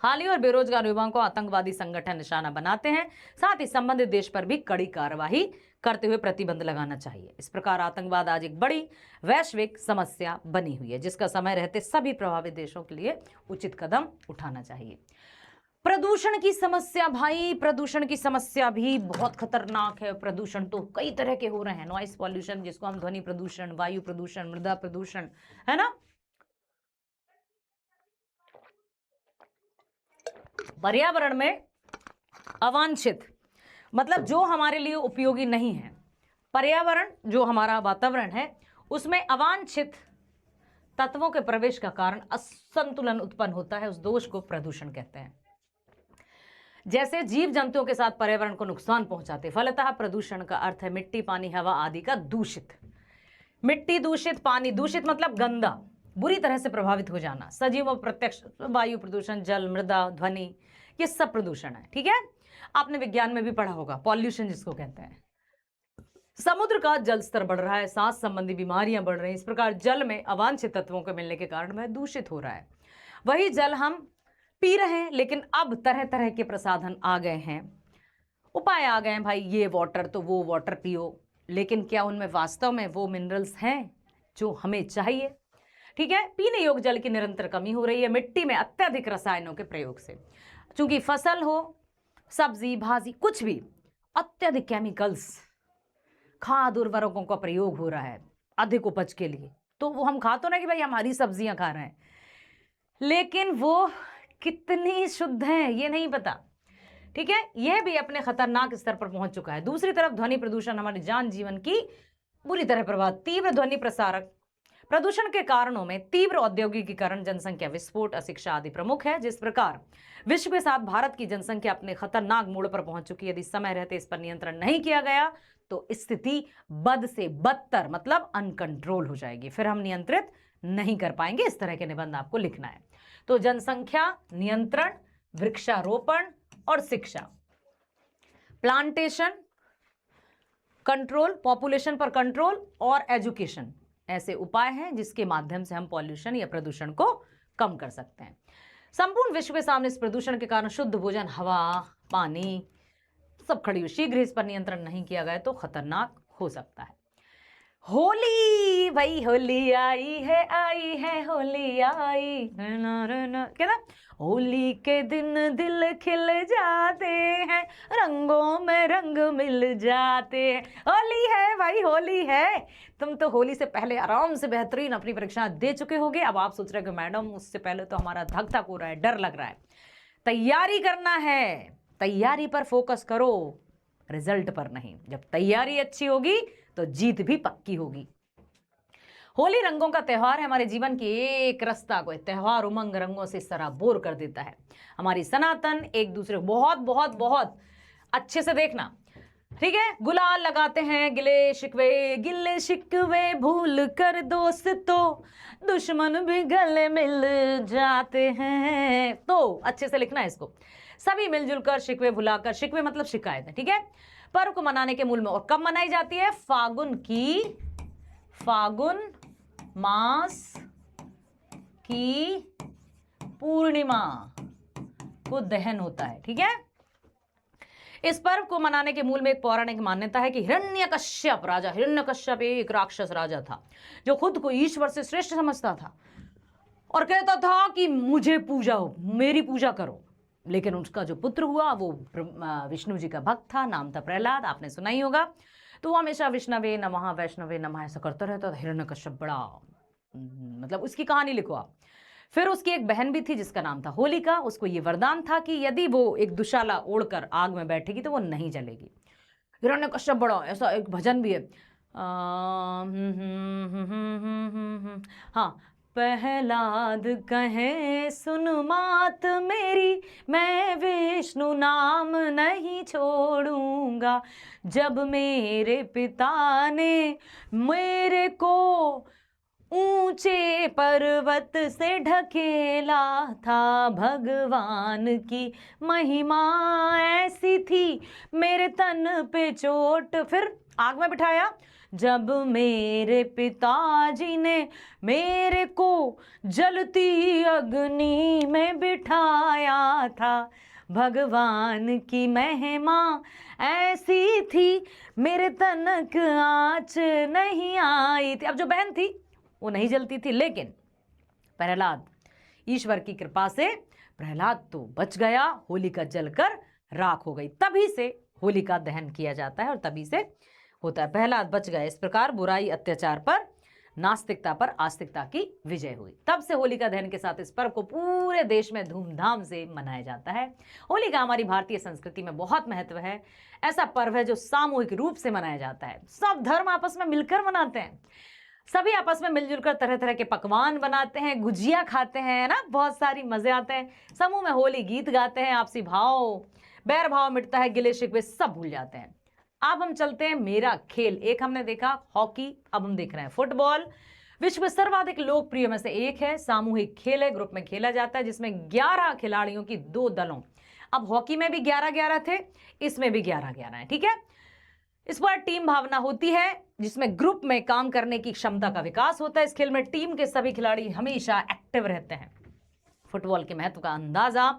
खाली और बेरोजगार युवाओं को आतंकवादी संगठन निशाना बनाते हैं। साथ ही संबंधित देश पर भी कड़ी कार्रवाई करते हुए प्रतिबंध लगाना चाहिए। इस प्रकार आतंकवाद आज एक बड़ी वैश्विक समस्या बनी हुई है, जिसका समय रहते सभी प्रभावित देशों के लिए उचित कदम उठाना चाहिए। प्रदूषण की समस्या, भाई प्रदूषण की समस्या भी बहुत खतरनाक है। प्रदूषण तो कई तरह के हो रहे हैं, नॉइस पॉल्यूशन जिसको हम ध्वनि प्रदूषण, वायु प्रदूषण, मृदा प्रदूषण, है ना। पर्यावरण में अवांछित मतलब जो हमारे लिए उपयोगी नहीं है, पर्यावरण जो हमारा वातावरण है उसमें अवांछित तत्वों के प्रवेश का कारण असंतुलन उत्पन्न होता है। उस दोष को प्रदूषण कहते हैं। जैसे जीव जंतुओं के साथ पर्यावरण को नुकसान पहुंचाते। फलतः प्रदूषण का अर्थ है मिट्टी, पानी, हवा आदि का दूषित। मिट्टी दूषित, पानी दूषित मतलब गंदा, बुरी तरह से प्रभावित हो जाना। सजीव और प्रत्यक्ष वायु प्रदूषण, जल, मृदा, ध्वनि, ये सब प्रदूषण है। ठीक है, आपने विज्ञान में भी पढ़ा होगा, पॉल्यूशन जिसको कहते हैं। समुद्र का जल स्तर बढ़ रहा है, सांस संबंधी बीमारियां बढ़ रही हैं। इस प्रकार जल में अवांछित तत्वों के मिलने के कारण वह दूषित हो रहा है। वही जल हम पी रहे हैं, लेकिन अब तरह तरह के प्रसाधन आ गए हैं, उपाय आ गए हैं, भाई ये वाटर तो वो वाटर पियो, लेकिन क्या उनमें वास्तव में वो मिनरल्स हैं जो हमें चाहिए? ठीक है, पीने योग्य जल की निरंतर कमी हो रही है मिट्टी में अत्यधिक रसायनों के प्रयोग से। चूंकि फसल हो, सब्जी भाजी, कुछ भी अत्यधिक केमिकल्स, खाद उर्वरकों का प्रयोग हो रहा है अधिक उपज के लिए। तो वो हम खा तो नहीं कि भाई हम हरी सब्जियां खा रहे हैं, लेकिन वो कितनी शुद्ध हैं ये नहीं पता। ठीक है, यह भी अपने खतरनाक स्तर पर पहुंच चुका है। दूसरी तरफ ध्वनि प्रदूषण हमारे जान जीवन की बुरी तरह प्रभावित। तीव्र ध्वनि प्रसारक प्रदूषण के कारणों में तीव्र औद्योगिकीकरण, जनसंख्या विस्फोट, अशिक्षा आदि प्रमुख है। जिस प्रकार विश्व के साथ भारत की जनसंख्या अपने खतरनाक मोड़ पर पहुंच चुकी है, यदि समय रहते इस पर नियंत्रण नहीं किया गया तो स्थिति बद से बदतर मतलब अनकंट्रोल हो जाएगी। फिर हम नियंत्रित नहीं कर पाएंगे। इस तरह के निबंध आपको लिखना है। तो जनसंख्या नियंत्रण, वृक्षारोपण और शिक्षा, प्लांटेशन, कंट्रोल, पॉपुलेशन पर कंट्रोल और एजुकेशन ऐसे उपाय हैं जिसके माध्यम से हम पॉल्यूशन या प्रदूषण को कम कर सकते हैं। संपूर्ण विश्व के सामने इस प्रदूषण के कारण शुद्ध भोजन, हवा, पानी सब खड़ी हुई। शीघ्र इस पर नियंत्रण नहीं किया गया तो खतरनाक हो सकता है। होली, भाई होली आई है होली आई, क्या ना, होली के दिन दिल खिल जाते हैं, रंगों में रंग मिल जाते हैं। होली है भाई, होली है। तुम तो होली से पहले आराम से बेहतरीन अपनी परीक्षा दे चुके होगे। अब आप सोच रहे हो कि मैडम उससे पहले तो हमारा धक धक हो रहा है, डर लग रहा है। तैयारी करना है, तैयारी पर फोकस करो, रिजल्ट पर नहीं। जब तैयारी अच्छी होगी तो जीत भी पक्की होगी। होली रंगों का त्योहार है। हमारे जीवन की एक रस्ता को त्योहार उमंग रंगों से सराबोर कर देता है। हमारी सनातन एक दूसरे को बहुत बहुत बहुत अच्छे से देखना। ठीक है, गुलाल लगाते हैं, गिले शिकवे भूल कर दोस्तों, दुश्मन भी गले मिल जाते हैं। तो अच्छे से लिखना है इसको। सभी मिलजुल कर शिकवे भुलाकर, शिकवे मतलब शिकायत, ठीक है, पर्व को मनाने के मूल में। और कब मनाई जाती है? फागुन मास की पूर्णिमा को दहन होता है। ठीक है, इस पर्व को मनाने के मूल में एक पौराणिक मान्यता है कि हिरण्यकश्यप एक राक्षस राजा था जो खुद को ईश्वर से श्रेष्ठ समझता था और कहता था कि मुझे पूजाओ, मेरी पूजा करो। लेकिन उसका जो पुत्र हुआ वो विष्णु जी का भक्त था, नाम था प्रहलाद, आपने सुना ही होगा। तो वो हमेशा विष्णवे नमः वैष्णवे नमः ऐसा करता रहता था। हिरण्यकश्यप बड़ा मतलब उसकी कहानी लिखो आप। फिर उसकी एक बहन भी थी जिसका नाम था होलिका। उसको ये वरदान था कि यदि वो एक दुशाला ओढ़कर आग में बैठेगी तो वो नहीं जलेगी। हिरण्यकश्यप बड़ा, ऐसा एक भजन भी है, हाँ, प्रहलाद कहे सुन मात मेरी, मैं विष्णु नाम नहीं छोड़ूंगा। जब मेरे पिता ने मेरे को ऊंचे पर्वत से ढकेला था, भगवान की महिमा ऐसी थी, मेरे तन पे चोट फिर आग में बिठाया। जब मेरे पिताजी ने मेरे को जलती अग्नि में बिठाया था, भगवान की महिमा ऐसी थी, मेरे तनक आँच नहीं आई थी। अब जो बहन थी वो नहीं जलती थी, लेकिन प्रहलाद, ईश्वर की कृपा से प्रहलाद तो बच गया, होलिका जलकर राख हो गई। तभी से होलिका दहन किया जाता है और तभी से होता है। प्रहलाद बच गए। इस प्रकार बुराई अत्याचार पर, नास्तिकता पर आस्तिकता की विजय हुई। तब से होलिका दहन के साथ इस पर्व को पूरे देश में धूमधाम से मनाया जाता है। होलिका हमारी भारतीय संस्कृति में बहुत महत्व है। ऐसा पर्व है जो सामूहिक रूप से मनाया जाता है। सब धर्म आपस में मिलकर मनाते हैं, सभी आपस में मिलजुल कर तरह तरह के पकवान बनाते हैं, गुजिया खाते हैं ना, बहुत सारी मजे आते हैं। समूह में होली गीत गाते हैं, आपसी भाव, बैर भाव मिटता है, गिले शिकवे सब भूल जाते हैं। अब हम चलते हैं मेरा खेल। एक हमने देखा हॉकी, अब हम देख रहे हैं फुटबॉल। विश्व में सर्वाधिक लोकप्रिय में से एक है, सामूहिक खेल है, ग्रुप में खेला जाता है, जिसमें 11 खिलाड़ियों की 2 दलों। अब हॉकी में भी 11-11 थे, इसमें भी 11-11 है, ठीक है। इस पर टीम भावना होती है, जिसमें ग्रुप में काम करने की क्षमता का विकास होता है। इस खेल में टीम के सभी खिलाड़ी हमेशा एक्टिव रहते हैं। फुटबॉल के महत्व का अंदाजा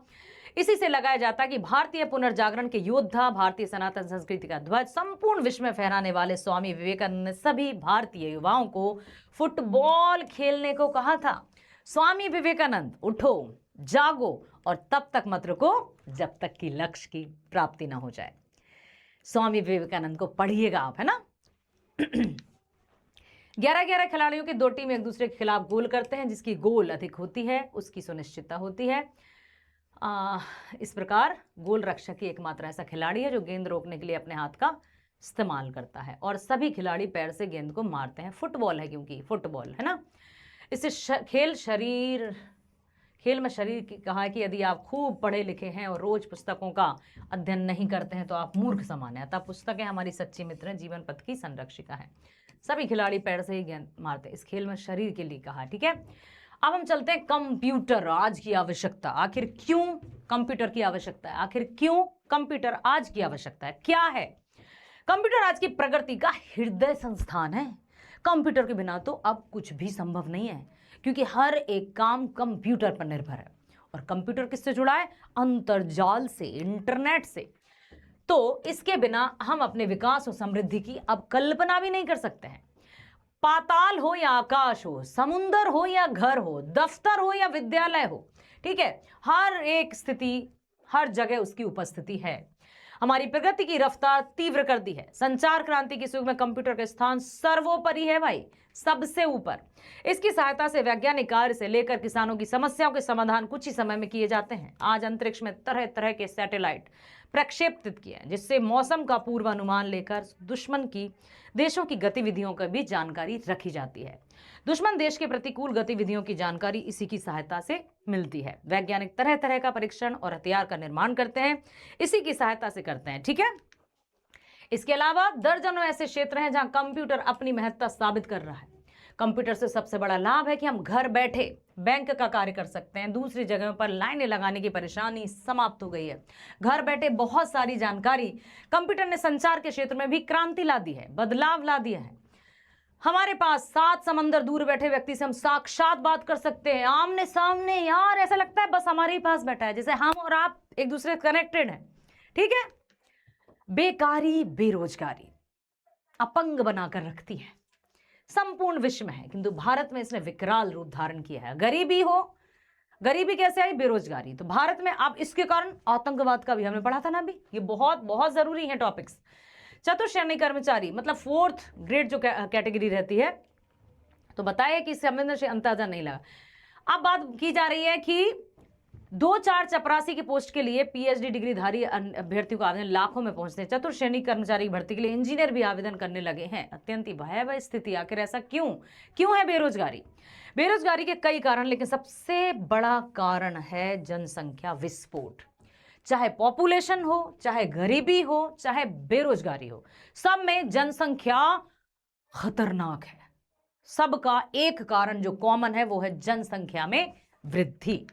इसी से लगाया जाता है कि भारतीय पुनर्जागरण के योद्धा, भारतीय सनातन संस्कृति का ध्वज संपूर्ण विश्व में फहराने वाले स्वामी विवेकानंद ने सभी भारतीय युवाओं को फुटबॉल खेलने को कहा था। स्वामी विवेकानंद, उठो, जागो और तब तक मत रुको जब तक कि लक्ष्य की प्राप्ति ना हो जाए। स्वामी विवेकानंद को पढ़िएगा आप, है ना। 11-11 खिलाड़ियों की 2 टीम एक दूसरे के खिलाफ गोल करते हैं, जिसकी गोल अधिक होती है उसकी सुनिश्चितता होती है। इस प्रकार गोल रक्षक ही एकमात्र ऐसा खिलाड़ी है जो गेंद रोकने के लिए अपने हाथ का इस्तेमाल करता है, और सभी खिलाड़ी पैर से गेंद को मारते हैं। फुटबॉल है, क्योंकि फुटबॉल है ना। इससे खेल में शरीर की कहा है कि यदि आप खूब पढ़े लिखे हैं और रोज पुस्तकों का अध्ययन नहीं करते हैं तो आप मूर्ख समान हैं। अतः पुस्तकें हमारी सच्ची मित्र हैं, जीवन पथ की संरक्षिका है। सभी खिलाड़ी पैर से ही गेंद मारते हैं। इस खेल में शरीर के लिए कहा, ठीक है। अब हम चलते हैं कंप्यूटर, आज की आवश्यकता। आखिर क्यों कंप्यूटर की आवश्यकता है? आखिर क्यों कंप्यूटर आज की आवश्यकता है? क्या है कंप्यूटर? आज की प्रगति का हृदय संस्थान है। कंप्यूटर के बिना तो अब कुछ भी संभव नहीं है, क्योंकि हर एक काम कंप्यूटर पर निर्भर है। और कंप्यूटर किससे जुड़ा है? अंतर्जाल से, इंटरनेट से। तो इसके बिना हम अपने विकास और समृद्धि की अब कल्पना भी नहीं कर सकते हैं। पाताल हो या आकाश हो, समुंदर हो या घर हो, दफ्तर हो या विद्यालय हो, ठीक है, हर एक स्थिति, हर जगह उसकी उपस्थिति है। हमारी प्रगति की रफ्तार तीव्र कर दी है। संचार क्रांति की युग में कंप्यूटर का स्थान सर्वोपरि है भाई, सबसे ऊपर। इसकी सहायता से वैज्ञानिक कार्य से लेकर किसानों की समस्याओं के समाधान कुछ ही समय में किए जाते हैं। आज अंतरिक्ष में तरह तरह के सैटेलाइट प्रक्षेपित किए हैं, जिससे मौसम का पूर्वानुमान लेकर दुश्मन की देशों की गतिविधियों की भी जानकारी रखी जाती है। दुश्मन देश के प्रतिकूल गतिविधियों की जानकारी इसी की सहायता से मिलती है। वैज्ञानिक तरह तरह का परीक्षण और हथियार का निर्माण करते हैं, इसी की सहायता से करते हैं, ठीक है। इसके अलावा दर्जनों ऐसे क्षेत्र हैं जहां कंप्यूटर अपनी महत्ता साबित कर रहा है। कंप्यूटर से सबसे बड़ा लाभ है कि हम घर बैठे बैंक का कार्य कर सकते हैं। दूसरी जगहों पर लाइनें लगाने की परेशानी समाप्त हो गई है। घर बैठे बहुत सारी जानकारी, कंप्यूटर ने संचार के क्षेत्र में भी क्रांति ला दी है, बदलाव ला दिया है। हमारे पास 7 समंदर दूर बैठे व्यक्ति से हम साक्षात बात कर सकते हैं, आमने सामने। यार ऐसा लगता है बस हमारे ही पास बैठा है, जैसे हम और आप एक दूसरे कनेक्टेड हैं, ठीक है। बेकारी, बेरोजगारी अपंग बनाकर रखती है, संपूर्ण विश्व में है, किंतु भारत में इसने विकराल रूप धारण किया है। गरीबी हो, गरीबी कैसे आई? बेरोजगारी। तो भारत में अब इसके कारण आतंकवाद का भी हमने पढ़ा था ना अभी, ये बहुत बहुत जरूरी है टॉपिक्स। चतुर्श्रेणी कर्मचारी मतलब 4th ग्रेड जो कैटेगरी रहती है, तो बताया कि संवेदनशील अंदाजा नहीं लगा। अब बात की जा रही है कि 2-4 चपरासी की पोस्ट के लिए PhD डिग्रीधारी अभ्यर्थियों का आवेदन लाखों में पहुंचते हैं। चतुर्श्रेणी कर्मचारी की भर्ती के लिए इंजीनियर भी आवेदन करने लगे हैं। अत्यंत ही भयावह स्थिति। आखिर ऐसा क्यों है बेरोजगारी? बेरोजगारी के कई कारण, लेकिन सबसे बड़ा कारण है जनसंख्या विस्फोट। चाहे पॉपुलेशन हो, चाहे गरीबी हो, चाहे बेरोजगारी हो, सब में जनसंख्या खतरनाक है। सबका एक कारण जो कॉमन है वो है जनसंख्या में वृद्धि।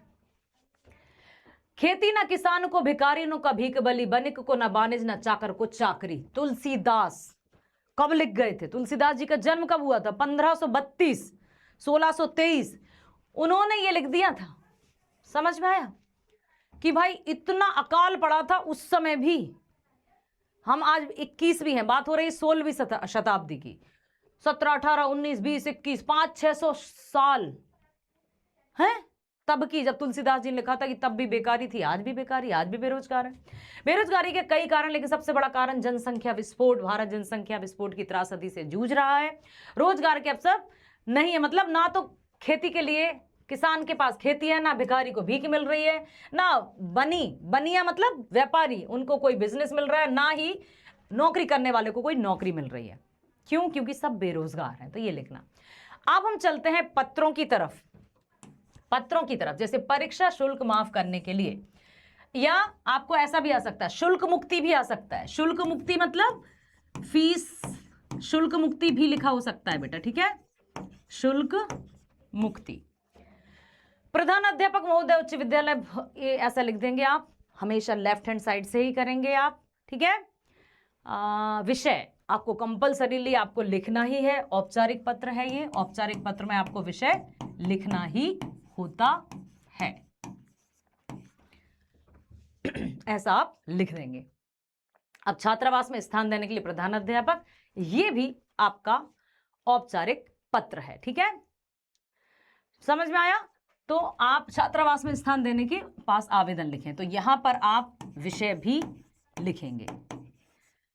खेती न किसान को भिखारी, नो का भीख बली, बनिक को न बानिज, न चाकर को चाकरी। तुलसीदास कब लिख गए थे? तुलसीदास जी का जन्म कब हुआ था? 1532, 1623 उन्होंने ये लिख दिया था। समझ में आया कि भाई इतना अकाल पड़ा था उस समय भी। हम आज 21वीं हैं, बात हो रही 16वीं शताब्दी की। 17, 18, 19, 20, 21, 500-600 साल हैं तब की, जब तुलसीदास जी ने लिखा था कि तब भी बेकारी थी, आज भी बेकारी, आज भी बेरोजगार है। बेरोजगारी के कई कारण, लेकिन सबसे बड़ा कारण जनसंख्या विस्फोट। भारत जनसंख्या विस्फोट की त्रासदी से जूझ रहा है। रोजगार के अवसर नहीं है, मतलब ना तो खेती के लिए किसान के पास खेती है, ना भिखारी को भीख मिल रही है, ना बनिया मतलब व्यापारी, उनको कोई बिजनेस मिल रहा है, ना ही नौकरी करने वाले को कोई नौकरी मिल रही है। क्यों? क्योंकि सब बेरोजगार हैं। तो ये लिखना। अब हम चलते हैं पत्रों की तरफ। पत्रों की तरफ जैसे परीक्षा शुल्क माफ करने के लिए, या आपको ऐसा भी आ सकता है, शुल्क मुक्ति भी आ सकता है। शुल्क मुक्ति मतलब फीस शुल्क मुक्ति भी लिखा हो सकता है बेटा, ठीक है, शुल्क मुक्ति। प्रधान अध्यापक महोदय उच्च विद्यालय, ये ऐसा लिख देंगे आप, हमेशा लेफ्ट हैंड साइड से ही करेंगे आप, ठीक है। विषय आपको कंपल्सरीली आपको लिखना ही है, औपचारिक पत्र है ये, औपचारिक पत्र में आपको विषय लिखना ही होता है, ऐसा आप लिख देंगे। अब छात्रावास में स्थान देने के लिए प्रधान अध्यापक, ये भी आपका औपचारिक पत्र है, ठीक है, समझ में आया। तो आप छात्रावास में स्थान देने के पास आवेदन लिखें, तो यहां पर आप विषय भी लिखेंगे,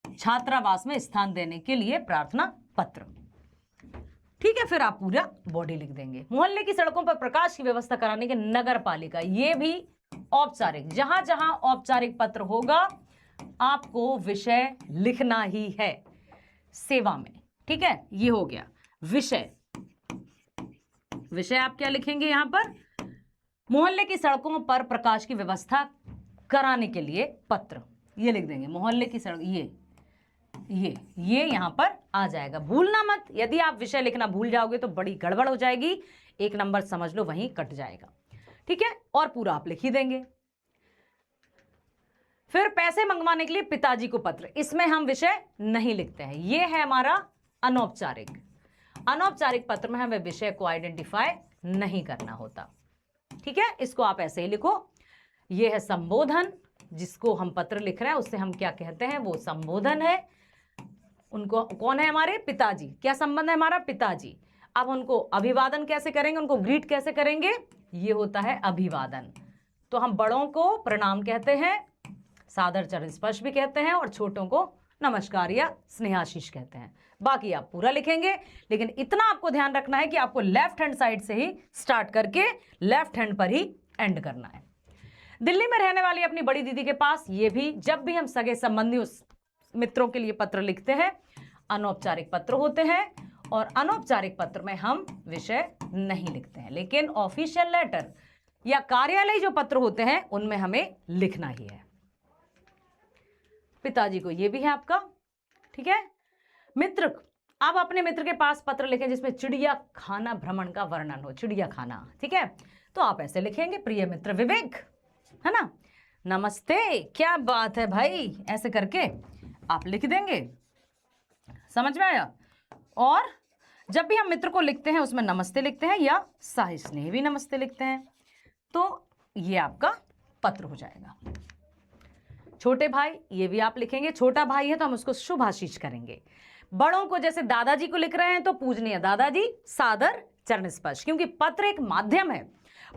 छात्रावास में स्थान देने के लिए प्रार्थना पत्र, ठीक है। फिर आप पूरा बॉडी लिख देंगे। मोहल्ले की सड़कों पर प्रकाश की व्यवस्था कराने के नगर पालिका, ये भी औपचारिक। जहां जहां औपचारिक पत्र होगा आपको विषय लिखना ही है सेवा में, ठीक है। ये हो गया विषय। विषय आप क्या लिखेंगे यहां पर? मोहल्ले की सड़कों पर प्रकाश की व्यवस्था कराने के लिए पत्र, ये लिख देंगे। मोहल्ले की सड़क, ये यहां पर आ जाएगा, भूलना मत। यदि आप विषय लिखना भूल जाओगे तो बड़ी गड़बड़ हो जाएगी, 1 नंबर समझ लो वहीं कट जाएगा, ठीक है। और पूरा आप लिख ही देंगे। फिर पैसे मंगवाने के लिए पिताजी को पत्र, इसमें हम विषय नहीं लिखते हैं, ये है हमारा अनौपचारिक। अनौपचारिक पत्र में हमें विषय को आइडेंटिफाई नहीं करना होता, ठीक है। इसको आप ऐसे ही लिखो। ये है संबोधन, जिसको हम पत्र लिख रहे हैं उससे हम क्या कहते हैं, वो संबोधन है। उनको कौन है? हमारे पिताजी। क्या संबंध है हमारा? पिताजी। अब उनको अभिवादन कैसे करेंगे, उनको ग्रीट कैसे करेंगे? ये होता है अभिवादन। तो हम बड़ों को प्रणाम कहते हैं, सादर चरण स्पर्श भी कहते हैं, और छोटों को नमस्कार या स्नेहाशीष कहते हैं। बाकी आप पूरा लिखेंगे, लेकिन इतना आपको ध्यान रखना है कि आपको लेफ्ट हैंड साइड से ही स्टार्ट करके लेफ्ट हैंड पर ही एंड करना है। दिल्ली में रहने वाली अपनी बड़ी दीदी के पास, ये भी जब भी हम सगे संबंधी मित्रों के लिए पत्र लिखते हैं अनौपचारिक पत्र होते हैं, और अनौपचारिक पत्र में हम विषय नहीं लिखते हैं, लेकिन ऑफिशियल लेटर या कार्यालय जो पत्र होते हैं उनमें हमें लिखना ही है। पिताजी को ये भी है आपका, ठीक है। मित्र, आप अपने मित्र के पास पत्र लिखें जिसमें चिड़िया खाना भ्रमण का वर्णन हो, चिड़िया खाना, ठीक है। तो आप ऐसे लिखेंगे, प्रिय मित्र विवेक, है ना, नमस्ते, क्या बात है भाई, ऐसे करके आप लिख देंगे, समझ में आया। और जब भी हम मित्र को लिखते हैं उसमें नमस्ते लिखते हैं, या साहि स्नेह भी नमस्ते लिखते हैं, तो ये आपका पत्र हो जाएगा। छोटे भाई, ये भी आप लिखेंगे, छोटा भाई है तो हम उसको शुभ आशीष करेंगे। बड़ों को जैसे दादाजी को लिख रहे हैं तो पूजनीय दादाजी, सादर चरण स्पर्श, क्योंकि पत्र एक माध्यम है,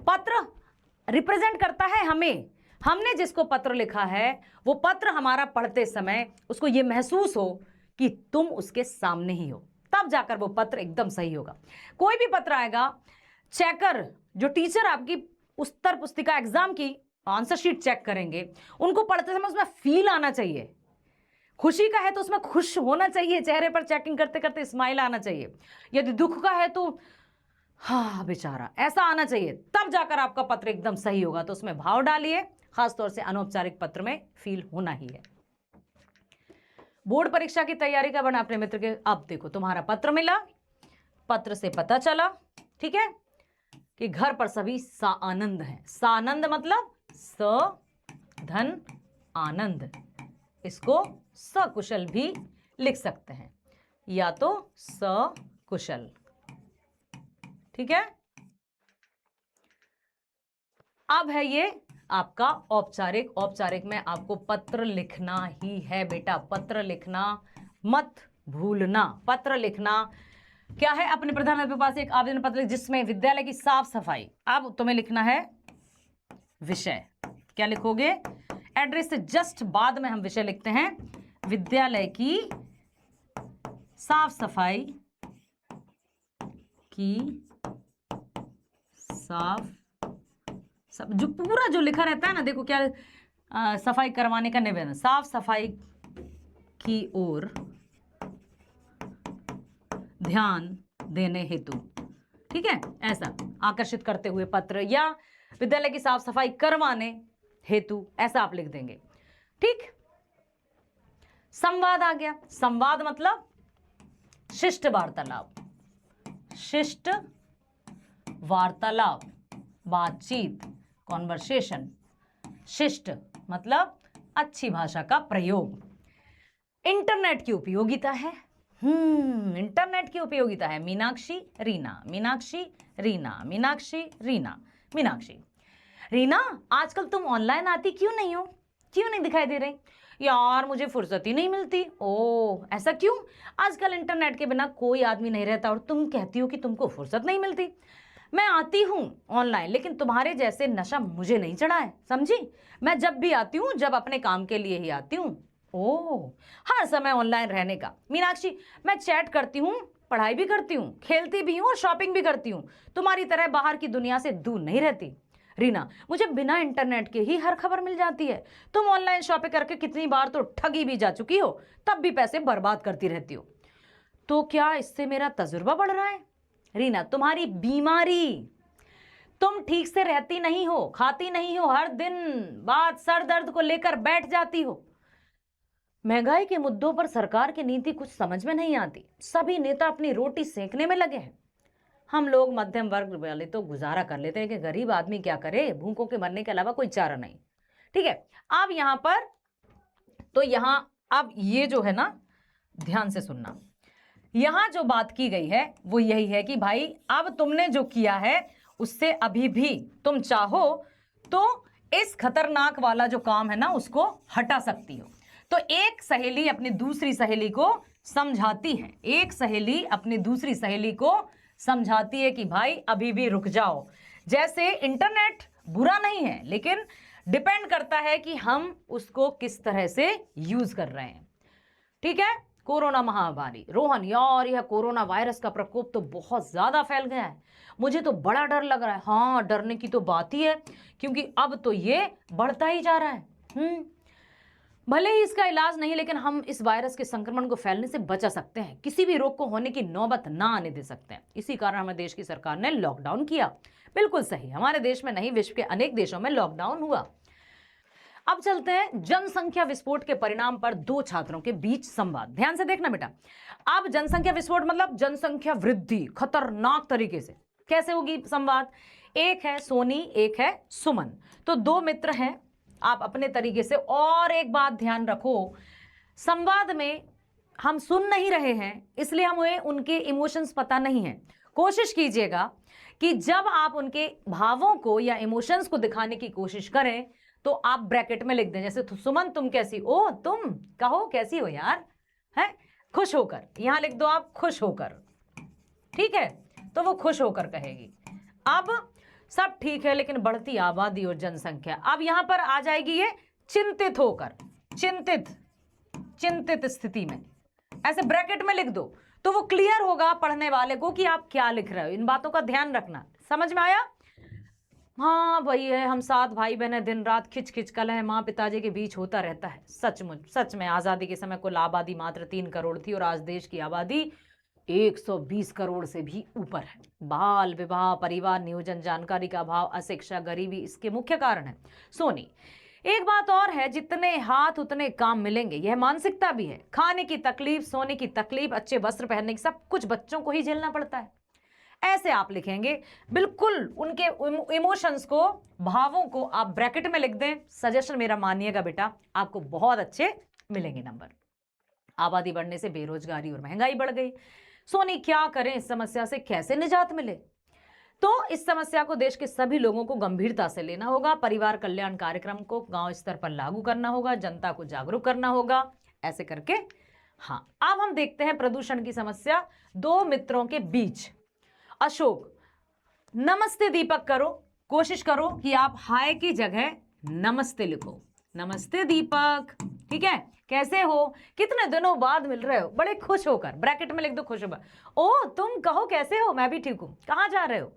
पत्र रिप्रेजेंट करता है हमें। हमने जिसको पत्र लिखा है वो पत्र हमारा पढ़ते समय उसको ये महसूस हो कि तुम उसके सामने ही हो, तब जाकर वो पत्र एकदम सही होगा। कोई भी पत्र आएगा, चेकर जो टीचर आपकी उत्तर पुस्तिका एग्जाम की आंसर शीट चेक करेंगे, उनको पढ़ते समय उसमें फील आना चाहिए। खुशी का है तो उसमें खुश होना चाहिए, चेहरे पर चेकिंग करते करते स्माइल आना चाहिए। यदि दुख का है तो हाँ बेचारा, ऐसा आना चाहिए, तब जाकर आपका पत्र एकदम सही होगा। तो उसमें भाव डालिए, खासतौर से अनौपचारिक पत्र में फील होना ही है। बोर्ड परीक्षा की तैयारी का बना अपने मित्र के, अब देखो तुम्हारा पत्र मिला, पत्र से पता चला, ठीक है, कि घर पर सभी सानंद हैं। सानंद मतलब स धन आनंद, इसको सकुशल भी लिख सकते हैं। या तो सकुशल। ठीक है, अब है ये आपका औपचारिक। औपचारिक में आपको पत्र लिखना ही है बेटा, पत्र लिखना मत भूलना। पत्र लिखना क्या है, अपने प्रधानाध्यापक के पास एक आवेदन पत्र जिसमें विद्यालय की साफ सफाई। अब तुम्हें लिखना है विषय। क्या लिखोगे, एड्रेस से जस्ट बाद में हम विषय लिखते हैं, विद्यालय की साफ सफाई की सब जो पूरा जो लिखा रहता है ना, देखो क्या सफाई करवाने का निवेदन, साफ सफाई की ओर ध्यान देने हेतु। ठीक है, ऐसा आकर्षित करते हुए पत्र या विद्यालय की साफ सफाई करवाने हेतु, ऐसा आप लिख देंगे। ठीक, संवाद आ गया। संवाद मतलब शिष्ट वार्तालाप, शिष्ट वार्तालाप, बातचीत, कॉन्वर्सेशन। शिष्ट मतलब अच्छी भाषा का प्रयोग। इंटरनेट की उपयोगिता है, इंटरनेट की उपयोगिता है मीनाक्षी रीना, मीनाक्षी रीना, मीनाक्षी रीना, मीनाक्षी रीना, आजकल तुम ऑनलाइन आती क्यों नहीं हो, क्यों नहीं दिखाई दे रही? यार मुझे फुर्सत ही नहीं मिलती। ओह ऐसा क्यों? आजकल इंटरनेट के बिना कोई आदमी नहीं रहता और तुम कहती हो कि तुमको फुर्सत नहीं मिलती। मैं आती हूँ ऑनलाइन, लेकिन तुम्हारे जैसे नशा मुझे नहीं चढ़ा है, समझी? मैं जब भी आती हूँ, जब अपने काम के लिए ही आती हूँ। ओह, हर समय ऑनलाइन रहने का। मीनाक्षी, मैं चैट करती हूँ, पढ़ाई भी करती हूँ, खेलती भी हूँ और शॉपिंग भी करती हूँ, तुम्हारी तरह बाहर की दुनिया से दूर नहीं रहती। रीना, मुझे बिना इंटरनेट के ही हर खबर मिल जाती है। तुम ऑनलाइन शॉपिंग करके कितनी बार तो ठगी भी जा चुकी हो, तब भी पैसे बर्बाद करती रहती हो। तो क्या इससे मेरा तजुर्बा बढ़ रहा है? रीना, तुम्हारी बीमारी, तुम ठीक से रहती नहीं हो, खाती नहीं हो, हर दिन बात सर दर्द को लेकर बैठ जाती हो। महंगाई के मुद्दों पर सरकार की नीति कुछ समझ में नहीं आती। सभी नेता अपनी रोटी सेंकने में लगे हैं। हम लोग मध्यम वर्ग वाले तो गुजारा कर लेते हैं कि गरीब आदमी क्या करे, भूखों के मरने के अलावा कोई चारा नहीं। ठीक है, अब यहां पर तो यहां अब ये जो है ना, ध्यान से सुनना, यहां जो बात की गई है वो यही है कि भाई अब तुमने जो किया है उससे अभी भी तुम चाहो तो इस खतरनाक वाला जो काम है ना उसको हटा सकती हो। तो एक सहेली अपनी दूसरी सहेली को समझाती है, एक सहेली अपनी दूसरी सहेली को समझाती है कि भाई अभी भी रुक जाओ। जैसे इंटरनेट बुरा नहीं है, लेकिन डिपेंड करता है कि हम उसको किस तरह से यूज कर रहे हैं। ठीक है, कोरोना महामारी, रोहन यार यह कोरोना वायरस का प्रकोप तो बहुत ज्यादा फैल गया है, मुझे तो बड़ा डर लग रहा है। हाँ, डरने की तो बात ही है, क्योंकि अब तो ये बढ़ता ही जा रहा है। भले ही इसका इलाज नहीं, लेकिन हम इस वायरस के संक्रमण को फैलने से बचा सकते हैं, किसी भी रोग को होने की नौबत ना आने दे सकते हैं। इसी कारण हमारे देश की सरकार ने लॉकडाउन किया। बिल्कुल सही, हमारे देश में नहीं, विश्व के अनेक देशों में लॉकडाउन हुआ। अब चलते हैं जनसंख्या विस्फोट के परिणाम पर दो छात्रों के बीच संवाद। ध्यान से देखना बेटा, अब जनसंख्या विस्फोट मतलब जनसंख्या वृद्धि खतरनाक तरीके से। कैसे होगी संवाद? एक है सोनी, एक है सुमन, तो दो मित्र हैं, आप अपने तरीके से। और एक बात ध्यान रखो, संवाद में हम सुन नहीं रहे हैं, इसलिए हमें उनके इमोशंस पता नहीं है। कोशिश कीजिएगा कि जब आप उनके भावों को या इमोशंस को दिखाने की कोशिश करें तो आप ब्रैकेट में लिख दें, जैसे सुमन तुम कैसी? ओ तुम कहो कैसी हो यार, है खुश होकर, यहां लिख दो आप खुश होकर। ठीक है, तो वो खुश होकर कहेगी। अब सब ठीक है, लेकिन बढ़ती आबादी और जनसंख्या, अब यहां पर आ जाएगी ये चिंतित होकर, चिंतित स्थिति में, ऐसे ब्रैकेट में लिख दो, तो वो क्लियर होगा पढ़ने वाले को कि आप क्या लिख रहे हो। इन बातों का ध्यान रखना। समझ में आया? हाँ वही है, हम 7 भाई बहन है, दिन रात खिच खिच कलह माँ पिताजी के बीच होता रहता है। सचमुच सच में आजादी के समय कुल आबादी मात्र 3 करोड़ थी और आज देश की आबादी 120 करोड़ से भी ऊपर है। बाल विवाह, परिवार नियोजन, जानकारी का अभाव, अशिक्षा, गरीबी इसके मुख्य कारण है। सोनी, एक बात और है, जितने हाथ उतने काम मिलेंगे, यह मानसिकता भी है। खाने की तकलीफ, सोने की तकलीफ, अच्छे वस्त्र पहनने की, सब कुछ बच्चों को ही झेलना पड़ता है। ऐसे आप लिखेंगे, बिल्कुल उनके इमोशंस को, भावों को आप ब्रैकेट में लिख दें। सजेशन मेरा मानिएगा बेटा, आपको बहुत अच्छे मिलेंगे नंबर। आबादी बढ़ने से बेरोजगारी और महंगाई बढ़ गई। सोनी क्या करें, इस समस्या से कैसे निजात मिले? तो इस समस्या को देश के सभी लोगों को गंभीरता से लेना होगा। परिवार कल्याण कार्यक्रम को गांव स्तर पर लागू करना होगा, जनता को जागरूक करना होगा, ऐसे करके। हाँ, अब हम देखते हैं प्रदूषण की समस्या दो मित्रों के बीच। अशोक, नमस्ते दीपक करो, कोशिश करो कि आप हाय की जगह नमस्ते लिखो। नमस्ते दीपक, ठीक है? कैसे हो? कितने दिनों बाद मिल रहे हो, बड़े खुश होकर ब्रैकेट में लिख दो खुश होकर। ओ तुम कहो कैसे हो? मैं भी ठीक हूं। कहाँ जा रहे हो?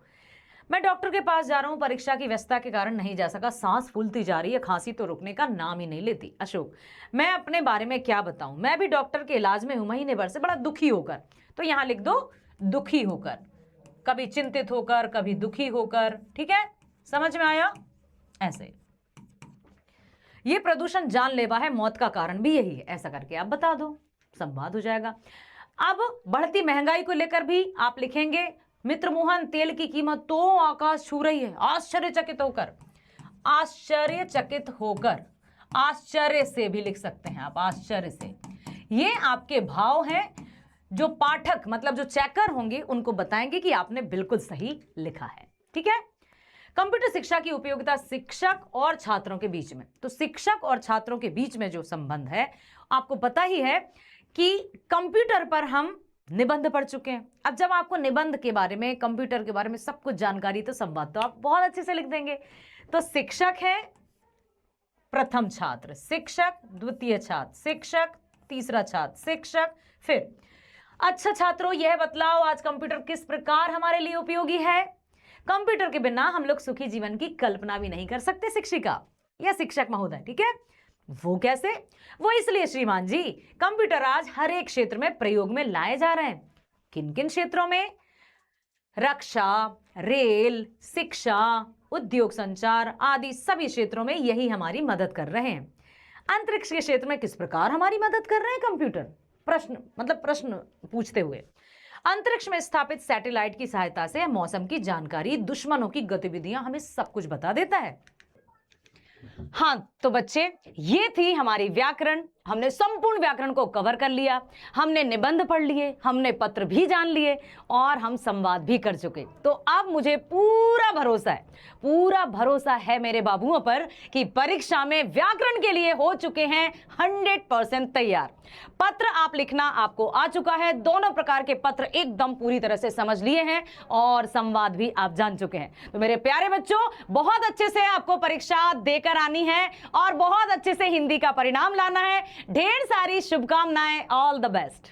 मैं डॉक्टर के पास जा रहा हूं, परीक्षा की व्यस्तता के कारण नहीं जा सका, सांस फूलती जा रही है, खांसी तो रुकने का नाम ही नहीं लेती। अशोक, मैं अपने बारे में क्या बताऊं, मैं भी डॉक्टर के इलाज में हूं महीने भर से, बड़ा दुखी होकर। तो यहां लिख दो दुखी होकर, कभी चिंतित होकर, कभी दुखी होकर, ठीक है? समझ में आया? ऐसे ये प्रदूषण जानलेवा है, मौत का कारण भी यही है, ऐसा करके आप बता दो, संवाद हो जाएगा। अब बढ़ती महंगाई को लेकर भी आप लिखेंगे, मित्र मोहन तेल की कीमत तो आकाश छू रही है, आश्चर्यचकित होकर। आश्चर्यचकित होकर, आश्चर्य से भी लिख सकते हैं आप, आश्चर्य से। ये आपके भाव हैं जो पाठक मतलब जो चेकर होंगे उनको बताएंगे कि आपने बिल्कुल सही लिखा है, ठीक है? कंप्यूटर शिक्षा की उपयोगिता शिक्षक और छात्रों के बीच में। तो शिक्षक और छात्रों के बीच में जो संबंध है, आपको पता ही है कि कंप्यूटर पर हम निबंध पढ़ चुके हैं। अब जब आपको निबंध के बारे में, कंप्यूटर के बारे में सब कुछ जानकारी, तो संवाद तो आप बहुत अच्छे से लिख देंगे। तो शिक्षक है प्रथम छात्र, शिक्षक द्वितीय छात्र, शिक्षक तीसरा छात्र, शिक्षक। फिर अच्छा छात्रों, यह बतलाओ आज कंप्यूटर किस प्रकार हमारे लिए उपयोगी है? कंप्यूटर के बिना हम लोग सुखी जीवन की कल्पना भी नहीं कर सकते, शिक्षिका या शिक्षक महोदय, ठीक है? वो कैसे? वो इसलिए श्रीमान जी, कंप्यूटर आज हर एक क्षेत्र में प्रयोग में लाए जा रहे हैं। किन किन क्षेत्रों में? रक्षा, रेल, शिक्षा, उद्योग संचार आदि सभी क्षेत्रों में यही हमारी मदद कर रहे हैं। अंतरिक्ष के क्षेत्र में किस प्रकार हमारी मदद कर रहे हैं कंप्यूटर? प्रश्न पूछते हुए अंतरिक्ष में स्थापित सैटेलाइट की सहायता से मौसम की जानकारी, दुश्मनों की गतिविधियां हमें सब कुछ बता देता है। हाँ तो बच्चे, ये थी हमारी व्याकरण। हमने संपूर्ण व्याकरण को कवर कर लिया, हमने निबंध पढ़ लिए, हमने पत्र भी जान लिए और हम संवाद भी कर चुके। तो अब मुझे पूरा भरोसा है मेरे बाबुओं पर कि परीक्षा में व्याकरण के लिए हो चुके हैं 100% तैयार। पत्र आप लिखना आपको आ चुका है, दोनों प्रकार के पत्र एकदम पूरी तरह से समझ लिए हैं और संवाद भी आप जान चुके हैं। तो मेरे प्यारे बच्चों, बहुत अच्छे से आपको परीक्षा देकर आनी है और बहुत अच्छे से हिंदी का परिणाम लाना है। ढेर सारी शुभकामनाएं, ऑल द बेस्ट।